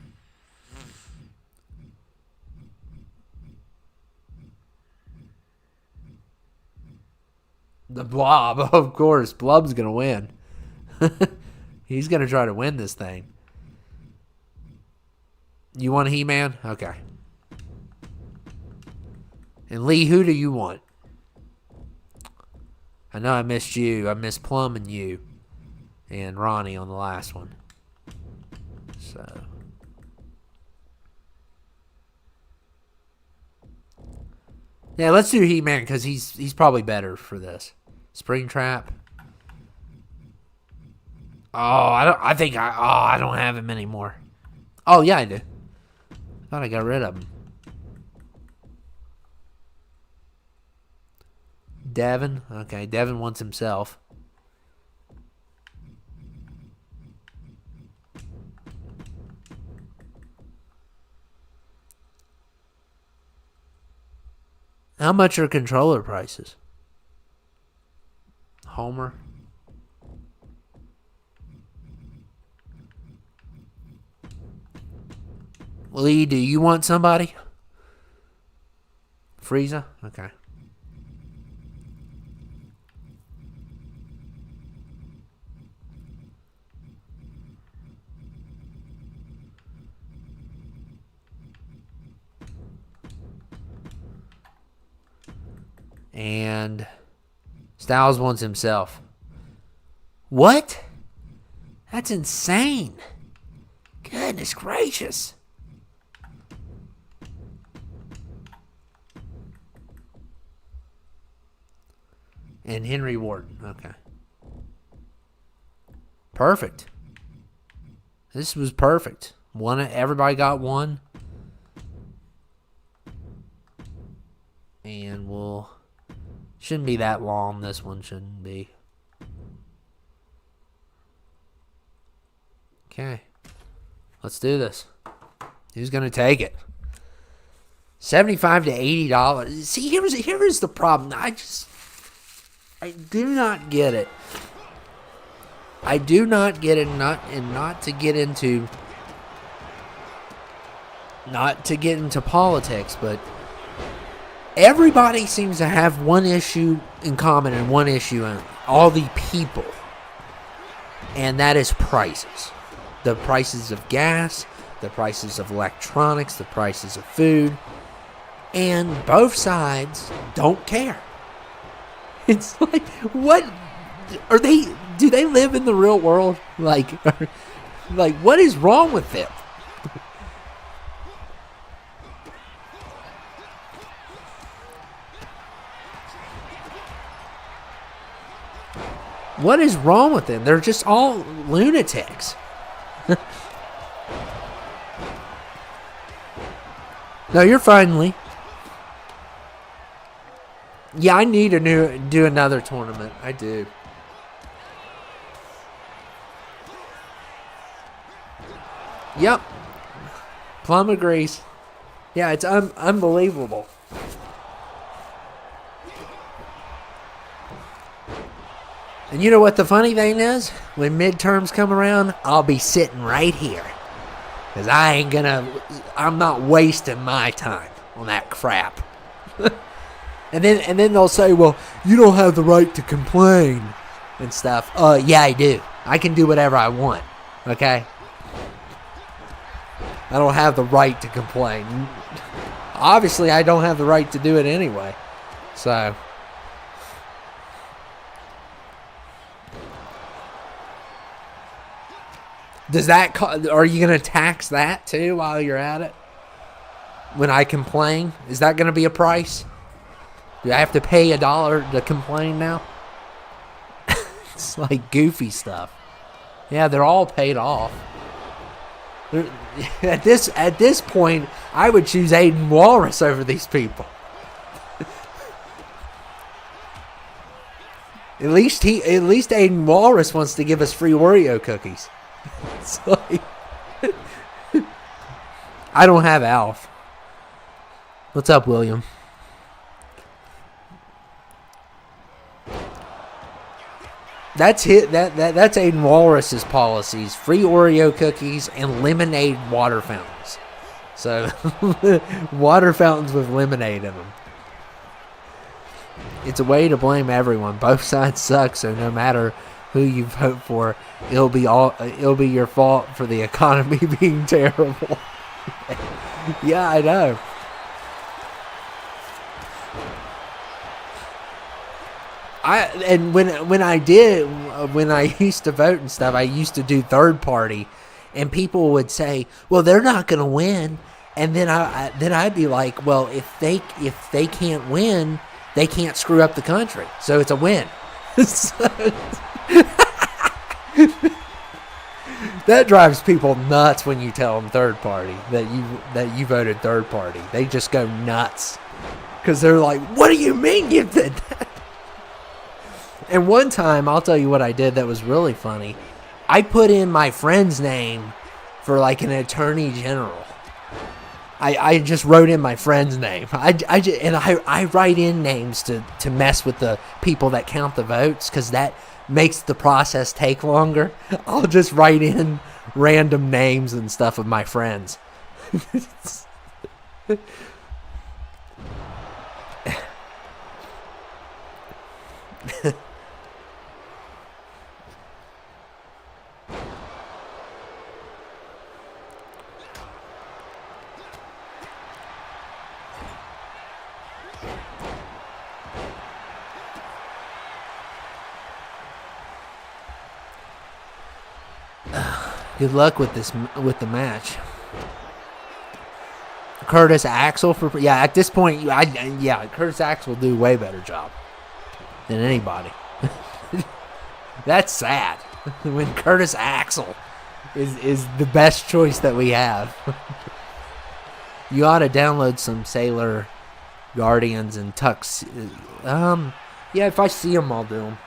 The Blob, of course. Blob's going to win. He's going to try to win this thing. You want He-Man? Okay. And Lee, who do you want? I know I missed you. I missed Plum and you. And Ronnie on the last one. So. Yeah, let's do He-Man because he's probably better for this. Springtrap. Oh, I don't have him anymore. Oh yeah, I do. Thought I got rid of him. Devin. Okay, Devin wants himself. How much are controller prices? Homer. Lee, do you want somebody? Frieza? Okay. And Styles wants himself. What? That's insane. Goodness gracious. And Henry Wharton. Okay. Perfect. This was perfect. Everybody got one. And we'll... Shouldn't be that long. This one shouldn't be. Okay. Let's do this. Who's going to take it? $75 to $80. See, here's the problem. I do not get it. I do not get it. Not to get into politics, but everybody seems to have one issue in common and one issue in all the people, and that is prices. The prices of gas, the prices of electronics, the prices of food, and both sides don't care. It's like, what are they? Do they live in the real world? Like what is wrong with them? What is wrong with them? They're just all lunatics. No, you're fine, Lee. Yeah, I need to do another tournament. I do. Yep. Plum agrees. Yeah, it's unbelievable. And you know what the funny thing is? When midterms come around, I'll be sitting right here. Because I'm not wasting my time on that crap. And then they'll say, well, you don't have the right to complain and stuff. Yeah, I do. I can do whatever I want. Okay? I don't have the right to complain. Obviously, I don't have the right to do it anyway. So... are you going to tax that too while you're at it? When I complain? Is that going to be a price? Do I have to pay $1 to complain now? It's like goofy stuff. Yeah, they're all paid off. At this point, I would choose Aiden Walrus over these people. At least Aiden Walrus wants to give us free Oreo cookies. It's like, I don't have Alf. What's up, William? That's that's Aiden Walrus's policies: free Oreo cookies and lemonade water fountains. So, water fountains with lemonade in them. It's a way to blame everyone. Both sides suck, so no matter who you vote for, it'll be your fault for the economy being terrible. Yeah, I know. When I used to vote and stuff, I used to do third party, and people would say, "Well, they're not going to win," and then I'd be like, "Well, if they can't win, they can't screw up the country, so it's a win." That drives people nuts when you tell them third party that you voted third party. They just go nuts because they're like, "What do you mean you did that?" And one time, I'll tell you what I did that was really funny. I put in my friend's name for like an attorney general. I just wrote in my friend's name. I write in names to mess with the people that count the votes because that makes the process take longer. I'll just write in random names and stuff of my friends. Good luck with the match. Curtis Axel at this point, Curtis Axel will do a way better job than anybody. That's sad when Curtis Axel is the best choice that we have. You ought to download some Sailor Guardians and Tux. If I see them, I'll do them.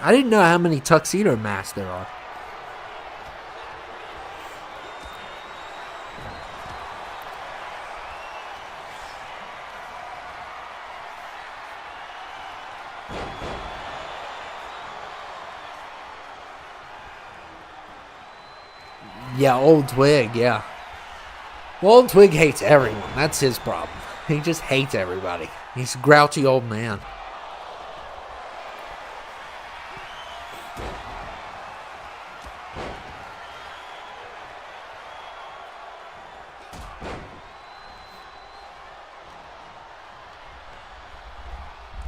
I didn't know how many tuxedo masks there are. Yeah, Old Twig, yeah. Well, Old Twig hates everyone. That's his problem. He just hates everybody. He's a grouchy old man.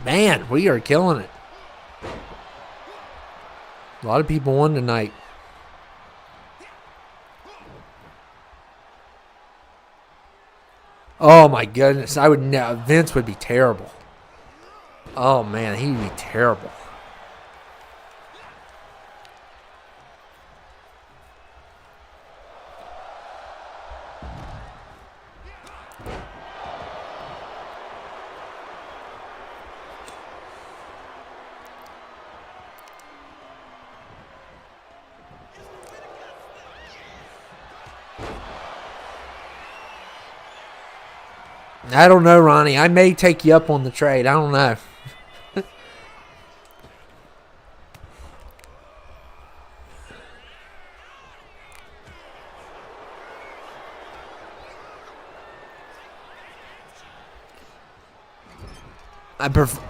Man, we are killing it. A lot of people won tonight. Oh my goodness, Vince would be terrible. Oh man, he would be terrible. I don't know, Ronnie. I may take you up on the trade. I don't know. I prefer.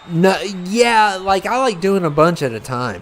No, yeah, like I like doing a bunch at a time.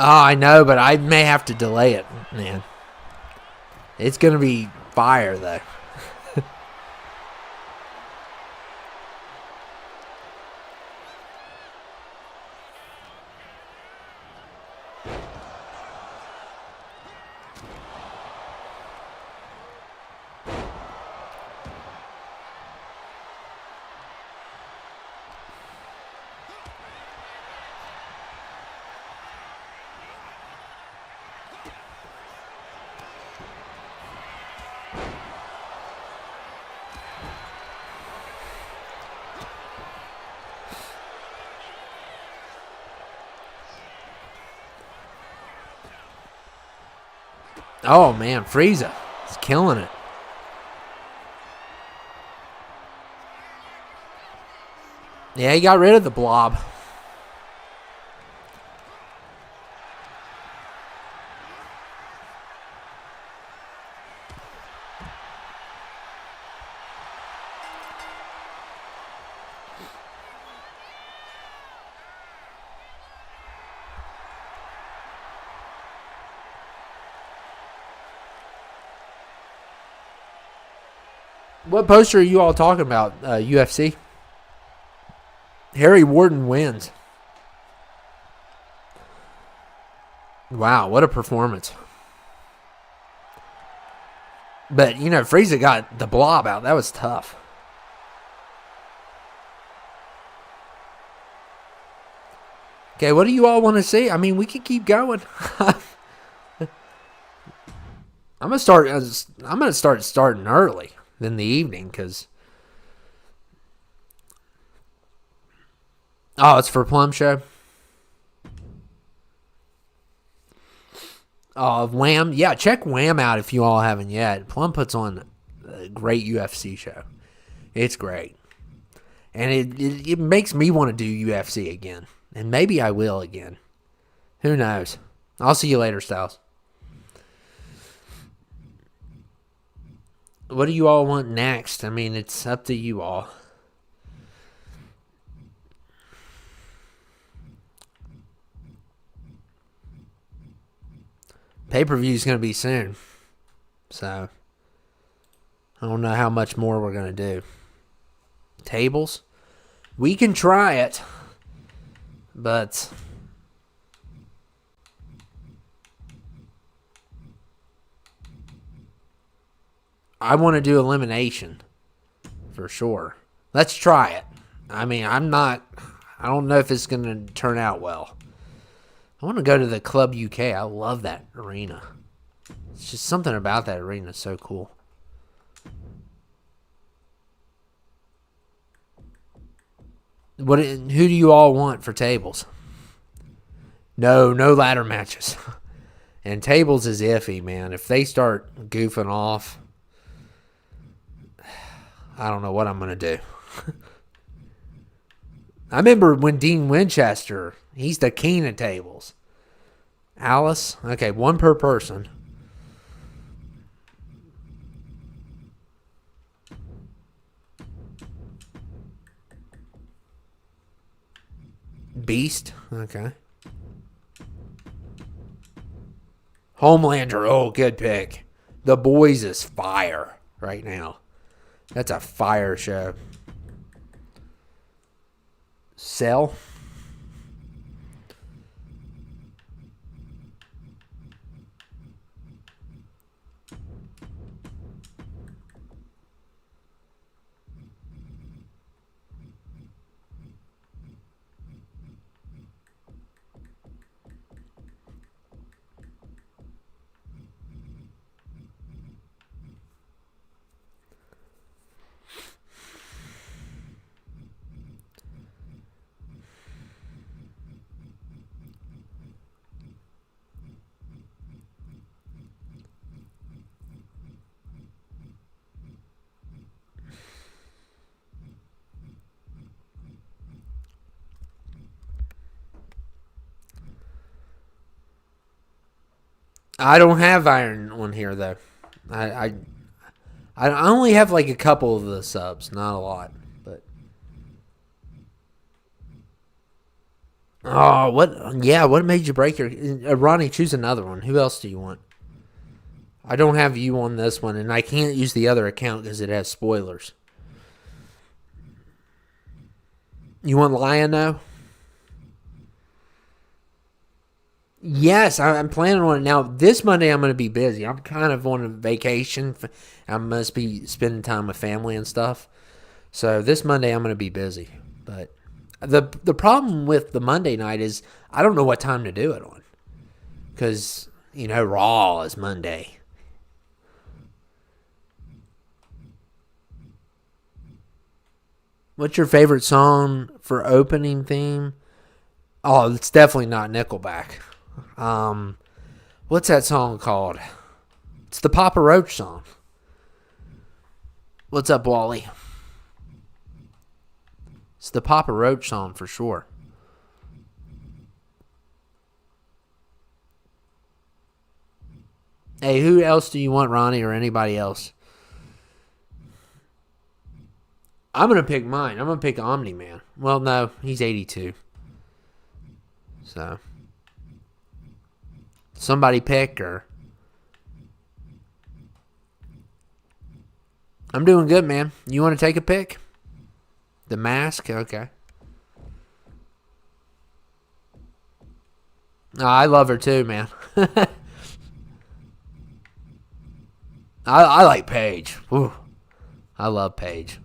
Oh, I know, but I may have to delay it, man. It's going to be fire, though. Oh, man, Frieza is killing it. Yeah, he got rid of the blob. What poster are you all talking about? UFC? Harry Warden wins. Wow, what a performance. But, you know, Frieza got the blob out. That was tough. Okay, what do you all want to see? I mean, we can keep going. I'm gonna start starting early in the evening because it's for Plum Show. Wham, yeah, check Wham out if you all haven't yet. Plum puts on a great UFC show. It's great, and it makes me want to do UFC again, and maybe I will again. Who knows? I'll see you later, Styles. What do you all want next? I mean, it's up to you all. Pay-per-view is going to be soon. So, I don't know how much more we're going to do. Tables? We can try it. But I want to do elimination. For sure. Let's try it. I mean, I don't know if it's going to turn out well. I want to go to the Club UK. I love that arena. It's just something about that arena so cool. Who do you all want for tables? No ladder matches. And tables is iffy, man. If they start goofing off, I don't know what I'm going to do. I remember when Dean Winchester, he's the king of tables. Alice? Okay, one per person. Beast? Okay. Homelander, oh, good pick. The Boys is fire right now. That's a fire show. Cell? I don't have iron on here though. I only have like a couple of the subs, not a lot. But what? Yeah, what made you break your? Ronnie, choose another one. Who else do you want? I don't have you on this one, and I can't use the other account because it has spoilers. You want Lion now? Yes, I'm planning on it. Now, this Monday I'm going to be busy. I'm kind of on a vacation. I must be spending time with family and stuff. So this Monday I'm going to be busy. But the problem with the Monday night is I don't know what time to do it on. Because, you know, Raw is Monday. What's your favorite song for opening theme? Oh, it's definitely not Nickelback. What's that song called? It's the Papa Roach song. What's up, Wally? It's the Papa Roach song for sure. Hey, who else do you want, Ronnie, or anybody else? I'm going to pick mine. I'm going to pick Omni-Man. Well, no, he's 82. So, somebody pick or... I'm doing good, man. You want to take a pic? The mask? Okay. Oh, I love her too, man. I like Paige. Whew. I love Paige.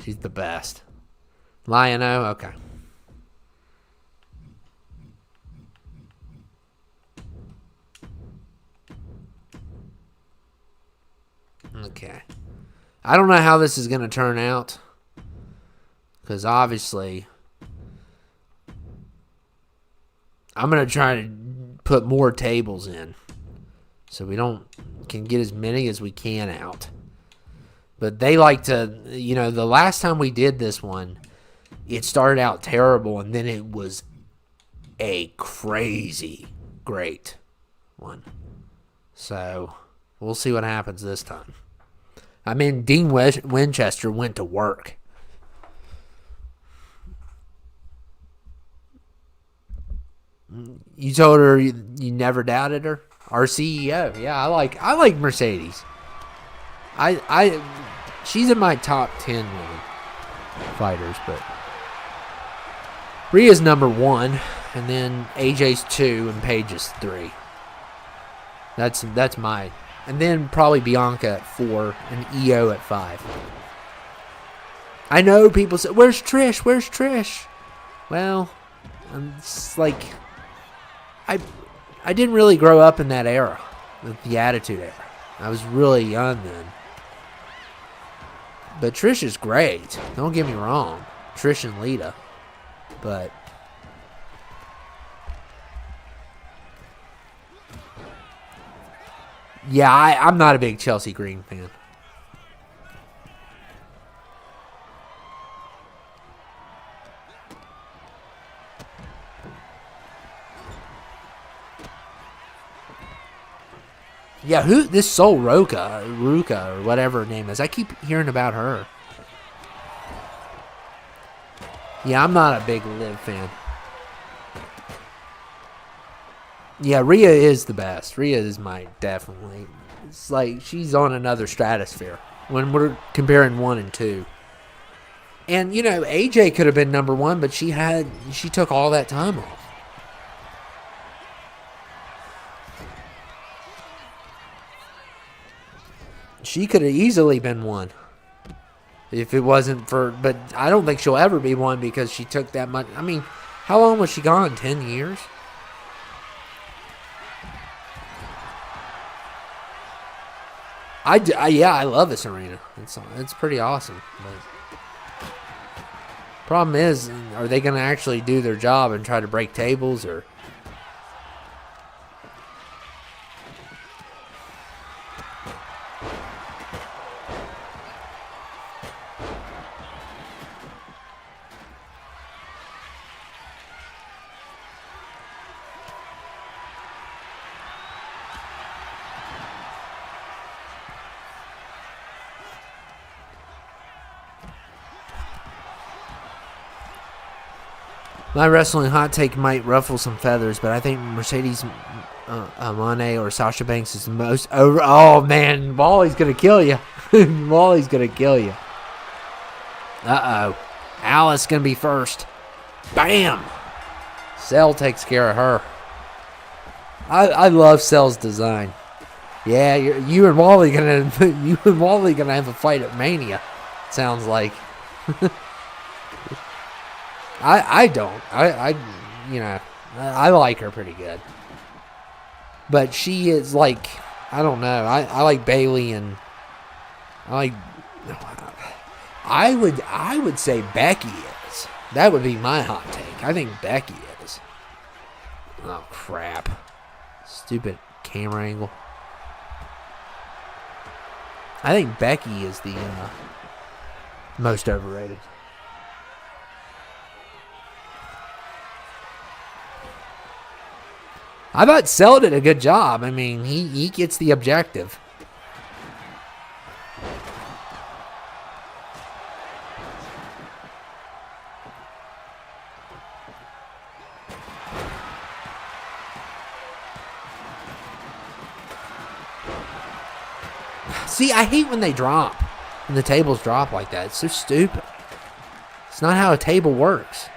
She's the best. Lion-O? Okay. Okay. I don't know how this is going to turn out. Because obviously, I'm going to try to put more tables in. So we can get as many as we can out. But they like to, the last time we did this one, it started out terrible. And then it was a crazy great one. So we'll see what happens this time. I mean, Dean Winchester went to work. You told her you never doubted her? Our CEO. Yeah, I like Mercedes. She's in my top 10 women fighters, but Rhea's number 1, and then AJ's 2, and Paige is 3. That's my, and then probably Bianca at 4, and EO at 5. I know people say, "Where's Trish? Where's Trish?" Well, it's like I didn't really grow up in that era, the Attitude Era. I was really young then. But Trish is great. Don't get me wrong. Trish and Lita. But yeah, I'm not a big Chelsea Green fan. Yeah, this Sol Ruka, or whatever her name is. I keep hearing about her. Yeah, I'm not a big Liv fan. Yeah, Rhea is the best. Rhea is definitely. It's like she's on another stratosphere when we're comparing 1 and 2. And AJ could have been number 1, but she took all that time off. She could have easily been 1 if it wasn't for, but I don't think she'll ever be 1 because she took that much. I mean, how long was she gone? 10 years? I love this arena. It's pretty awesome. But problem is, are they going to actually do their job and try to break tables or? My wrestling hot take might ruffle some feathers, but I think Mercedes Moné or Sasha Banks is the most over. Oh, man. Wally's going to kill you. Wally's going to kill you. Uh-oh. Alice going to be first. Bam! Cell takes care of her. I love Cell's design. Yeah, you and Wally gonna have a fight at Mania. Sounds like. I don't. I like her pretty good. But she is like, I don't know. I like Bailey and I would say Becky is. That would be my hot take. I think Becky is. Oh crap. Stupid camera angle. I think Becky is the most overrated. I thought Cell did a good job. I mean, he gets the objective. See, I hate when they drop. And the tables drop like that. It's so stupid. It's not how a table works.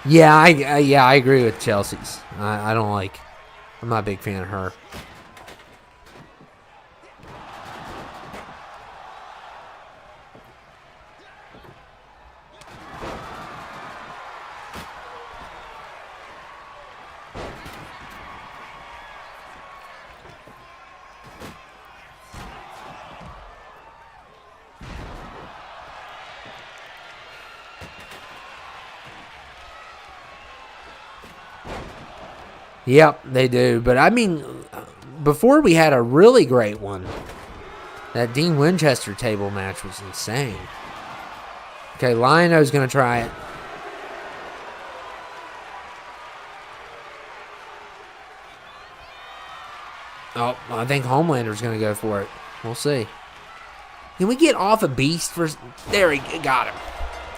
Yeah, I agree with Chelsea's. I don't like. I'm not a big fan of her. Yep, they do. But I mean, before we had a really great one. That Dean Winchester table match was insane. Okay, Lion-O's going to try it. Oh, I think Homelander's going to go for it. We'll see. Can we get off a beast for... There, he got him.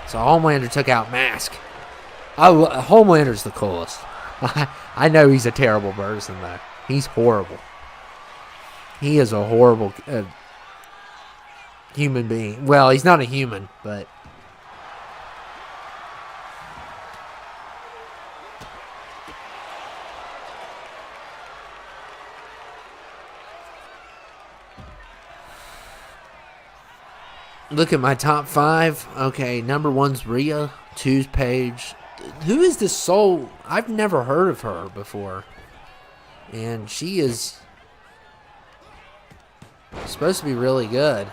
So Homelander took out Mask. Homelander's the coolest. I know he's a terrible person, though. He's horrible. He is a horrible human being. Well, he's not a human, but... Look at my top 5. Okay, number 1's Rhea. 2's Paige. Who is this soul? I've never heard of her before. And she is supposed to be really good.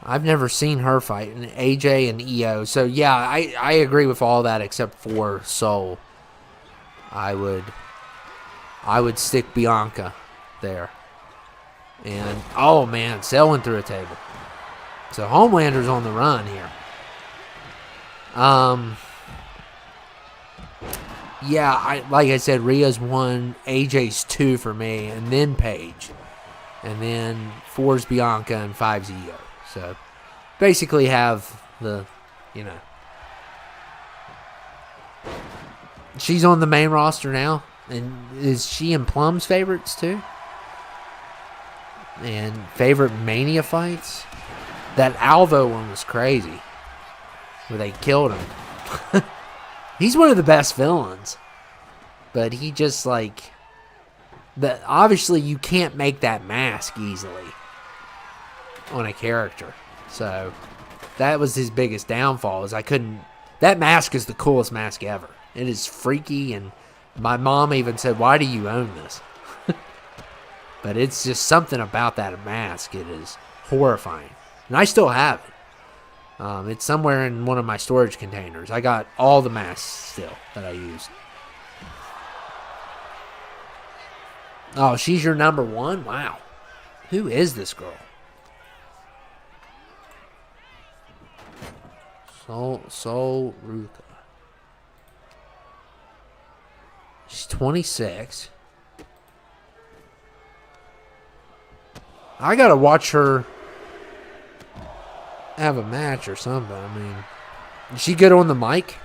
I've never seen her fight. And AJ and EO. So, yeah, I agree with all that except for Soul. I would stick Bianca there. And, oh, man, Cell went through a table. So Homelander's on the run here. Yeah, like I said, Rhea's 1, AJ's 2 for me, and then Paige. And then 4's Bianca and 5's EO. So basically have the, you know. She's on the main roster now. And is she in Plum's favorites too? And favorite Mania fights? That Alvo one was crazy. Where they killed him. He's one of the best villains. But he just like... obviously you can't make that mask easily. On a character. So that was his biggest downfall. Is I couldn't... That mask is the coolest mask ever. It is freaky, and my mom even said, "Why do you own this?" But it's just something about that mask. It is horrifying. And I still have it. It's somewhere in one of my storage containers. I got all the masks still that I used. Oh, she's your number 1? Wow. Who is this girl? Sol Ruka. She's 26. I gotta watch her have a match or something. I mean, is she good on the mic?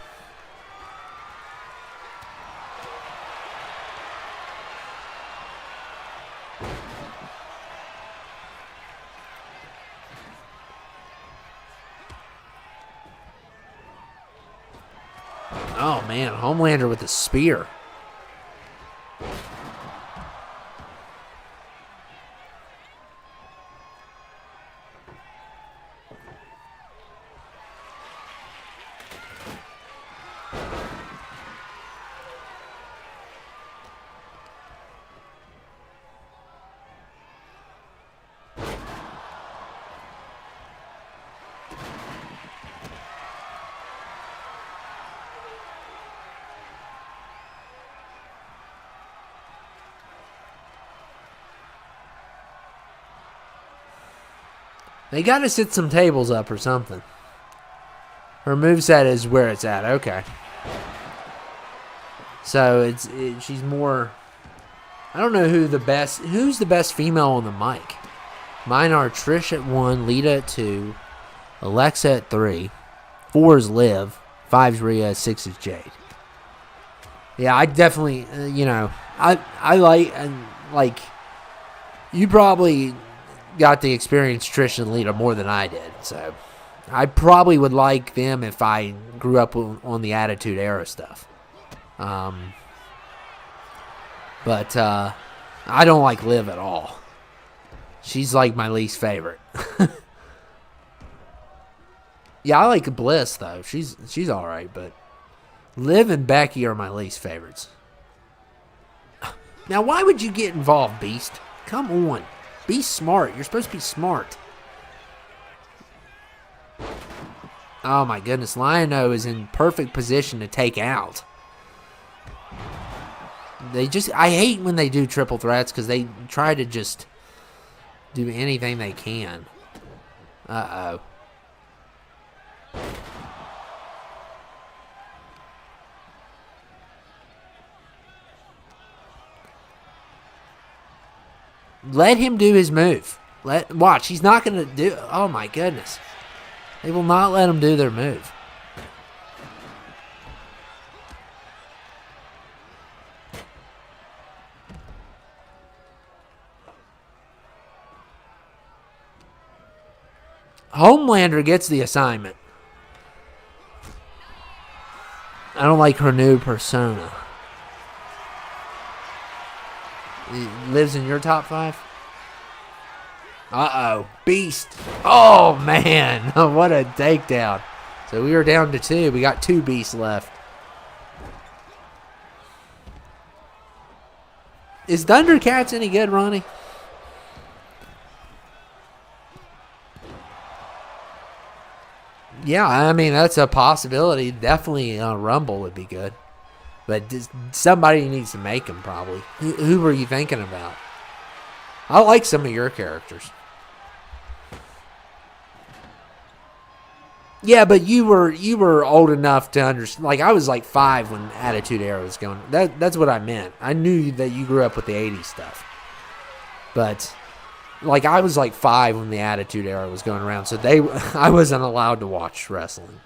Oh man, Homelander with the spear. They gotta sit some tables up or something. Her moveset is where it's at. Okay. So she's more... I don't know who's the best female on the mic. Mine are Trish at 1, Lita at 2, Alexa at 3. 4 is Liv. 5 is Rhea. 6 is Jade. Yeah, I definitely, I like, you probably got to experience Trish and Lita more than I did, so I probably would like them if I grew up on the Attitude Era stuff. But I don't like Liv at all. She's like my least favorite. Yeah, I like Bliss though. She's all right, but Liv and Becky are my least favorites. Now, why would you get involved, Beast? Come on. Be smart. You're supposed to be smart. Oh, my goodness. Lion-O is in perfect position to take out. I hate when they do triple threats because they try to just do anything they can. Uh-oh. Let him do his move. Watch. He's not going to do... Oh, my goodness. They will not let him do their move. Homelander gets the assignment. I don't like her new persona. He lives in your top 5? Uh-oh. Beast. Oh, man. What a takedown. So we were down to 2. We got 2 beasts left. Is Thundercats any good, Ronnie? Yeah, I mean, that's a possibility. Definitely Rumble would be good. But somebody needs to make him, probably. Who were you thinking about? I like some of your characters. Yeah, but you were old enough to understand. Like, I was like 5 when Attitude Era was going. That's what I meant. I knew that you grew up with the 80s stuff. But, like, I was like 5 when the Attitude Era was going around. So I wasn't allowed to watch wrestling.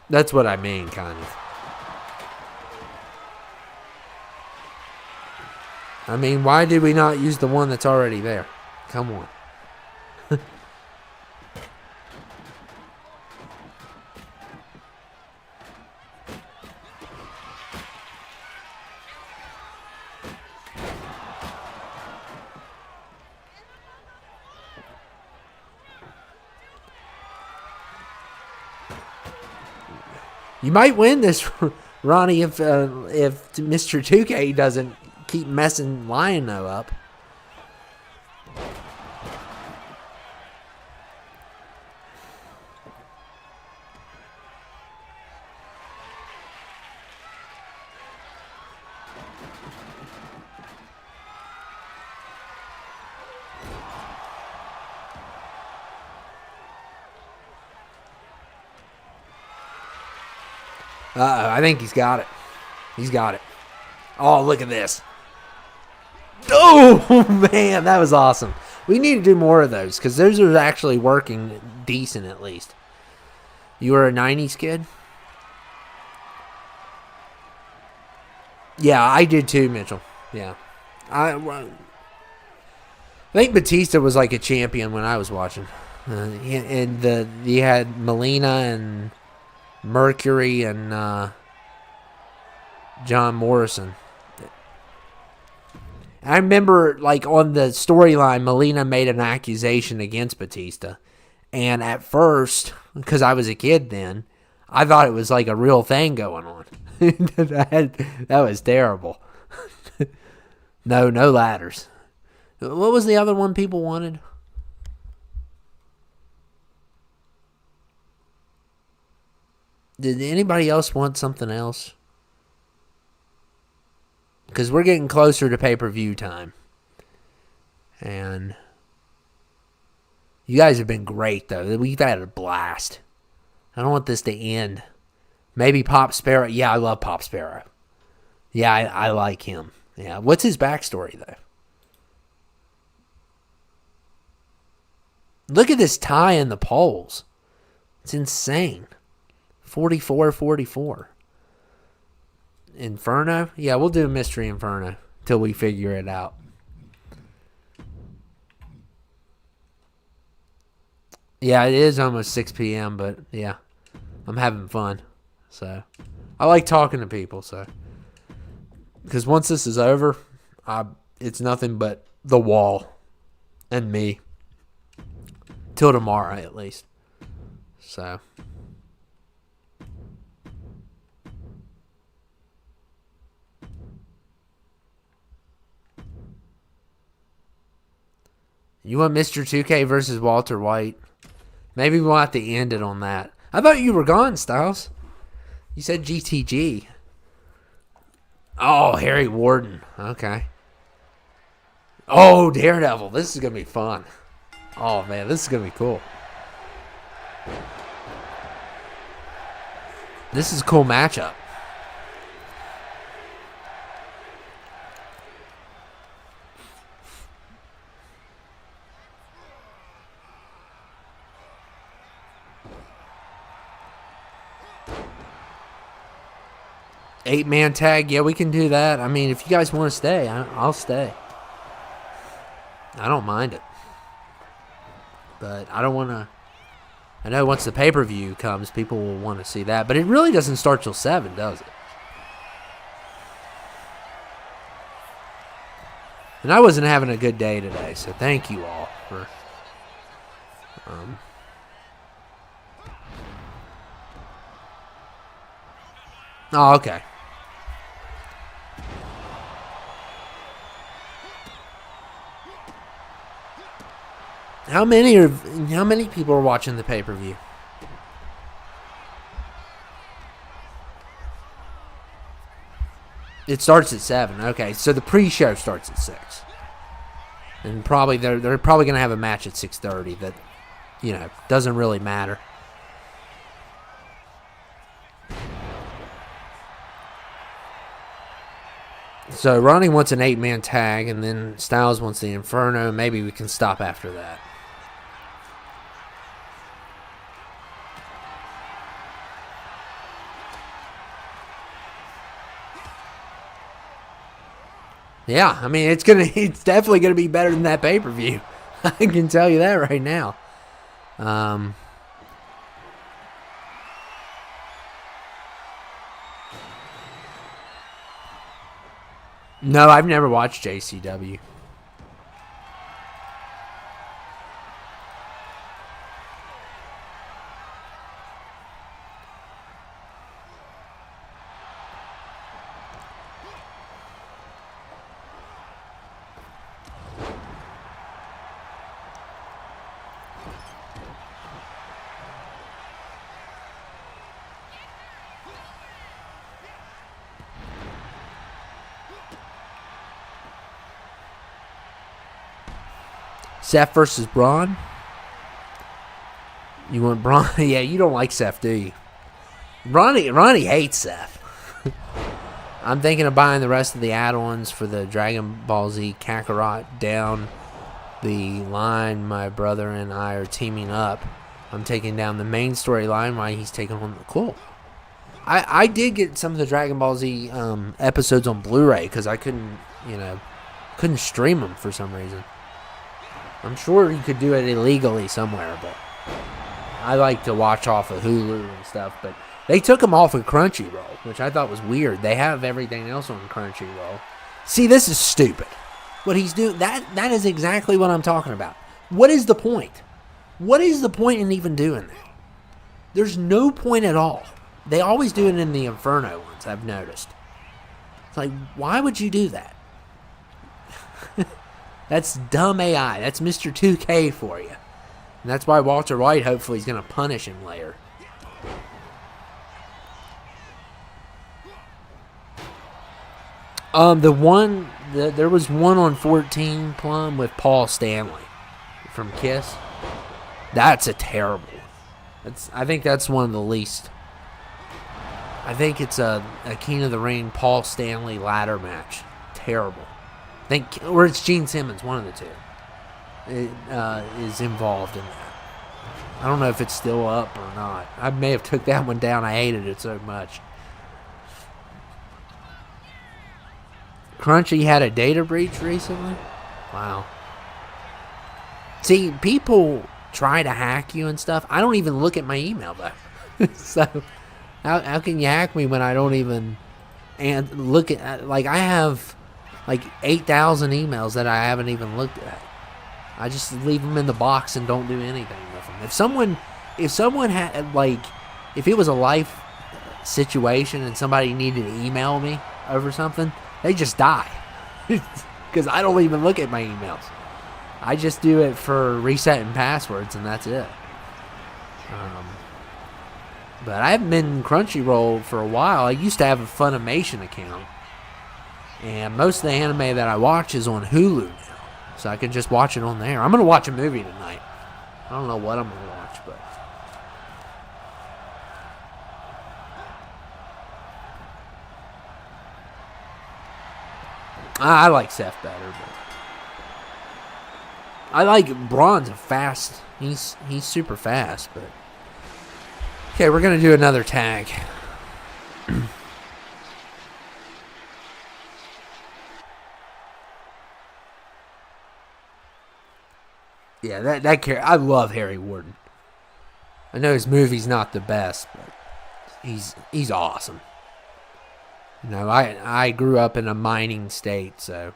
That's what I mean, kind of. I mean, why did we not use the one that's already there? Come on. You might win this, Ronnie, if Mr. 2K doesn't keep messing Lion-O up. Uh-oh, I think he's got it. He's got it. Oh, look at this. Oh, man, that was awesome. We need to do more of those because those are actually working decent at least. You were a 90s kid? Yeah, I did too, Mitchell. Yeah. I think Batista was like a champion when I was watching. And you had Melina and Mercury and John Morrison. I remember, like, on the storyline, Melina made an accusation against Batista. And at first, because I was a kid then, I thought it was like a real thing going on. That was terrible. No ladders. What was the other one people wanted? Did anybody else want something else? Because we're getting closer to pay-per-view time. And you guys have been great, though. We've had a blast. I don't want this to end. Maybe Pop Sparrow. Yeah, I love Pop Sparrow. Yeah, I like him. Yeah. What's his backstory, though? Look at this tie in the polls. It's insane. 44-44. Inferno? Yeah, we'll do a Mystery Inferno till we figure it out. Yeah, it is almost 6 p.m., but yeah, I'm having fun. So, I like talking to people, so. Because once this is over, it's nothing but the wall and me. Till tomorrow, at least. So. You want Mr. 2K versus Walter White? Maybe we'll have to end it on that. I thought you were gone, Styles. You said GTG. Oh, Harry Warden. Okay. Oh, Daredevil. This is going to be fun. Oh, man. This is going to be cool. This is a cool matchup. Eight-man tag, yeah, we can do that. I mean, if you guys want to stay, I'll stay. I don't mind it. But I don't want to... I know once the pay-per-view comes, people will want to see that. But it really doesn't start till 7, does it? And I wasn't having a good day today, so thank you all for... Oh, okay. How many people are watching the pay-per-view? It starts at 7. Okay, so the pre-show starts at 6. And probably they're probably going to have a match at 6:30 that, you know, doesn't really matter. So Ronnie wants an 8-man tag, and then Styles wants the Inferno. Maybe we can stop after that. Yeah, I mean, it's definitely gonna be better than that pay-per-view. I can tell you that right now. No, I've never watched JCW. Seth versus Braun. You want Braun? Yeah, you don't like Seth, do you? Ronnie hates Seth. I'm thinking of buying the rest of the add-ons for the Dragon Ball Z Kakarot down the line. My brother and I are teaming up. I'm taking down the main storyline while he's taking on the cool. I did get some of the Dragon Ball Z episodes on Blu-ray because I couldn't stream them for some reason. I'm sure you could do it illegally somewhere, but I like to watch off of Hulu and stuff. But they took them off of Crunchyroll, which I thought was weird. They have everything else on Crunchyroll. See, this is stupid. What he's doing, that is exactly what I'm talking about. What is the point? What is the point in even doing that? There's no point at all. They always do it in the Inferno ones, I've noticed. It's like, why would you do that? That's dumb AI. That's Mr. 2K for you. And that's why Walter White hopefully is going to punish him later. There was one on 14 Plum with Paul Stanley from Kiss. That's a terrible one. I think that's one of the least. I think it's a King of the Ring Paul Stanley ladder match. Terrible. Or it's Gene Simmons, one of the two. is involved in that. I don't know if it's still up or not. I may have took that one down. I hated it so much. Crunchy had a data breach recently? Wow. See, people try to hack you and stuff. I don't even look at my email, though. So, how can you hack me when I don't even look at... Like, I have, like, 8,000 emails that I haven't even looked at. I just leave them in the box and don't do anything with them. If someone had, like, if it was a life situation and somebody needed to email me over something, they just die. Because I don't even look at my emails. I just do it for resetting passwords, and that's it. But I haven't been in Crunchyroll for a while. I used to have a Funimation account. And most of the anime that I watch is on Hulu now. So I can just watch it on there. I'm going to watch a movie tonight. I don't know what I'm going to watch, but... I like Seth better, but... I like Braun's fast. He's super fast, but... Okay, we're going to do another tag. Yeah, that character, I love Harry Warden. I know his movie's not the best, but he's awesome. You know, I grew up in a mining state, so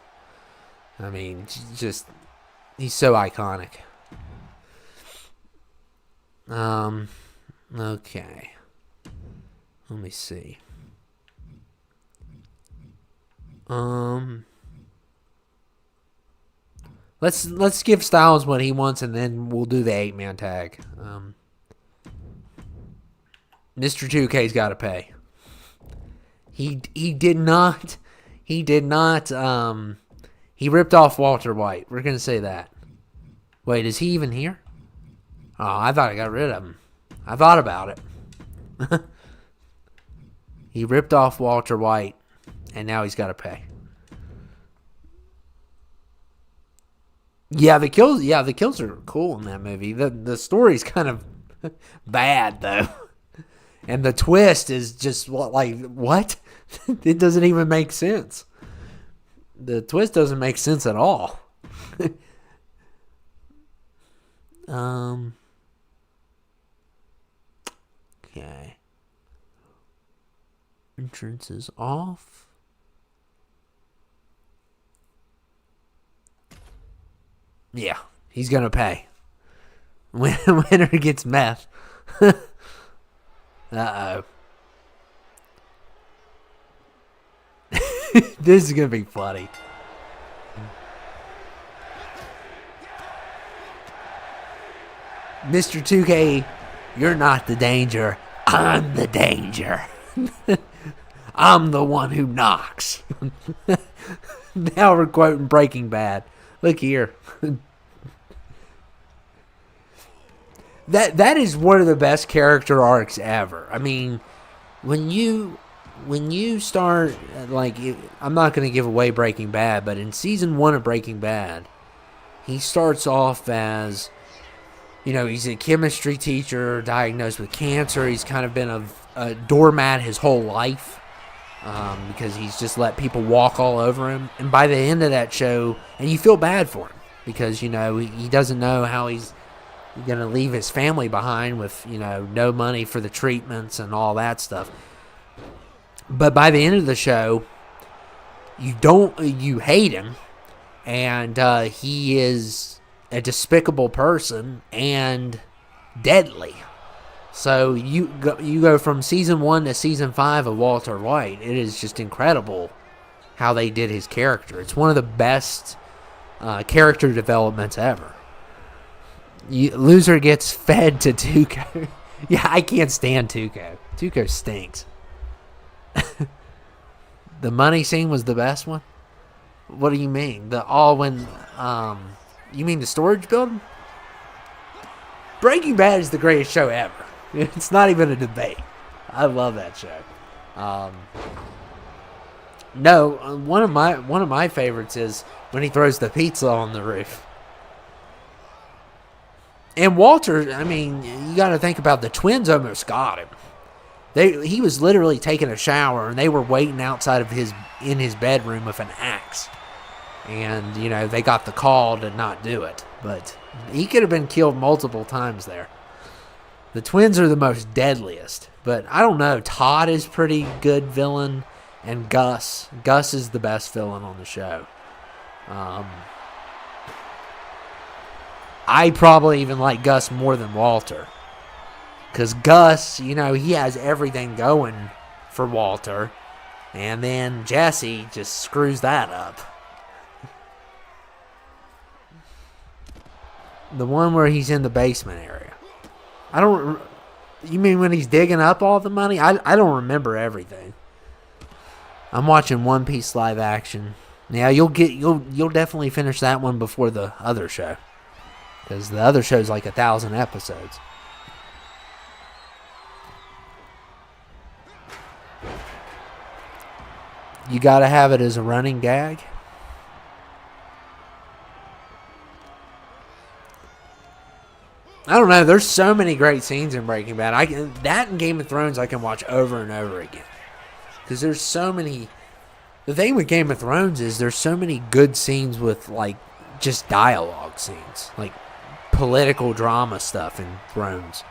I mean, just he's so iconic. Okay. Let me see. Let's give Styles what he wants, and then we'll do the 8-man tag. Mr. 2K's got to pay. He did not. He ripped off Walter White. We're gonna say that. Wait, is he even here? Oh, I thought I got rid of him. I thought about it. He ripped off Walter White, and now he's got to pay. Yeah, the kills are cool in that movie. The story's kind of bad though. And the twist is just what? It doesn't even make sense. The twist doesn't make sense at all. Okay. Entrance is off. Yeah, he's gonna pay. Winner gets meth. Uh-oh. This is gonna be funny. Mr. 2K, you're not the danger. I'm the danger. I'm the one who knocks. Now we're quoting Breaking Bad. Look here. That is one of the best character arcs ever. I mean, when you start, like, I'm not going to give away Breaking Bad, but in season 1 of Breaking Bad, he starts off as, you know, he's a chemistry teacher diagnosed with cancer. He's kind of been a doormat his whole life. Because he's just let people walk all over him. And by the end of that show, and you feel bad for him because, you know, he doesn't know how he's going to leave his family behind with, you know, no money for the treatments and all that stuff. But by the end of the show, you hate him, and he is a despicable person and deadly. So you go from season 1 to season 5 of Walter White. It is just incredible how they did his character. It's one of the best character developments ever. Loser gets fed to Tuco. Yeah, I can't stand Tuco. Tuco stinks. The money scene was the best one? What do you mean? You mean the storage building? Breaking Bad is the greatest show ever. It's not even a debate. I love that show. One of my favorites is when he throws the pizza on the roof. And Walter, I mean, you got to think about the twins almost got him. He was literally taking a shower, and they were waiting outside of in his bedroom with an axe. And, you know, they got the call to not do it. But he could have been killed multiple times there. The twins are the most deadliest. But I don't know. Todd is pretty good villain. And Gus. Gus is the best villain on the show. I probably even like Gus more than Walter. Because Gus, you know, he has everything going for Walter. And then Jesse just screws that up. The one where he's in the basement area. You mean when he's digging up all the money? I don't remember everything. I'm watching One Piece live action. Yeah, you'll definitely finish that one before the other show. Because the other show's like 1,000 episodes. You gotta have it as a running gag. I don't know. There's so many great scenes in Breaking Bad. That and Game of Thrones I can watch over and over again. Because there's so many... The thing with Game of Thrones is there's so many good scenes with, like, just dialogue scenes. Like, political drama stuff in Thrones.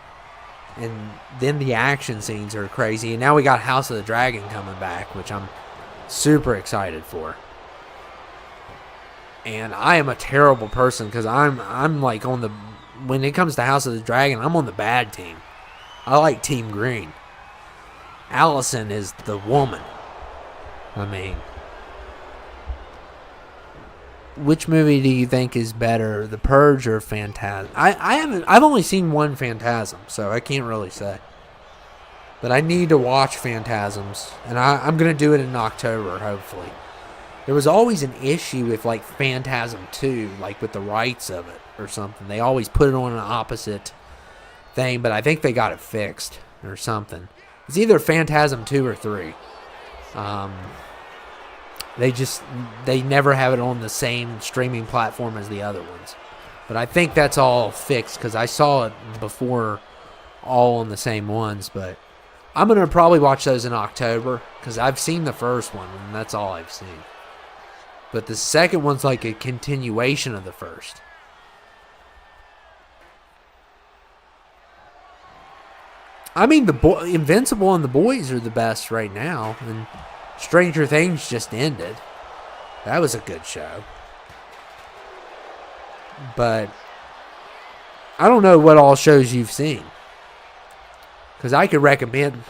And then the action scenes are crazy. And now we got House of the Dragon coming back, which I'm super excited for. And I am a terrible person because I'm like on the... When it comes to House of the Dragon, I'm on the bad team. I like Team Green. Allison is the woman. I mean, which movie do you think is better, The Purge or Phantasm? I've only seen one Phantasm, so I can't really say. But I need to watch Phantasms, and I'm going to do it in October, hopefully. There was always an issue with, like, Phantasm 2, like, with the rights of it or something. They always put it on an opposite thing, but I think they got it fixed or something. It's either Phantasm 2 or 3. They never have it on the same streaming platform as the other ones. But I think that's all fixed because I saw it before all on the same ones. But I'm going to probably watch those in October because I've seen the first one and that's all I've seen. But the second one's like a continuation of the first. I mean, Invincible and The Boys are the best right now. And Stranger Things just ended. That was a good show. But I don't know what all shows you've seen. Because I could recommend...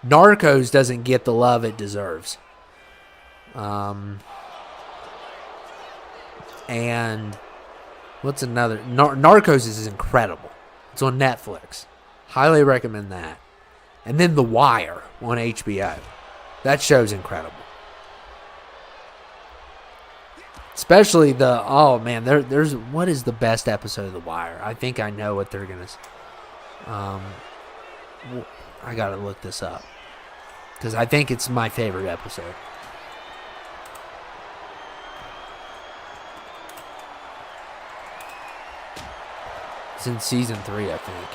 Narcos doesn't get the love it deserves. And what's another? Narcos is incredible. It's on Netflix. Highly recommend that. And then The Wire on HBO. That show's incredible. Especially there's what is the best episode of The Wire? I think I know what they're gonna. I gotta look this up because I think it's my favorite episode. It's in season 3, I think.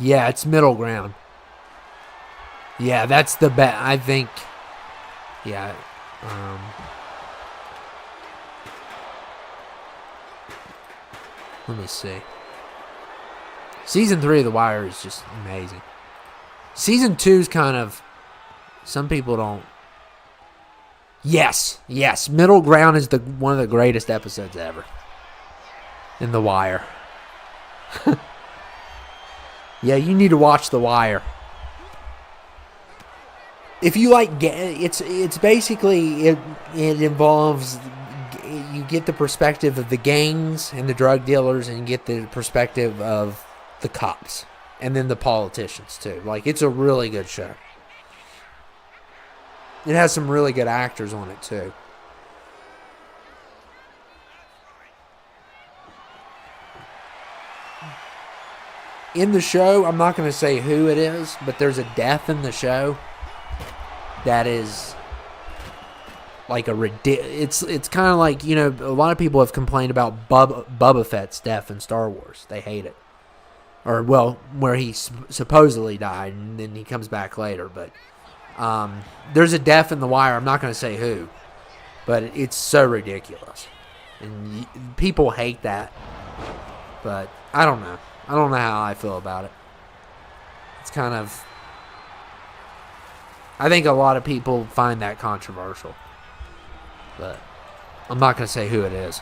Yeah, it's Middle Ground. Yeah, that's the best. I think. Yeah. Let me see. Season 3 of The Wire is just amazing. Season 2 is kind of... Some people don't... Yes. Middle Ground is one of the greatest episodes ever. In The Wire. Yeah, you need to watch The Wire. If you like... It's basically... It involves... You get the perspective of the gangs and the drug dealers, and you get the perspective of the cops. And then the politicians, too. Like, it's a really good show. It has some really good actors on it, too. In the show, I'm not going to say who it is, but there's a death in the show. that is like it's kind of like, a lot of people have complained about Boba Fett's death in Star Wars. They hate it. Or, well, where he supposedly died, and then he comes back later. But there's a death in The Wire. I'm not going to say who. But it's so ridiculous. And people hate that. But I don't know. I don't know how I feel about it. It's kind of... I think a lot of people find that controversial. But I'm not going to say who it is.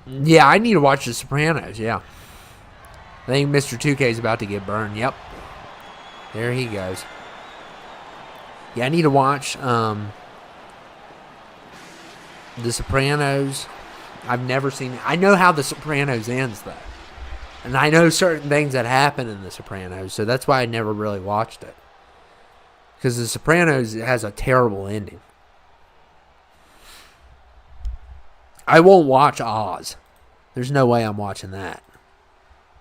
Yeah, I need to watch The Sopranos, yeah. I think Mr. 2K is about to get burned. Yep. There he goes. Yeah, I need to watch The Sopranos. I've never seen it. I know how The Sopranos ends, though. And I know certain things that happen in The Sopranos, so that's why I never really watched it. Because The Sopranos has a terrible ending. I won't watch Oz. There's no way I'm watching that.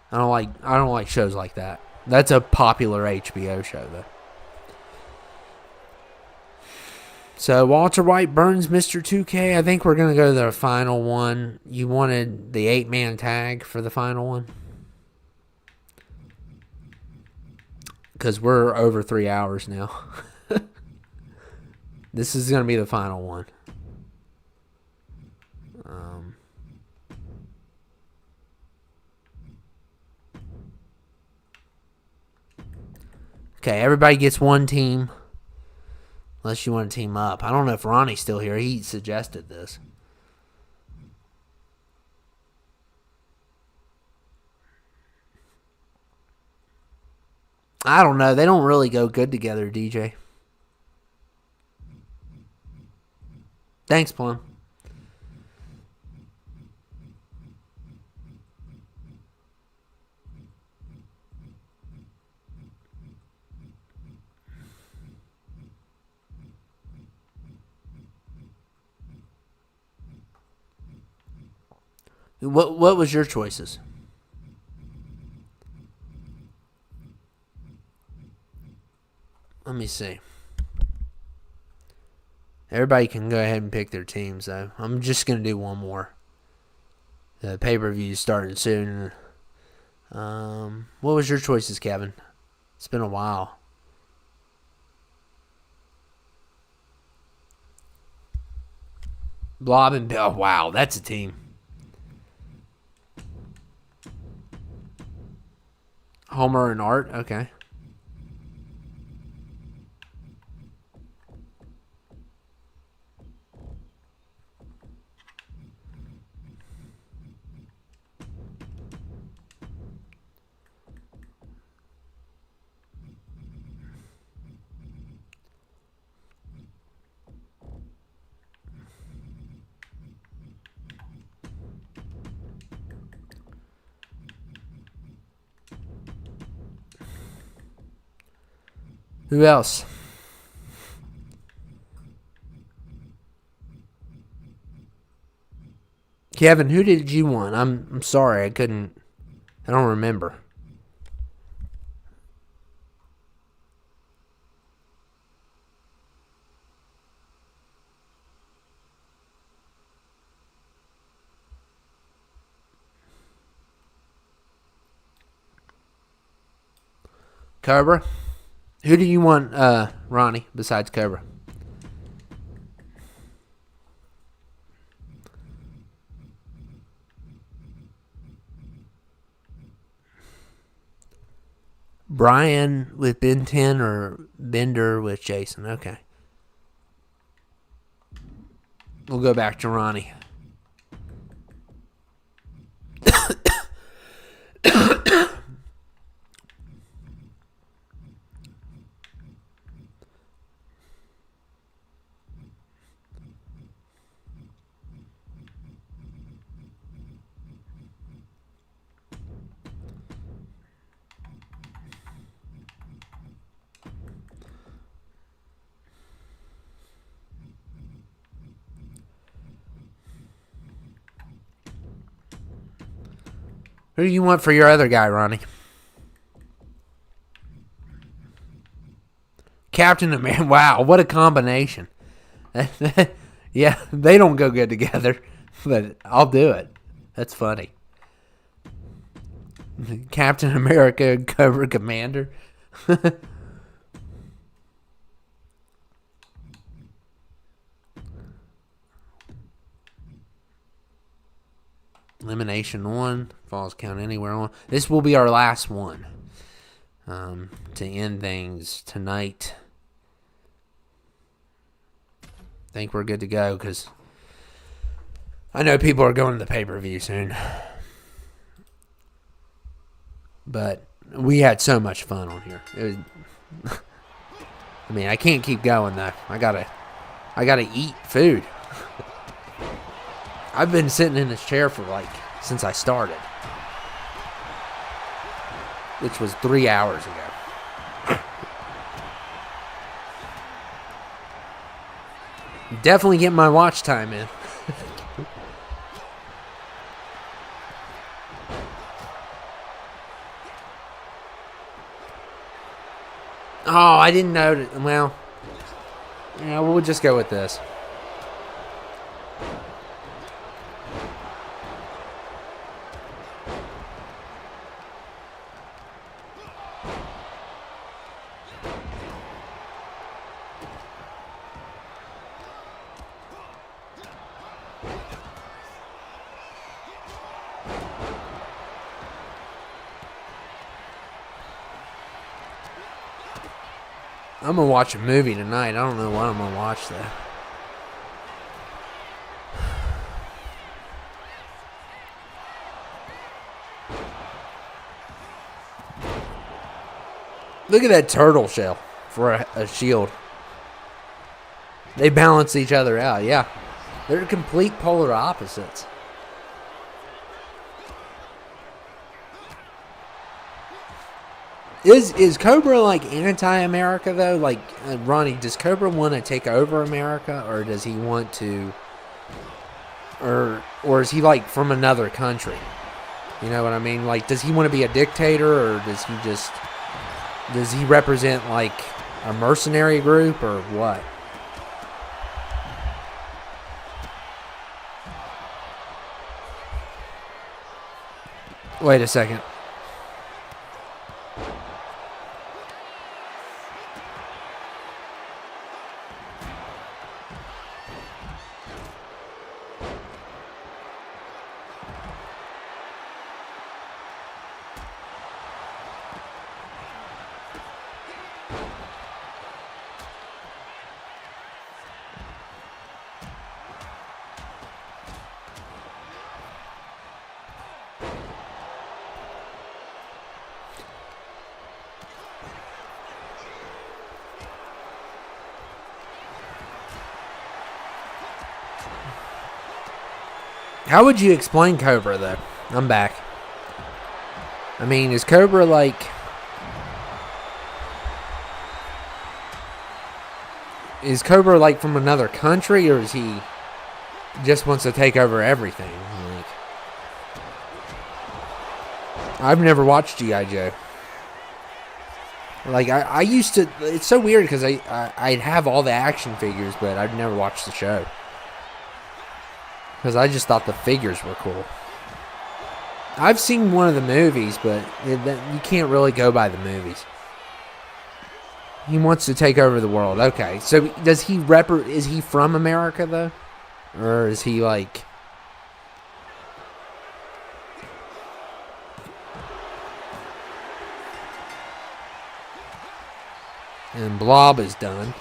I don't like shows like that. That's a popular HBO show, though. So Walter White burns Mr. 2K. I think we're going to go to the final one. You wanted the 8-man tag for the final one? Because we're over 3 hours now. This is going to be the final one. Okay, everybody gets one team. Unless you want to team up. I don't know if Ronnie's still here. He suggested this. I don't know. They don't really go good together, DJ. Thanks, Plum. What was your choices? Let me see. Everybody can go ahead and pick their teams, though. I'm just going to do one more. The pay-per-view is starting soon. What was your choices, Kevin? It's been a while. Blob and Bill. Oh, wow, that's a team. Homer and Art, okay. Who else? Kevin, who did you want? I'm sorry, I don't remember. Cobra? Who do you want, Ronnie, besides Cobra? Brian with Ben 10 or Bender with Jason? Okay. We'll go back to Ronnie. Who do you want for your other guy, Ronnie? Captain America. Wow, what a combination. Yeah, they don't go good together, but I'll do it. That's funny. Captain America, Cobra Commander. Elimination 1. Falls count anywhere on. This will be our last one. To end things tonight. I think we're good to go because I know people are going to the pay-per-view soon. But we had so much fun on here. It was, I mean, I can't keep going though. I gotta eat food. I've been sitting in this chair for since I started, which was 3 hours ago. Definitely get my watch time in. Oh, I didn't know that. Well, yeah, we'll just go with this. I'm going to watch a movie tonight. I don't know what I'm going to watch, though. Look at that turtle shell for a shield. They balance each other out, yeah. They're complete polar opposites. Is Cobra anti-America though? Ronnie, does Cobra want to take over America, or does he want to, or is he from another country? You know what I mean? Does he want to be a dictator, or does he represent a mercenary group, or what? Wait a second. How would you explain Cobra, though? I'm back. I mean, is Cobra Is Cobra from another country, or is he just wants to take over everything? I've never watched G.I. Joe. I used to. It's so weird because I'd have all the action figures, but I'd never watched the show. Because I just thought the figures were cool. I've seen one of the movies, but you can't really go by the movies. He wants to take over the world. Okay, so does he is he from America, though? Or is he And Blob is done.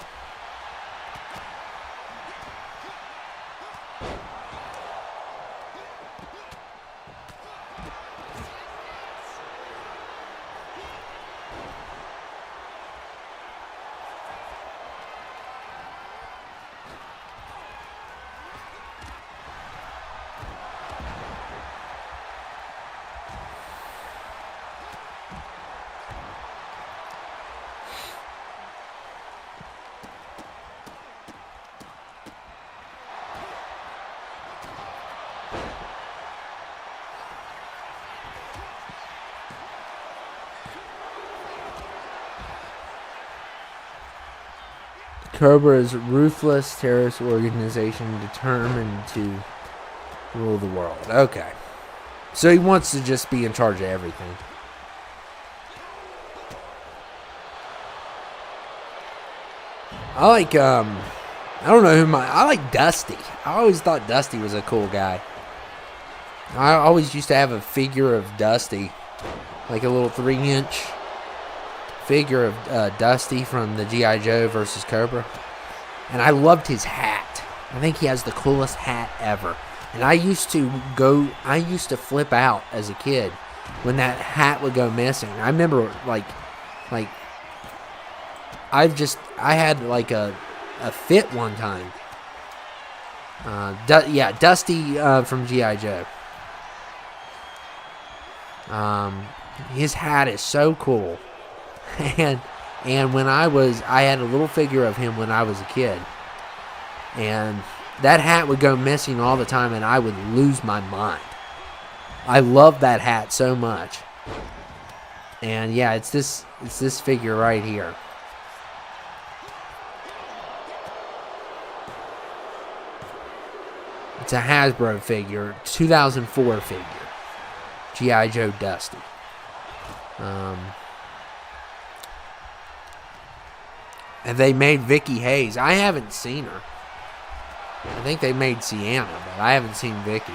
Cobra is a ruthless terrorist organization determined to rule the world. Okay. So he wants to just be in charge of everything. I like, I don't know I like Dusty. I always thought Dusty was a cool guy. I always used to have a figure of Dusty. Like a little 3-inch figure of Dusty from the G.I. Joe versus Cobra. And I loved his hat. I think he has the coolest hat ever. And I used to flip out as a kid when that hat would go missing. I remember, I had like a fit one time. Dusty from G.I. Joe. His hat is so cool. And when I had a little figure of him when I was a kid. And that hat would go missing all the time and I would lose my mind. I love that hat so much. And yeah, it's this figure right here. It's a Hasbro figure, 2004 figure. G.I. Joe Dusty. And they made Vicky Hayes. I haven't seen her. I think they made Sienna, but I haven't seen Vicky.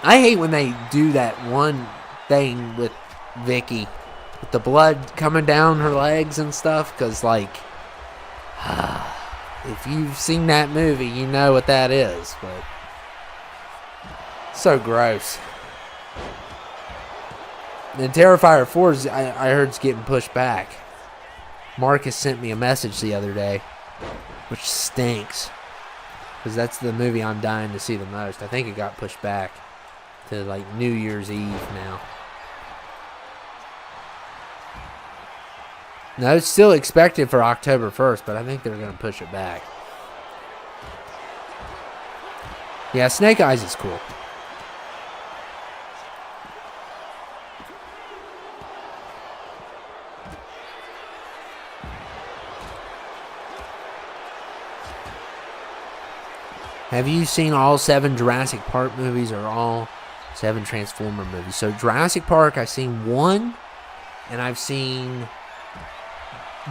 I hate when they do that one thing with Vicky, with the blood coming down her legs and stuff, because, like, if you've seen that movie, you know what that is, but so gross. And Terrifier 4, I heard, is getting pushed back. Marcus sent me a message the other day, which stinks, because that's the movie I'm dying to see the most. I think it got pushed back to like New Year's Eve now. No, it's still expected for October 1st, but I think they're going to push it back. Yeah, Snake Eyes is cool. Have you seen all 7 Jurassic Park movies or all 7 Transformer movies? So Jurassic Park, I've seen 1, and I've seen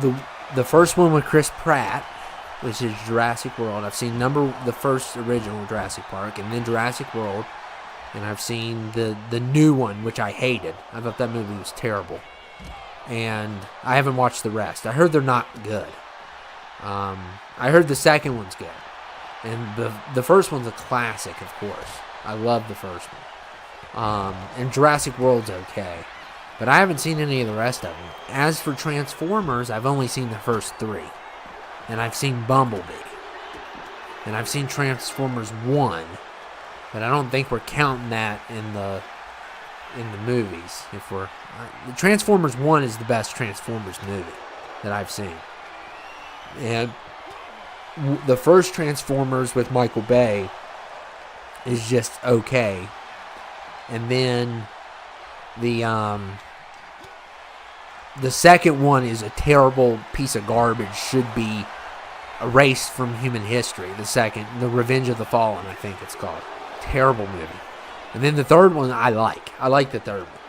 the first one with Chris Pratt, which is Jurassic World. I've seen the first original Jurassic Park, and then Jurassic World, and I've seen the new one, which I hated. I thought that movie was terrible, and I haven't watched the rest. I heard they're not good. I heard the second one's good. And the first one's a classic, of course. I love the first one. And Jurassic World's okay. But I haven't seen any of the rest of them. As for Transformers, I've only seen the first 3. And I've seen Bumblebee. And I've seen Transformers 1. But I don't think we're counting that in the movies. Transformers 1 is the best Transformers movie that I've seen. And the first Transformers with Michael Bay is just okay. And then the second one is a terrible piece of garbage, should be erased from human history. The second, The Revenge of the Fallen, I think it's called. Terrible movie. And then the third one I like. I like the third one.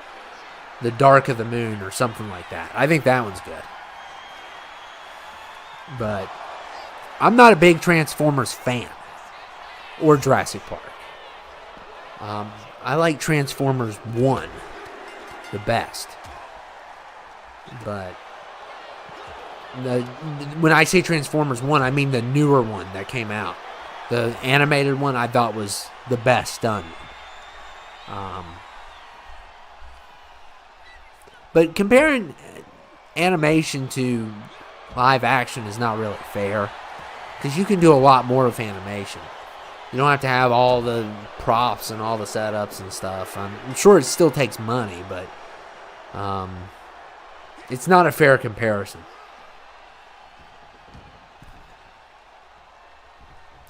The Dark of the Moon or something like that. I think that one's good. But I'm not a big Transformers fan. Or Jurassic Park. I like Transformers 1 the best. But when I say Transformers 1, I mean the newer one that came out. The animated one I thought was the best done. But comparing animation to live action is not really fair. Because you can do a lot more with animation. You don't have to have all the props and all the setups and stuff. I'm sure it still takes money, but it's not a fair comparison.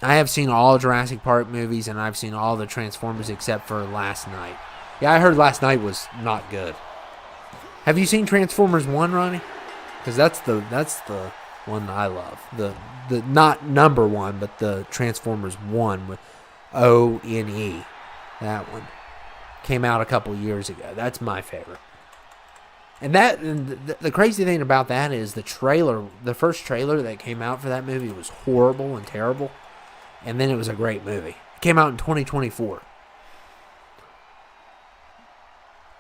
I have seen all Jurassic Park movies, and I've seen all the Transformers except for Last Night. Yeah, I heard Last Night was not good. Have you seen Transformers 1, Ronnie? Because that's the one I love. The not number one, but the Transformers 1 with ONE. That one came out a couple years ago. That's my favorite. And the crazy thing about that is the first trailer that came out for that movie was horrible and terrible. And then it was a great movie. It came out in 2024.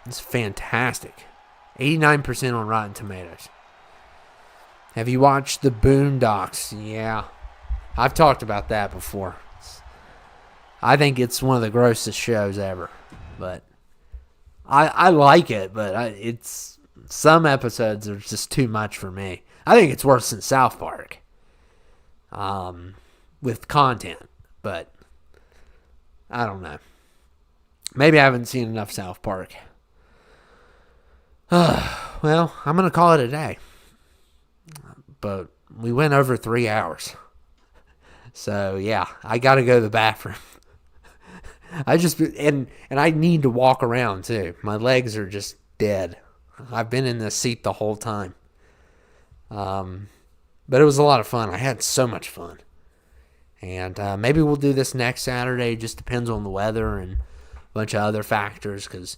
It's fantastic. 89% on Rotten Tomatoes. Have you watched The Boondocks? Yeah. I've talked about that before. I think it's one of the grossest shows ever. But I like it, but it's some episodes are just too much for me. I think it's worse than South Park. With content. But I don't know. Maybe I haven't seen enough South Park. Well, I'm going to call it a day. But we went over 3 hours. So, yeah, I got to go to the bathroom. And I need to walk around, too. My legs are just dead. I've been in the seat the whole time. But it was a lot of fun. I had so much fun. And maybe we'll do this next Saturday. It just depends on the weather and a bunch of other factors, because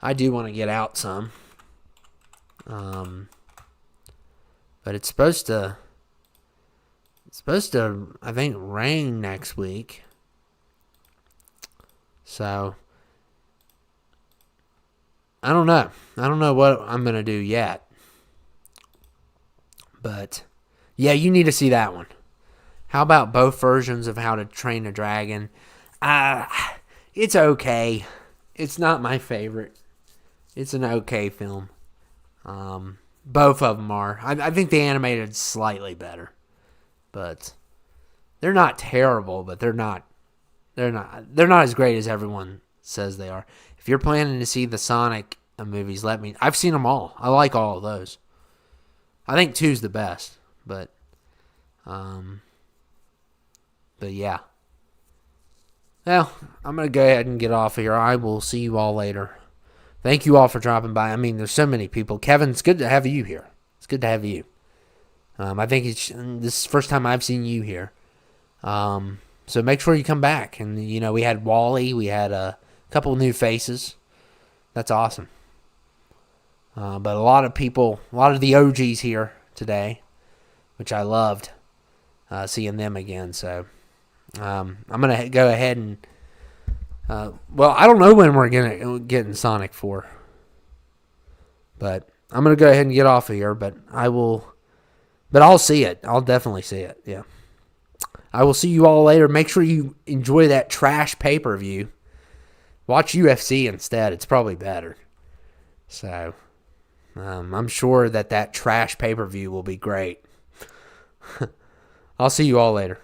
I do want to get out some. But it's supposed to, I think, rain next week. So, I don't know. I don't know what I'm going to do yet. But, yeah, you need to see that one. How about both versions of How to Train a Dragon? It's okay. It's not my favorite. It's an okay film. Both of them are. I think the animated slightly better, but they're not terrible. But they're not as great as everyone says they are. If you're planning to see the Sonic movies, I've seen them all. I like all of those. I think 2's the best, but yeah. Well, I'm gonna go ahead and get off of here. I will see you all later. Thank you all for dropping by. I mean, there's so many people. Kevin, it's good to have you here. It's good to have you. I think this is the first time I've seen you here. So make sure you come back. And, we had Wally. We had a couple new faces. That's awesome. But a lot of the OGs here today, which I loved seeing them again. So I'm going to go ahead and I don't know when we're going to get in Sonic 4. But I'm going to go ahead and get off of here. But I'll see it. I'll definitely see it. Yeah. I will see you all later. Make sure you enjoy that trash pay-per-view. Watch UFC instead. It's probably better. So, I'm sure that trash pay-per-view will be great. I'll see you all later.